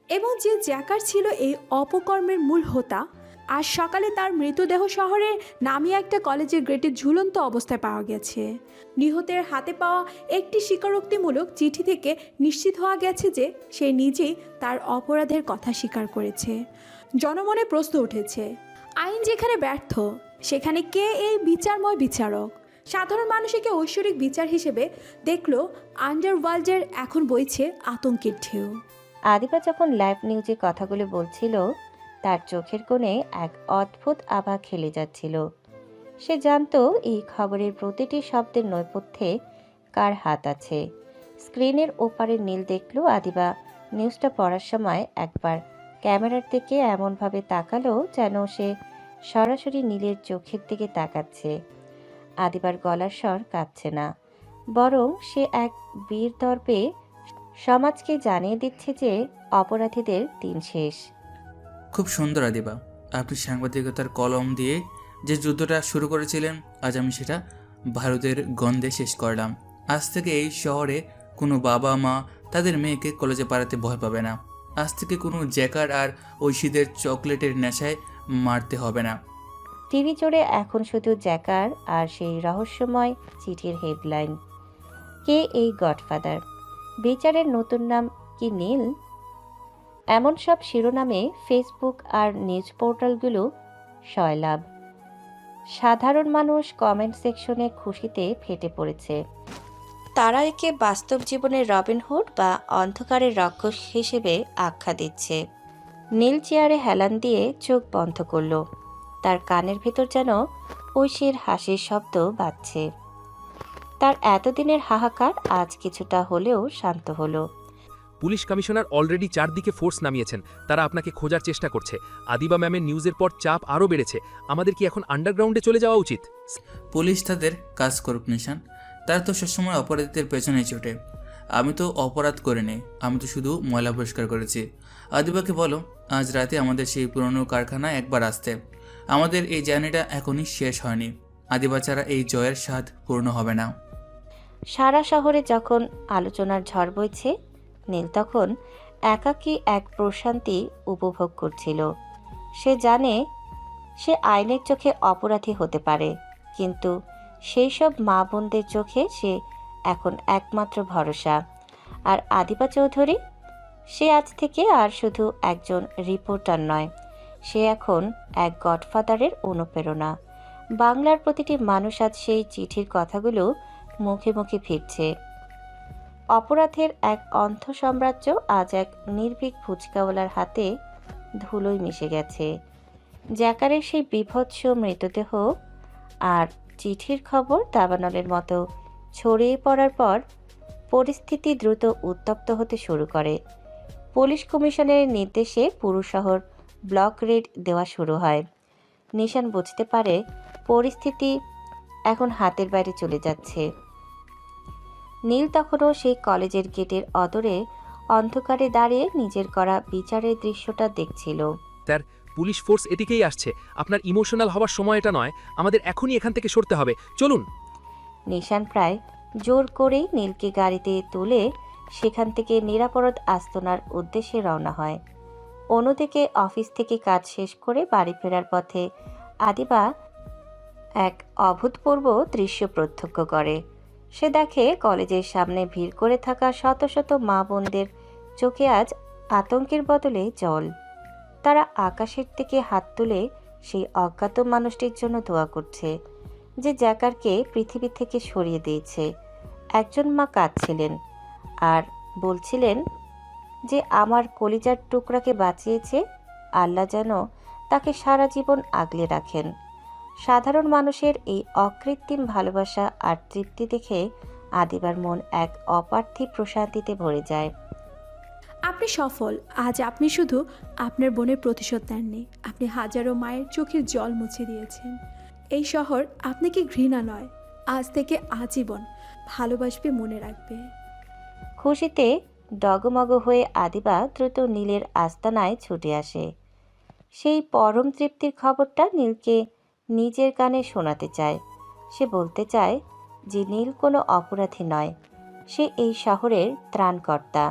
এবং যে জ্যাকার ছিল এই অপকর্মের মূল হোতা, আজ সকালে তার মৃতদেহ শহরের নামি একটা কলেজের গেটে ঝুলন্ত অবস্থায় পাওয়া গেছে। নিহতের হাতে পাওয়া একটি স্বীকারোক্তিমূলক চিঠি থেকে নিশ্চিত হওয়া গেছে যে সে নিজেই তার অপরাধের কথা স্বীকার করেছে। জনমনে প্রশ্ন উঠেছে, আইন যেখানে ব্যর্থ সেখানে কে এই বিচারময় বিচারক? সাধারণ মানুষকে ঐশ্বরিক বিচার হিসেবে দেখল আন্ডারওয়ার্ল্ডের এখন বইছে আতঙ্কের ঢেউ। আদিবা যখন লাইভ নিউজে কথাগুলো বলছিল, তার চোখের কোণে এক অদ্ভুত আভা খেলে যাচ্ছিল। সে জানতো এই খবরের প্রতিটি শব্দের নৈপথ্যে কার হাত আছে। স্ক্রিনের ওপারে নীল দেখল আদিবা নিউজটা পড়ার সময় একবার ক্যামেরার দিকে এমনভাবে তাকালো যেন সে সরাসরি নীলের চোখের দিকে তাকাচ্ছে। আদিবার গলার স্বর কাঁপছে না, বরং সে এক বীর দর্পে সমাজকে জানিয়ে দিচ্ছে যে অপরাধীদের দিন শেষ। খুব সুন্দর আদিবা, আপনি সাংবাদিকতার কলম দিয়ে যে যুদ্ধটা শুরু করেছিলেন, আজ আমি সেটা ভারতের গন্ধে শেষ করলাম। আজ থেকে এই শহরে কোনো বাবা মা তাদের মেয়েকে কলেজে পাঠাতে ভয় পাবে না। আজ থেকে কোনো জ্যাকার আর ঐশীদের চকলেটের নেশায় মারতে হবে না। টিভি জুড়ে এখন শুধু জ্যাকার আর সেই রহস্যময় চিঠির হেডলাইন, কে এই গডফাদার? বিচারের নতুন নাম কি নীল? এমন সব শিরোনামে ফেসবুক আর নিউজ পোর্টালগুলো সয়লাভ। সাধারণ মানুষ কমেন্ট সেকশনে খুশিতে ফেটে পড়েছে। তারা একে বাস্তব জীবনের রবিনহুড বা অন্ধকারের রাক্ষস হিসেবে আখ্যা দিচ্ছে। নীল চেয়ারে হেলান দিয়ে চোখ বন্ধ করল। তার কানের ভেতর যেন ঐশীর হাসির শব্দ বাজছে। তার এতদিনের হাহাকার আজ কিছুটা হলেও শান্ত হলো। পুলিশ কমিশনার অলরেডি চারদিকে ফোর্স নামিয়েছেন, তারা আপনাকে খোঁজার চেষ্টা করছে। আদিবা ম্যামের নিউজের পর চাপ আরও বেড়েছে। আমাদের কি এখন আন্ডারগ্রাউন্ডে চলে যাওয়া উচিত? পুলিশ তাদের কাজ করুক নিশান, তারা তো সবসময় অপরাধীদের পেছনেই ছোটে। আমি তো অপরাধ করিনি, আমি তো শুধু ময়লা পরিষ্কার করেছি। আদিবাকে বলো আজ রাতে আমাদের সেই পুরনো কারখানায় একবার আসতে। আমাদের এই জার্নিটা এখনই শেষ হয়নি। আদিবা ছাড়া এই জয়ের স্বাদ পূর্ণ হবে না। সারা শহরে যখন আলোচনার ঝড় বইছে, নীল তখন একাকী এক প্রশান্তি উপভোগ করছিল। সে জানে সে আইনের চোখে অপরাধী হতে পারে, কিন্তু সেই সব মা বোনদের চোখে সে এখন একমাত্র ভরসা। আর আদিবা চৌধুরী, সে আজ থেকে আর শুধু একজন রিপোর্টার নয়, সে এখন এক গডফাদারের অনুপ্রেরণা। বাংলার প্রতিটি মানুষ আজ সেই চিঠির কথাগুলো মুখে মুখে ফিরছে। অপরাধের এক অন্ধ সাম্রাজ্য আজ এক নির্ভীক ফুচকাওয়ালার হাতে ধুলোয় মিশে গেছে। জ্যাকারের সেই বিভৎস মৃতদেহ আর চিঠির খবর দাবানলের মতো ছড়িয়ে পড়ার পর পরিস্থিতি দ্রুত উত্তপ্ত হতে শুরু করে। পুলিশ কমিশনারের নির্দেশে পুরো শহর ব্লক রেড দেওয়া শুরু হয়। নিশান বুঝতে পারে পরিস্থিতি এখন হাতের বাইরে চলে যাচ্ছে। নীল তখনও সেই কলেজের গেটের অদূরে অন্ধকারে দাঁড়িয়ে নিজের করা বিচারের দৃশ্যটা দেখছিল। স্যার, পুলিশ ফোর্স এদিকেই আসছে। আপনার ইমোশনাল হওয়ার সময় এটা নয়, আমাদের এখনই এখান থেকে সরতে হবে, চলুন। নিশান প্রায় জোর করেই নীলকে গাড়িতে তুলে সেখান থেকে নিরাপদ আস্তনার উদ্দেশ্যে রওনা হয়। অন্যদিকে অফিস থেকে কাজ শেষ করে বাড়ি ফেরার পথে আদিবা এক অভূতপূর্ব দৃশ্য প্রত্যক্ষ করে। সে দেখে কলেজের সামনে ভিড় করে থাকা শত শত মা বোনদের চোখে আজ আতঙ্কের বদলে জল। তারা আকাশের দিকে হাত তুলে সেই অজ্ঞাত মানুষটির জন্য দোয়া করছে, যে জ্যাকারকে পৃথিবী থেকে সরিয়ে দিয়েছে। একজন মা কাঁদছিলেন আর বলছিলেন যে আমার কলিজার টুকরাকে বাঁচিয়েছে, আল্লাহ যেন তাকে সারা জীবন আগলে রাখেন। সাধারণ মানুষের এই অকৃত্রিম ভালোবাসা আর তৃপ্তি দেখে আদিবার মন এক অপার্থিব প্রশান্তিতে ভরে যায়। আপনি সফল। আজ আপনি শুধু আপনার বোনের প্রতিশোধ নেননি, আপনি হাজারো মায়ের চোখের জল মুছে দিয়েছেন। এই শহর আপনাকে ঘৃণা নয়, আজ থেকে আজীবন ভালোবাসবে, মনে রাখবে। খুশিতে ডগমগ হয়ে আদিবা দ্রুত নীলের আস্তানায় ছুটে আসে। সেই পরম তৃপ্তির খবরটা নীলকে নিজের কানে শোনাতে চায়। সে বলতে চায়, যে নীল কোনো অপরাধী নয়, সে এই শহরের ত্রাণকর্তা।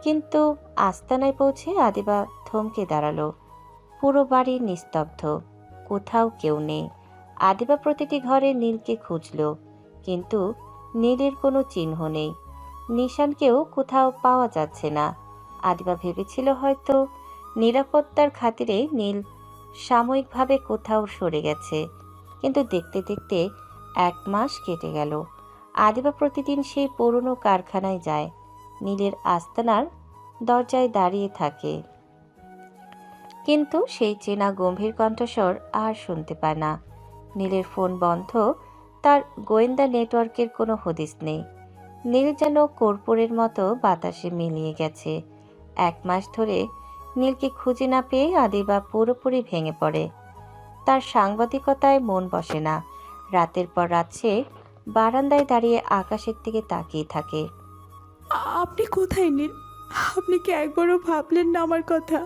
কিন্তু আস্তানায় পৌঁছে আদিবা থমকে দাঁড়ালো। পুরো বাড়ি নিস্তব্ধ, কোথাও কেউ নেই। আদিবা প্রতিটি ঘরে নীলকে খুঁজল, কিন্তু নীলের কোনো চিহ্ন নেই। নিশানকেও কোথাও পাওয়া যাচ্ছে না। আদিবা ভেবেছিল হয়তো নিরাপত্তার খাতিরে নীল সাময়িকভাবে কোথাও সরে গেছে, কিন্তু দেখতে দেখতে 1 মাস কেটে গেল। আদিবা প্রতিদিন সেই পুরনো কারখানায় যায়, নীলের আস্তানার দরজায় দাঁড়িয়ে থাকে, কিন্তু সেই চেনা গম্ভীর কণ্ঠস্বর আর শুনতে পায় না। নীলের ফোন বন্ধ, তার গোয়েন্দা নেটওয়ার্কের কোনো হদিস নেই। নীল যেন কর্পূরের মতো বাতাসে মিলিয়ে গেছে। 1 মাস ধরে নীলকে খুঁজে না পেয়ে আদিবা পুরোপুরি ভেঙে পড়ে। তার সাংবাদিকতায় মন বসে না। রাতের পর রাত সে বারান্দায় দাঁড়িয়ে আকাশের দিকে তাকিয়ে থাকে। আপনি কোথায় নীল? আপনি কি একবারও ভাবলেন না আমার কথা?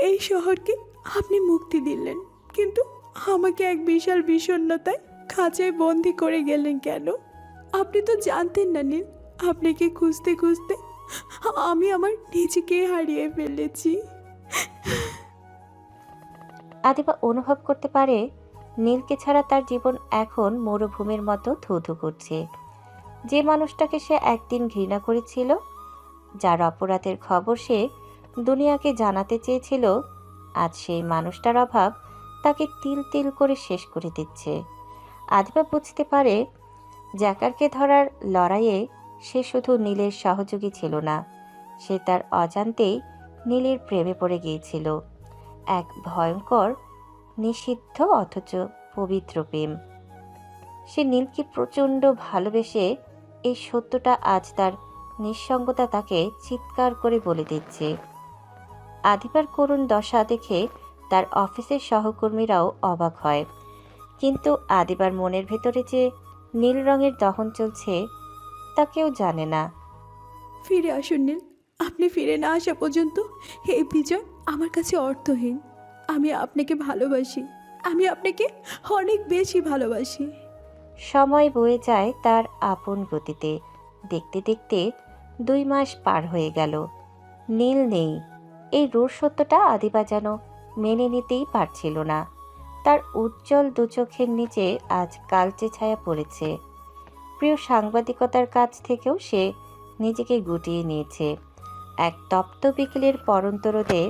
এই শহরকে আপনি মুক্তি দিলেন, কিন্তু আমাকে এক বিশাল বিষণ্ণতায় খাঁচায় বন্দি করে গেলেন কেন? আপনি তো জানতেন না নীল, আপনাকে খুঁজতে খুঁজতে আমি আমার নিজেকে হারিয়ে ফেলেছি। আদিবা অনুভব করতে পারে নীলকে ছাড়া তার জীবন এখন মরুভূমির মতো থুথু করছে। যে মানুষটাকে সে একদিন ঘৃণা করেছিল, যার অপরাধের খবর সে দুনিয়াকে জানাতে চেয়েছিল, আজ সেই মানুষটার অভাব তাকে তিল তিল করে শেষ করে দিচ্ছে। আদিবা বুঝতে পারে জ্যাকারকে ধরার লড়াইয়ে সে শুধু নীলের সহযোগী ছিল না, সে তার অজান্তেই নীলের প্রেমে পড়ে গিয়েছিল। এক ভয়ঙ্কর, নিষিদ্ধ অথচ পবিত্র প্রেম। সে নীলকে প্রচণ্ড ভালোবেসে এই সত্যটা আজ তার নিঃসঙ্গতা তাকে চিৎকার করে বলে দিচ্ছে। আদিবার করুণ দশা দেখে তার অফিসের সহকর্মীরাও অবাক হয়, কিন্তু আদিবার মনের ভেতরে যে নীল রঙের দহন চলছে তা কেউ জানে না। ফিরে আসুন নীল, আপনি ফিরে না আসা পর্যন্ত এই বিজয় আমার কাছে অর্থহীন। আমি আপনাকে ভালোবাসি, আমি আপনাকে অনেক বেশি ভালোবাসি। সময় বয়ে যায় তার আপন গতিতে। দেখতে দেখতে 2 মাস পার হয়ে গেল। নীল নেই, এই রূঢ় সত্যটা আদিবা যেন মেনে নিতেই পারছিল না। তার উজ্জ্বল দুচোখের নিচে আজ কালচে ছায়া পড়েছে। প্রিয় সাংবাদিকতার কাছ থেকেও সে নিজেকে গুটিয়ে নিয়েছে। এক তপ্ত বিকেলের পরন্ত রোদে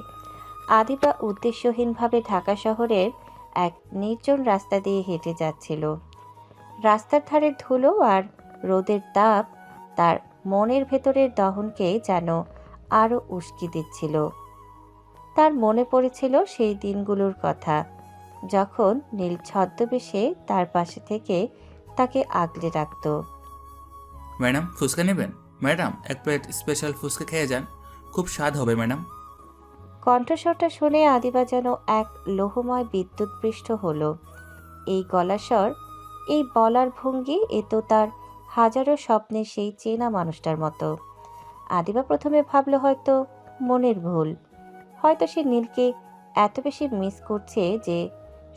আদিবা উদ্দেশ্যহীনভাবে ঢাকা শহরের এক নির্জন রাস্তা দিয়ে হেঁটে যাচ্ছিল। রাস্তার ধারের ধুলো আর রোদের তাপ তার মনের ভেতরের দহনকে যেন আরও উস্কে দিচ্ছিল। তার মনে পড়েছিল সেই দিনগুলোর কথা, যখন নীল ছদ্মবেশে তার পাশে থেকে তাকে আগলে রাখত। ম্যাডাম ফুচকা নেবেন? ম্যাডাম 1 প্লেট স্পেশাল ফুচকা খেয়ে যান, খুব স্বাদ হবে ম্যাডাম। কণ্ঠস্বরটা শুনে আদিবা যেন এক লোহময় বিদ্যুৎপৃষ্ট হলো। এই গলাস্বর, এই বলার ভঙ্গি, এ তো তার হাজারো স্বপ্নের সেই চেনা মানুষটার মতো। আদিবা প্রথমে ভাবল হয়তো মনের ভুল, হয়তো সে নীলকে এত বেশি মিস করছে যে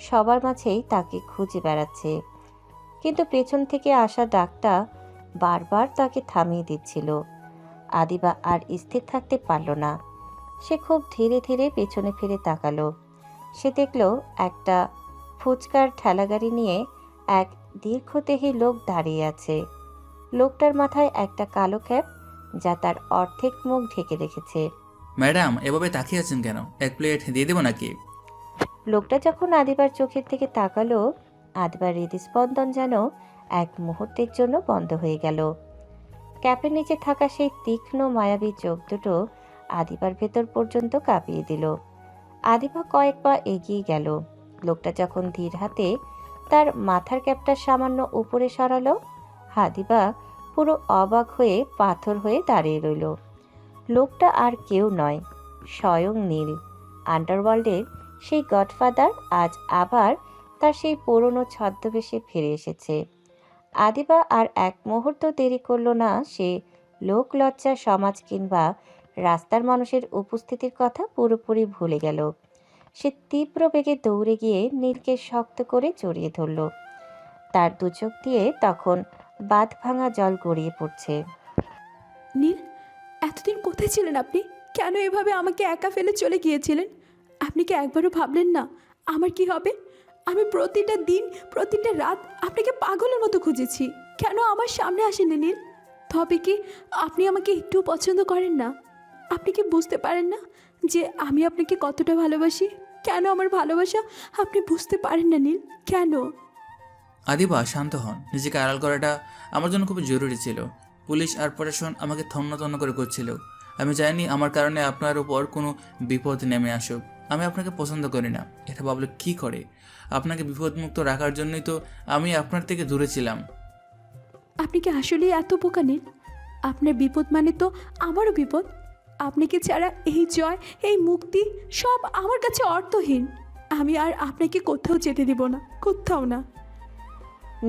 সবার মাঝেই তাকে খুঁজে বেড়াচ্ছে। কিন্তু পেছন থেকে আসা ডাকটা বারবার তাকে থামিয়ে দিচ্ছিল। আদিবা আর স্থির থাকতে পারল না। সে খুব ধীরে ধীরে পেছনে ফিরে তাকালো। সে দেখল একটা ফুচকার ঠেলাগাড়ি নিয়ে এক দীর্ঘদেহী লোক দাঁড়িয়ে আছে। লোকটার মাথায় একটা কালো ক্যাপ, যা তার অর্ধেক মুখ ঢেকে রেখেছে। ম্যাডাম এভাবে তাকিয়ে আছেন কেন? 1 প্লেট দিয়ে দেবো নাকি? লোকটা যখন আদিবার চোখের দিকে তাকালো, আদিবার হৃদস্পন্দন যেন এক মুহূর্তের জন্য বন্ধ হয়ে গেল। ক্যাপের নিচে থাকা সেই তীক্ষ্ণ মায়াবী চোখ দুটো আদিবার ভেতর পর্যন্ত কাঁপিয়ে দিল। আদিবা কয়েক পা এগিয়ে গেল। লোকটা যখন ধীর হাতে তার মাথার ক্যাপটা সামান্য উপরে সরালো, আদিবা পুরো অবাক হয়ে পাথর হয়ে দাঁড়িয়ে রইল। লোকটা আর কেউ নয়, স্বয়ং নীল। আন্ডারওয়ার্ল্ডের সেই গডফাদার আজ আবার তার সেই পুরনো ছদ্মবেশে ফিরে এসেছে। আদিবা আর এক মুহূর্ত দেরি করল না। সে লোক লজ্জা, সমাজ কিংবা রাস্তার মানুষের উপস্থিতির কথা পুরোপুরি ভুলে গেল। সে তীব্র বেগে দৌড়ে গিয়ে নীলকে শক্ত করে জড়িয়ে ধরল। তার দু চোখ দিয়ে তখন বাঁধ ভাঙা জল গড়িয়ে পড়ছে। নীল, এতদিন কোথায় ছিলেন আপনি? কেন এভাবে আমাকে একা ফেলে চলে গিয়েছিলেন? আপনি কি একবারও ভাবলেন না আমার কি হবে? আমি প্রতিটা দিন, প্রতিটা রাত আপনাকে পাগলের মতো খুঁজেছি। কেন আমার সামনে আসেনি নীল? তবে কি আপনি আমাকে একটু পছন্দ করেন না? আপনি কি বুঝতে পারেন না যে আমি আপনাকে কতটা ভালোবাসি? কেন আমার ভালোবাসা আপনি বুঝতে পারেন না নীল? কেন? আদিবা, শান্ত হন। নিজেকে আড়াল করাটা আমার জন্য খুব জরুরি ছিল। পুলিশ আর প্রশাসন আমাকে থন্ন তন্ন করে করছিল। আমি চাইনি আমার কারণে আপনার উপর কোনো বিপদ নেমে আসুক। আমি আপনাকে পছন্দ করি না, এটা ভাবলে কি করে? আপনাকে বিপদমুক্ত রাখার জন্যই তো আমি আপনার থেকে দূরে ছিলাম। আপনি কি আসলেই এত বোকা নীল? আপনার বিপদ মানে তো আমারও বিপদ। আপনাকে ছাড়া এই জয়, এই মুক্তি সব আমার কাছে অর্থহীন। আমি আর আপনাকে কোথাও যেতে দিব না, কোথাও না।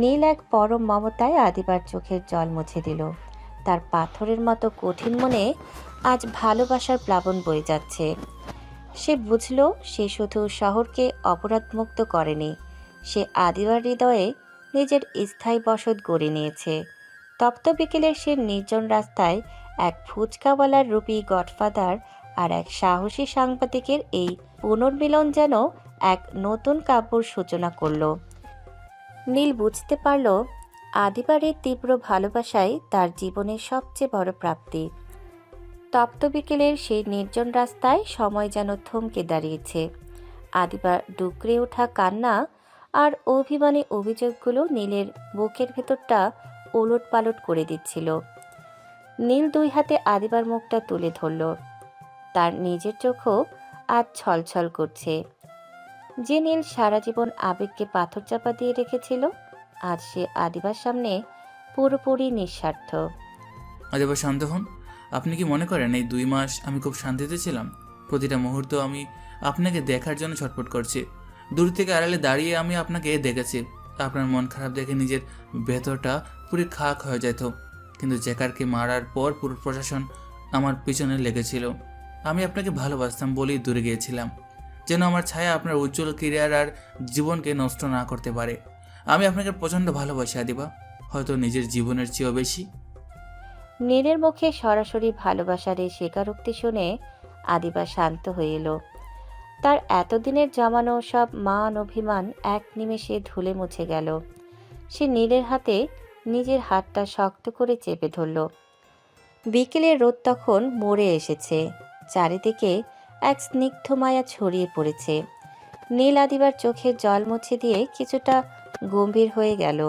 নীল এক পরম মমতায় আদিবার চোখের জল মুছে দিল। তার পাথরের মতো কঠিন মনে আজ ভালোবাসার প্লাবন বয়ে যাচ্ছে। সে বুঝল সে শুধু শহরকে অপরাধমুক্ত করেনি, সে আদিবার হৃদয়ে নিজের স্থায়ী বসত গড়ে নিয়েছে। তপ্ত বিকেলের সে নির্জন রাস্তায় এক ফুচকাওয়ালার রূপী গডফাদার আর এক সাহসী সাংবাদিকের এই পুনর্মিলন যেন এক নতুন কাব্যর সূচনা করল। নীল বুঝতে পারল আদিবারের তীব্র ভালোবাসাই তার জীবনের সবচেয়ে বড় প্রাপ্তি। তপ্ত বিকেলের সেই নির্জন রাস্তায় সময় যেন থমকে দাঁড়িয়েছে। আদিবার ডুকরে ওঠা কান্না আর অভিমানী অভিযোগগুলো নীলের বুকের ভেতরটা ওলট পালট করে দিচ্ছিল। নীল দুই হাতে আদিবার মুখটা তুলে ধরল। তার নিজের চোখও আজ ছলছল করছে। যে নীল সারা জীবন আবেগকে পাথর চাপা দিয়ে রেখেছিল, আজ সে আদিবার সামনে পুরোপুরি নিঃস্বার্থ। আদিবা, শান্ত হন। আপনি কি মনে করেন এই 2 মাস আমি খুব শান্তিতে ছিলাম? প্রতিটা মুহূর্ত আমি আপনাকে দেখার জন্য ছটফট করছি। দূর থেকে আড়ালে দাঁড়িয়ে আমি আপনাকে দেখেছি। আপনার মন খারাপ দেখে নিজের ভেতরটা পুরো খাক হয়ে যেত। কিন্তু জ্যাকারকে মারার পর পুরো প্রশাসন আমার পিছনে লেগেছিল। আমি আপনাকে ভালোবাসতাম বলেই দূরে গিয়েছিলাম, যেন আমার ছায়া আপনার উজ্জ্বল ক্যারিয়ার আর জীবনকে নষ্ট না করতে পারে। আমি আপনাকে প্রচণ্ড ভালোবাসি আদিবা, হয়তো নিজের জীবনের চেয়েও বেশি। নীলের মুখে সরাসরি ভালোবাসার এই স্বীকারোক্তি শুনে আদিবা শান্ত হয়ে এলো। তার এতদিনের জমানো সব মান অভিমান এক নিমেষে ধুলে মুছে গেল। সে নীলের হাতে নিজের হাতটা শক্ত করে চেপে ধরল। বিকেলের রোদ তখন মরে এসেছে। চারিদিকে এক স্নিগ্ধ মায়া ছড়িয়ে পড়েছে। নীল আদিবার চোখের জল মুছে দিয়ে কিছুটা গম্ভীর হয়ে গেল।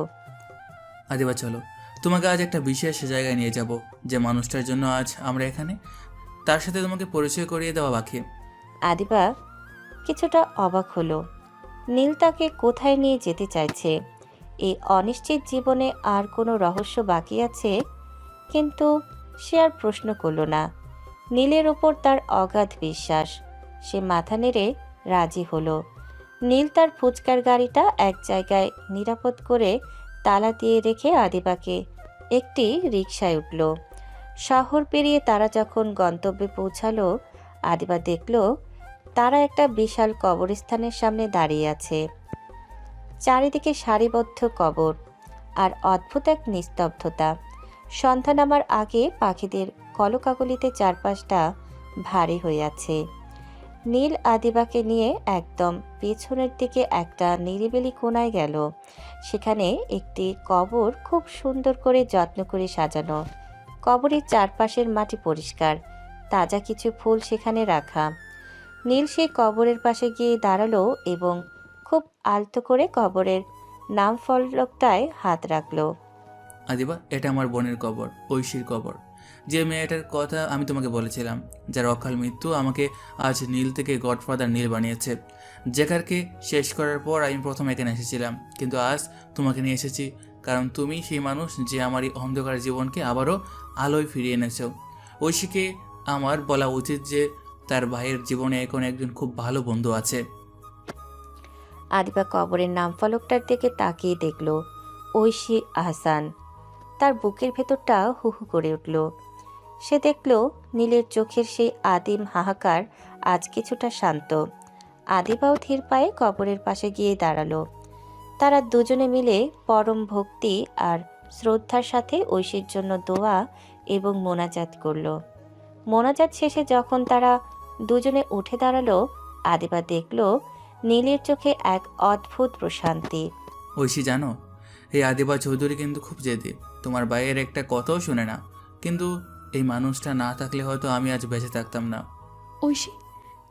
আদিবা, চলো, তোমাকে আজ একটা বিশেষ জায়গায় নিয়ে যাব। যে মানুষটার জন্য আজ আমরা এখানে, তার সাথে তোমাকে পরিচয় করিয়ে দেওয়া বাকি। আদিবা কিছুটা অবাক হলো। নীল তাকে কোথায় নিয়ে যেতে চাইছে? এই অনিশ্চিত জীবনে আর কোনো রহস্য বাকি আছে? কিন্তু সে আর প্রশ্ন করল না। নীলের ওপর তার অগাধ বিশ্বাস। সে মাথা নেড়ে রাজি হলো। নীল তার ফুচকার গাড়িটা এক জায়গায় নিরাপদ করে তালা দিয়ে রেখে আদিবাকে একটি রিকশায় উঠল। শহর পেরিয়ে তারা যখন গন্তব্যে পৌঁছালো, আদিবা দেখল তারা একটা বিশাল কবরস্থানের সামনে দাঁড়িয়ে আছে। চারিদিকে সারিবদ্ধ কবর আর অদ্ভুত এক নিস্তব্ধতা। সন্ধ্যা নামার আগে পাখিদের কলকাকলিতে চারপাশটা ভারী হয়ে আছে। নীল আদিবাকে নিয়ে একদম পেছনের দিকে একটা নিরিবিলি কোণায় গেল। সেখানে একটি কবর খুব সুন্দর করে যত্ন করে সাজানো। কবরের চারপাশের মাটি পরিষ্কার, তাজা কিছু ফুল সেখানে রাখা। নীল সেই কবরের পাশে গিয়ে দাঁড়ালো এবং খুব আলতো করে কবরের নাম ফলকটায় হাত রাখলো। আদিবা, এটা আমার বোনের কবর, ঐশীর কবর। যে মেয়েটার কথা আমি তোমাকে বলেছিলাম, যার অকাল মৃত্যু আমাকে আজ নীল থেকে গডফাদার নীল বানিয়েছে। জ্যাকারকে শেষ করার পর আমি প্রথম এখানে এসেছিলাম, কিন্তু আজ তোমাকে নিয়ে এসেছি কারণ তুমি সেই মানুষ যে আমার এই অন্ধকার জীবনকে আবারও আলোয় ফিরিয়ে এনেছো। ঐশীকে আমার বলা উচিত যে তার ভাইয়ের জীবনে এখন একজন খুব ভালো বন্ধু আছে। আদিবা কবরের নাম ফলকটার দিকে তাকিয়ে দেখল ঐশী আহসান। তার বুকের ভেতরটা হু হু করে উঠল। সে দেখল নীলের চোখের সেই আদিম হাহাকার আজ কিছুটা শান্ত। আদিবাও ধীর পায়ে কবরের পাশে গিয়ে দাঁড়ালো। তারা দুজনে মিলে পরম ভক্তি আর শ্রদ্ধার সাথে ঐশীর জন্য দোয়া এবং মোনাজাত করলো। মোনাজাত শেষে যখন তারা দুজনে উঠে দাঁড়ালো, আদিবা দেখল নীলের চোখে এক অদ্ভুত প্রশান্তি। ঐশী জানো, এই আদিবা চৌধুরী কিন্তু খুব জেদি। তোমার ভাইয়ের একটা কথাও শোনে না, কিন্তু এই মানুষটা না থাকলে হয়তো আমি আজ বেঁচে থাকতাম না। ঐশী,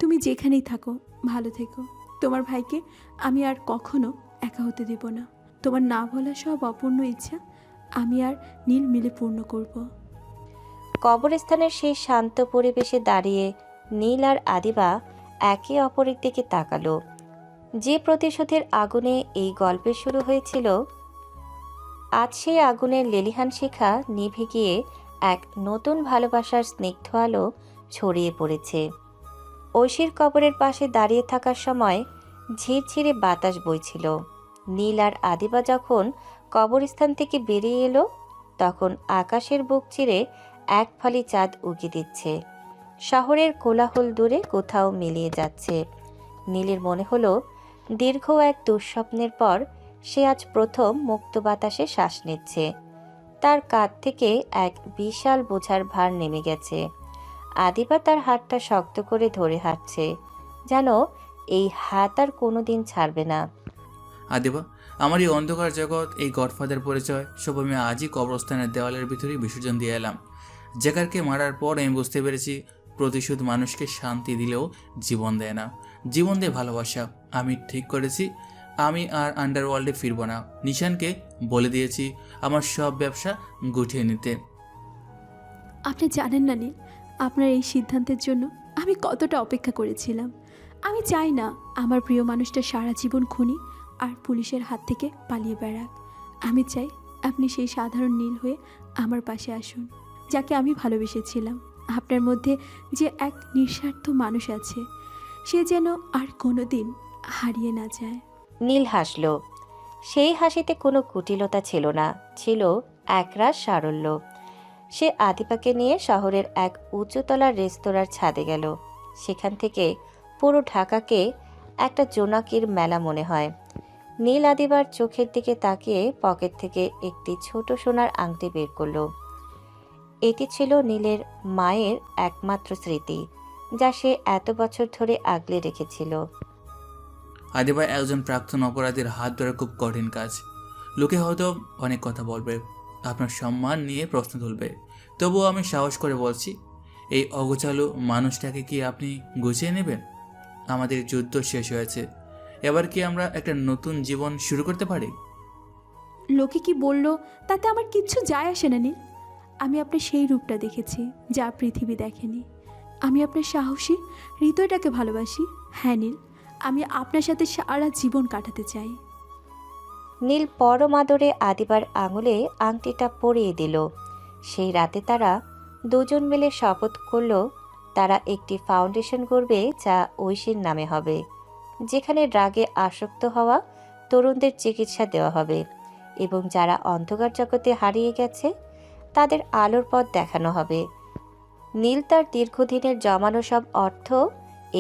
তুমি যেখানেই থাকো ভালো থেকো। তোমার ভাইকে আমি আর কখনো একা হতে দেব না। তোমার না বলা সব অপূর্ণ ইচ্ছা আমি আর নীল মিলে পূর্ণ করব। কবরস্থানের সেই শান্ত পরিবেশে দাঁড়িয়ে নীল আর আদিবা একে অপরের দিকে তাকালো। যে প্রতিশোধের আগুনে এই গল্পের শুরু হয়েছিল, আজ সেই আগুনের লেলিহান শিখা নিভে গিয়ে এক নতুন ভালোবাসার স্নিগ্ধ আলো ছড়িয়ে পড়েছে। ঐশীর কবরের পাশে দাঁড়িয়ে থাকার সময় ঝিরঝিরে বাতাস বইছিল। নীল আর আদিবা যখন কবরস্থান থেকে বেরিয়ে এলো, তখন আকাশের বুক চিরে এক ফালি চাঁদ উকি দিচ্ছে। শহরের কোলাহল দূরে কোথাও মিলিয়ে যাচ্ছে। নীলের মনে হলো দীর্ঘ এক দুঃস্বপ্নের পর সে আজ প্রথম মুক্ত বাতাসে শ্বাস নিচ্ছে। তার কাঁধ থেকে এক বিশাল বোঝার ভার নেমে গেছে। আদিবা তার হাতটা শক্ত করে ধরে হাঁটছে, যেন এই হাত আর কোনোদিন ছাড়বে না। আদিবা, আমার এই অন্ধকার জগৎ, এই গডফাদার পরিচয় সব আমি আজই কবরস্থানের দেওয়ালের ভিতরেই বিসর্জন দিয়ে এলাম। জেকারকে মারার পর আমি বুঝতে পেরেছি প্রতিশোধ মানুষকে শান্তি দিলেও জীবন দেয় না, জীবন দেয় ভালোবাসা। আমি ঠিক করেছি আমি আর আন্ডারওয়ার্ল্ডে ফিরব না। নিশানকে বলে দিয়েছি আমার সব ব্যবসা গুটিয়ে নিতে। আপনি জানেন না নীল, আপনার এই সিদ্ধান্তের জন্য আমি কতটা অপেক্ষা করেছিলাম। আমি চাই না আমার প্রিয় মানুষটা সারা জীবন খুনি আর পুলিশের হাত থেকে পালিয়ে বেড়াক। আমি চাই আপনি সেই সাধারণ নীল হয়ে আমার পাশে আসুন, যাকে আমি ভালোবেসেছিলাম। আপনার মধ্যে যে এক নিঃস্বার্থ মানুষ আছে, সে যেন আর কোনো দিন হারিয়ে না যায়। নীল হাসল। সেই হাসিতে কোনো কুটিলতা ছিল না, ছিল একরাশ সারল্য। সে আদিবাকে নিয়ে শহরের এক উঁচুতলার রেস্তোরাঁর ছাদে গেল। সেখান থেকে পুরো ঢাকাকে একটা জোনাকির মেলা মনে হয়। নীল আদিবার চোখের দিকে তাকিয়ে পকেট থেকে একটি ছোট সোনার আংটি বের করলো। এটি ছিল নীলের মায়ের একমাত্র স্মৃতি, যা সে এত বছর ধরে আগলে রেখেছিল। আদিবা একজন প্রাক্তন অপরাধীর হাত ধরে খুব কঠিন কাজ। লোকে হয়তো অনেক কথা বলবে, আপনার সম্মান নিয়ে প্রশ্ন তুলবে, তবুও আমি সাহস করে বলছি, এই অগোছালো মানুষটাকে কি আপনি গুছিয়ে নেবেন? আমাদের যুদ্ধ শেষ হয়েছে, এবার কি আমরা একটা নতুন জীবন শুরু করতে পারি? লোকে কি বলল তাতে আমার কিচ্ছু যায় আসে না নীল। আমি আপনার সেই রূপটা দেখেছি যা পৃথিবী দেখেনি। আমি আপনার সাহসী হৃদয়টাকে ভালোবাসি। হ্যাঁ নীল, আমি আপনার সাথে সারা জীবন কাটাতে চাই। নীল পরম আদরে আদিবার আঙুলে আংটিটা পরিয়ে দিল। সেই রাতে তারা দুজন মিলে শপথ করল তারা একটি ফাউন্ডেশন করবে, যা ঐশীর নামে হবে, যেখানে ড্রাগে আসক্ত হওয়া তরুণদের চিকিৎসা দেওয়া হবে এবং যারা অন্ধকার জগতে হারিয়ে গেছে তাদের আলোর পথ দেখানো হবে। নীল তার দীর্ঘদিনের জমানো সব অর্থ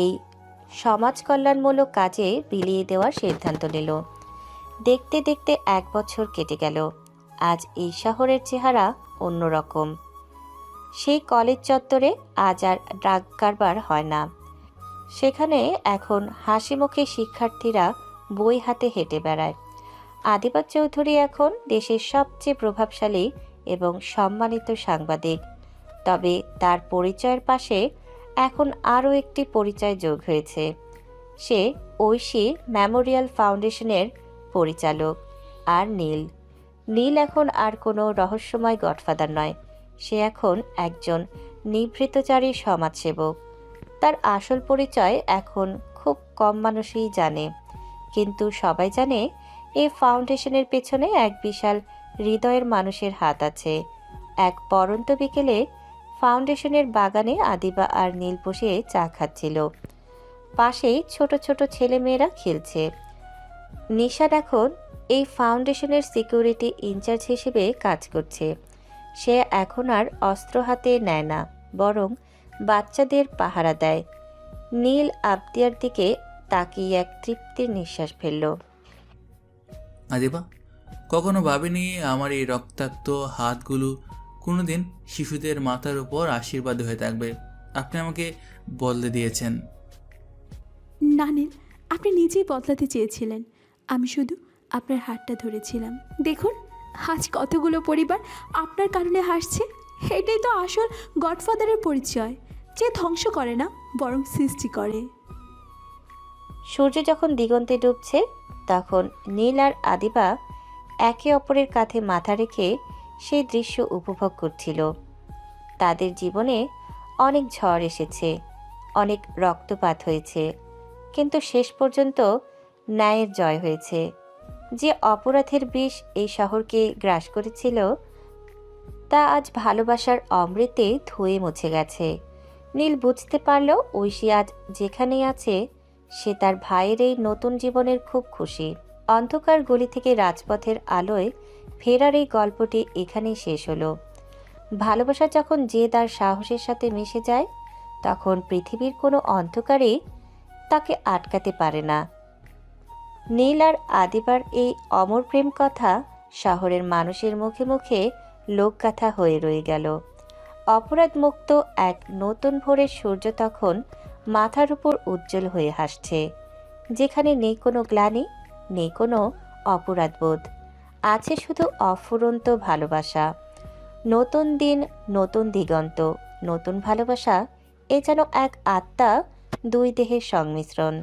এই সমাজ কল্যাণমূলক কাজে বিলিয়ে দেওয়ার সিদ্ধান্ত নিল। দেখতে দেখতে 1 বছর কেটে গেল। আজ এই শহরের চেহারা অন্যরকম। সেই কলেজ চত্বরে আজ আর ড্রাগ কারবার হয় না। সেখানে এখন হাসি মুখে শিক্ষার্থীরা বই হাতে হেঁটে বেড়ায়। আদিবা চৌধুরী এখন দেশের সবচেয়ে প্রভাবশালী এবং সম্মানিত সাংবাদিক। তবে তার পরিচয়ের পাশে এখন আরও একটি পরিচয় যোগ হয়েছে। সে ঐশী মেমোরিয়াল ফাউন্ডেশনের পরিচালক। আর নীল এখন আর কোনো রহস্যময় গডফাদার নয়, সে এখন একজন নিভৃতচারী সমাজসেবক। তার আসল পরিচয় এখন খুব কম মানুষই জানে, কিন্তু সবাই জানে এই ফাউন্ডেশনের পেছনে এক বিশাল হৃদয়ের মানুষের হাত আছে। এক পরন্ত বিকেলে ফাউন্ডেশনের বাগানে আদিবা আর নীল বসে চা খাচ্ছিল। পাশেই ছোট ছোট ছেলেমেয়েরা খেলছে। নিশান এখন এই ফাউন্ডেশনের সিকিউরিটি ইনচার্জ হিসেবে কাজ করছে। সে এখন আর অস্ত্র হাতে নেয় না, বরং বাচ্চাদের পাহারা দেয়। নীল আবদিয়ার দিকে তাকিয়ে এক তৃপ্তির নিঃশ্বাস ফেলল। আদিবা, কখনো ভাবিনি আমার এই রক্তাক্ত হাতগুলো কোনোদিন শিশুদের মাথার উপর আশীর্বাদ হয়ে থাকবে। আপনি আমাকে বদলে দিয়েছেন। না নীল, আপনি নিজেই বদলাতে চেয়েছিলেন, আমি শুধু আপনার হাতটা ধরেছিলাম। দেখুন আজ কতগুলো পরিবার আপনার কারণে হাসছে। এটাই তো আসল গডফাদারের পরিচয়, যে ধ্বংস করে না বরং সৃষ্টি করে। সূর্য যখন দিগন্তে ডুবছে তখন নীল আর আদিবা একে অপরের কাঁধে মাথা রেখে সেই দৃশ্য উপভোগ করছিল। তাদের জীবনে অনেক ঝড় এসেছে, অনেক রক্তপাত হয়েছে, কিন্তু শেষ পর্যন্ত ন্যায়ের জয় হয়েছে। যে অপরাধের বিষ এই শহরকে গ্রাস করেছিল তা আজ ভালোবাসার অমৃতে ধুয়ে মুছে গেছে। নীল বুঝতে পারল ঐশী আজ যেখানেই আছে সে তার ভাইয়ের এই নতুন জীবনের খুব খুশি। অন্ধকার গলি থেকে রাজপথের আলোয় ফেরার এই গল্পটি এখানেই শেষ হলো। ভালোবাসা যখন জেদ আর সাহসের সাথে মিশে যায় তখন পৃথিবীর কোনো অন্ধকারই তাকে আটকাতে পারে না। নীল আর আদিবার এই অমর প্রেম কথা শহরের মানুষের মুখে মুখে লোকগাথা হয়ে রয়ে গেল। অপরাধমুক্ত এক নতুন ভোরের সূর্য তখন মাথার উপর উজ্জ্বল হয়ে হাসছে, যেখানে নেই কোনো গ্লানি, নেই কোনো অপরাধবোধ, আছে শুধু অফুরন্ত ভালোবাসা। নতুন দিন, নতুন দিগন্ত, নতুন ভালোবাসা, এ যেন এক আত্মা, দুই দেহের সংমিশ্রণ।